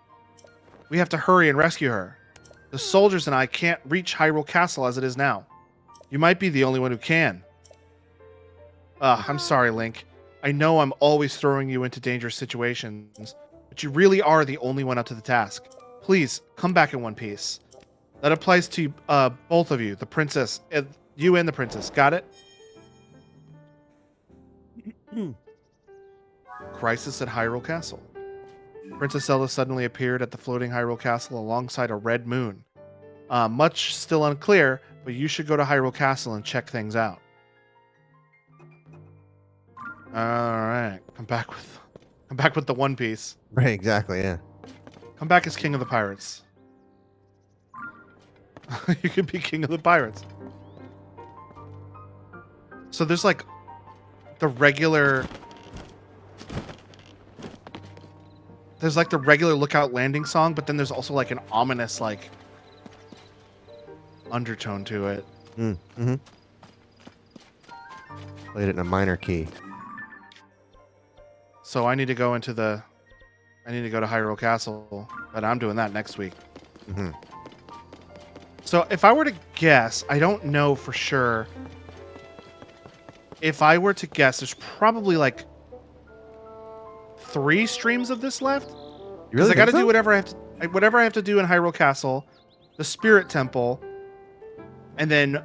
We have to hurry and rescue her. The soldiers and I can't reach Hyrule Castle as it is now. You might be the only one who can. I'm sorry, Link. I know I'm always throwing you into dangerous situations, but you really are the only one up to the task. Please, come back in one piece. That applies to both of you, the princess, you and the princess. Got it? Crisis at Hyrule Castle. Princess Zelda suddenly appeared at the floating Hyrule Castle alongside a red moon. Much still unclear, but you should go to Hyrule Castle and check things out. All right, come back with the One Piece. Right, exactly, yeah. Come back as king of the pirates. You could be king of the pirates. So there's like the regular... There's like the regular Lookout Landing song, but then there's also like an ominous like undertone to it. Mm-hmm. Played it in a minor key. So I need to go into the... I need to go to Hyrule Castle, but I'm doing that next week. Mm-hmm. So if I were to guess, I don't know for sure. If I were to guess, there's probably like 3 streams of this left. You Because really I got to think do so? whatever I have to do in Hyrule Castle, the Spirit Temple, and then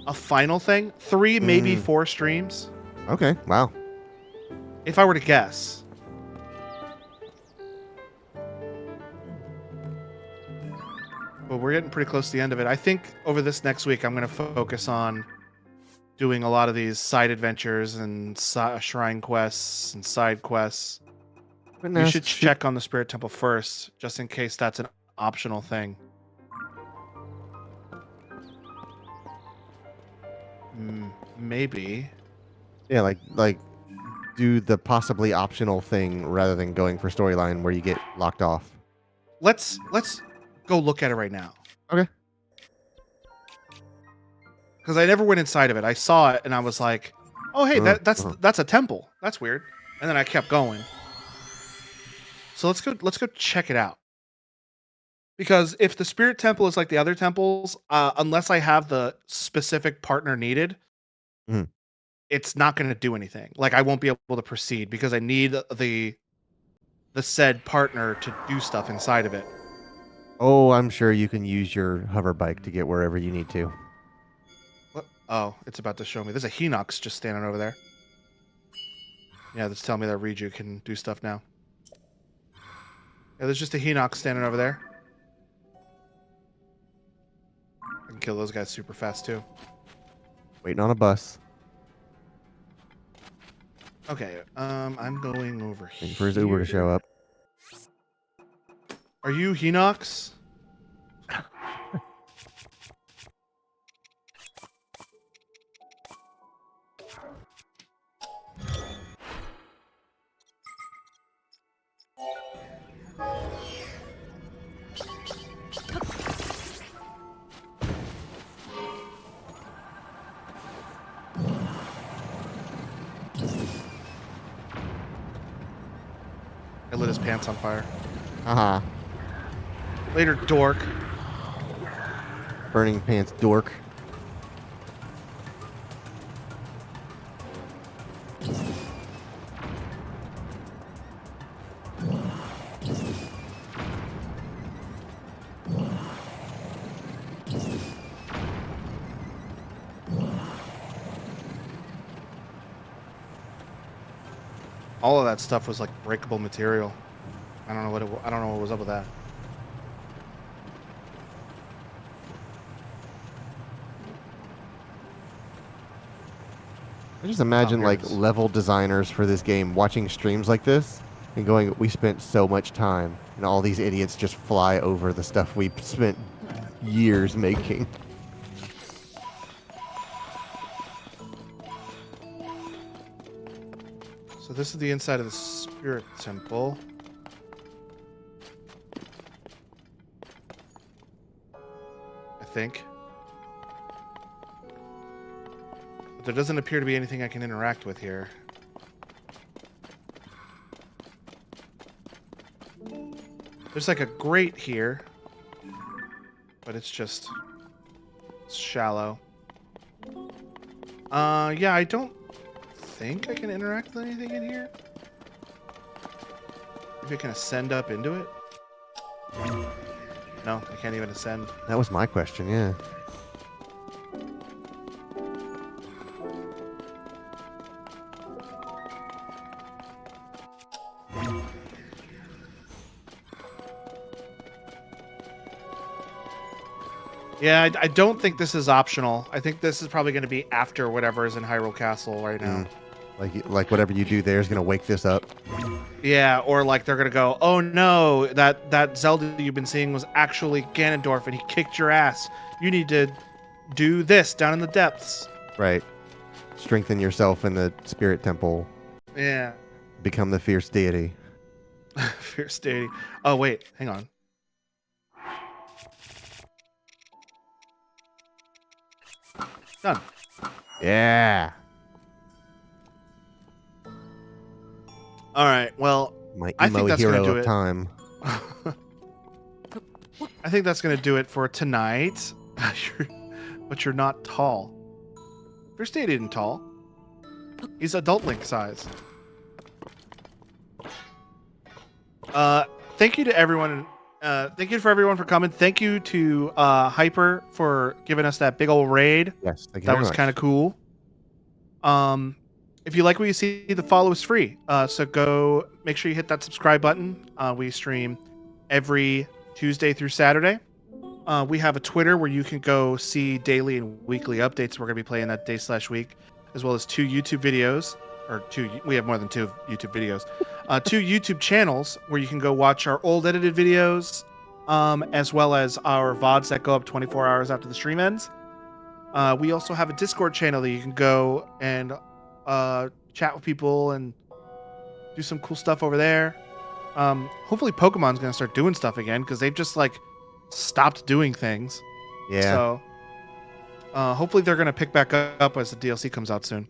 a final thing. 3, maybe 4 streams. Okay. Wow. If I were to guess. But we're getting pretty close to the end of it. I think over this next week, I'm going to focus on doing a lot of these side adventures and shrine quests and side quests. You should check on the Spirit Temple first, just in case that's an optional thing. Maybe. Yeah, like do the possibly optional thing rather than going for storyline where you get locked off. Let's go look at it right now. Okay. Because I never went inside of it. I saw it and I was like, "Oh, hey, that's a temple. That's weird." And then I kept going. So let's go check it out. Because if the Spirit Temple is like the other temples, unless I have the specific partner needed, Mhm. it's not going to do anything. Like I won't be able to proceed because I need the said partner to do stuff inside of it. Oh, I'm sure you can use your hover bike to get wherever you need to. What? Oh, it's about to show me. There's a Hinox just standing over there. Yeah, that's telling me that Riju can do stuff now. Yeah, there's just a Hinox standing over there. I can kill those guys super fast too. Waiting on a bus. Okay, I'm going over Waiting here. for his Uber to show up. Are you Hinox? I lit his pants on fire. Haha. Later, dork. Burning pants dork. All of that stuff was like breakable material. I don't know what was up with that. I just imagine here it like is. level designers for this game watching streams like this and going, "We spent so much time," and all these idiots just fly over the stuff we spent years making. So this is the inside of the Spirit Temple. I think. But there doesn't appear to be anything I can interact with here. There's like a grate here, but it's shallow. Yeah, I don't think I can interact with anything in here. Maybe I can ascend up into it? No, I can't even ascend. That was my question, yeah. Yeah, I don't think this is optional. I think this is probably going to be after whatever is in Hyrule Castle right now. Like whatever you do there is gonna wake this up. Yeah, or like they're gonna go, oh no, that Zelda you've been seeing was actually Ganondorf and he kicked your ass. You need to do this down in the depths. Right. Strengthen yourself in the spirit temple. Yeah. Become the fierce deity. Fierce deity. Oh wait, hang on. Done. Yeah. All right. Well, My I think emo that's gonna hero do of it. time. I think that's gonna do it for tonight. But you're not tall. Fierce deity isn't tall. He's adult Link size. Thank you to everyone. Thank you for everyone for coming. Thank you to Hyper for giving us that big old raid. Yes, thank you That very was much. kind of cool. If you like what you see, the follow is free. So go make sure you hit that subscribe button. We stream every Tuesday through Saturday. We have a Twitter where you can go see daily and weekly updates. We're going to be playing that day/week, as well as 2 YouTube videos, we have more than 2 YouTube videos. 2 YouTube channels where you can go watch our old edited videos, as well as our VODs that go up 24 hours after the stream ends. We also have a Discord channel that you can go and chat with people and do some cool stuff over there. Hopefully Pokemon's going to start doing stuff again because they've just like stopped doing things. Yeah. So hopefully they're going to pick back up as the DLC comes out soon.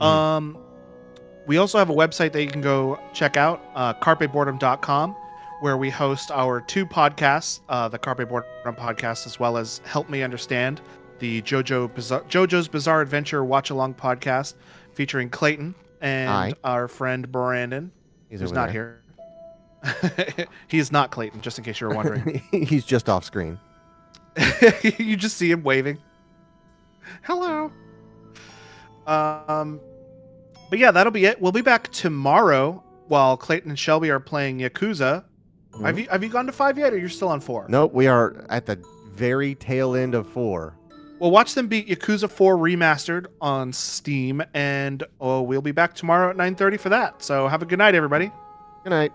Mhm. We also have a website that you can go check out, carpeboredom.com, where we host our 2 podcasts, the Carpe Boredom podcast, as well as Help Me Understand, the JoJo's Bizarre Adventure watch-along podcast, featuring Clayton and Hi. our friend Brandon, He's who's over not there. here. He is not Clayton, just in case you were wondering. He's just off screen. You just see him waving. Hello. But yeah, that'll be it. We'll be back tomorrow while Clayton and Shelby are playing Yakuza. Mhm. Have you gone to 5 yet, or you're still on 4? Nope, we are at the very tail end of 4. Well, watch them beat Yakuza 4 Remastered on Steam, and we'll be back tomorrow at 9:30 for that. So have a good night, everybody. Good night.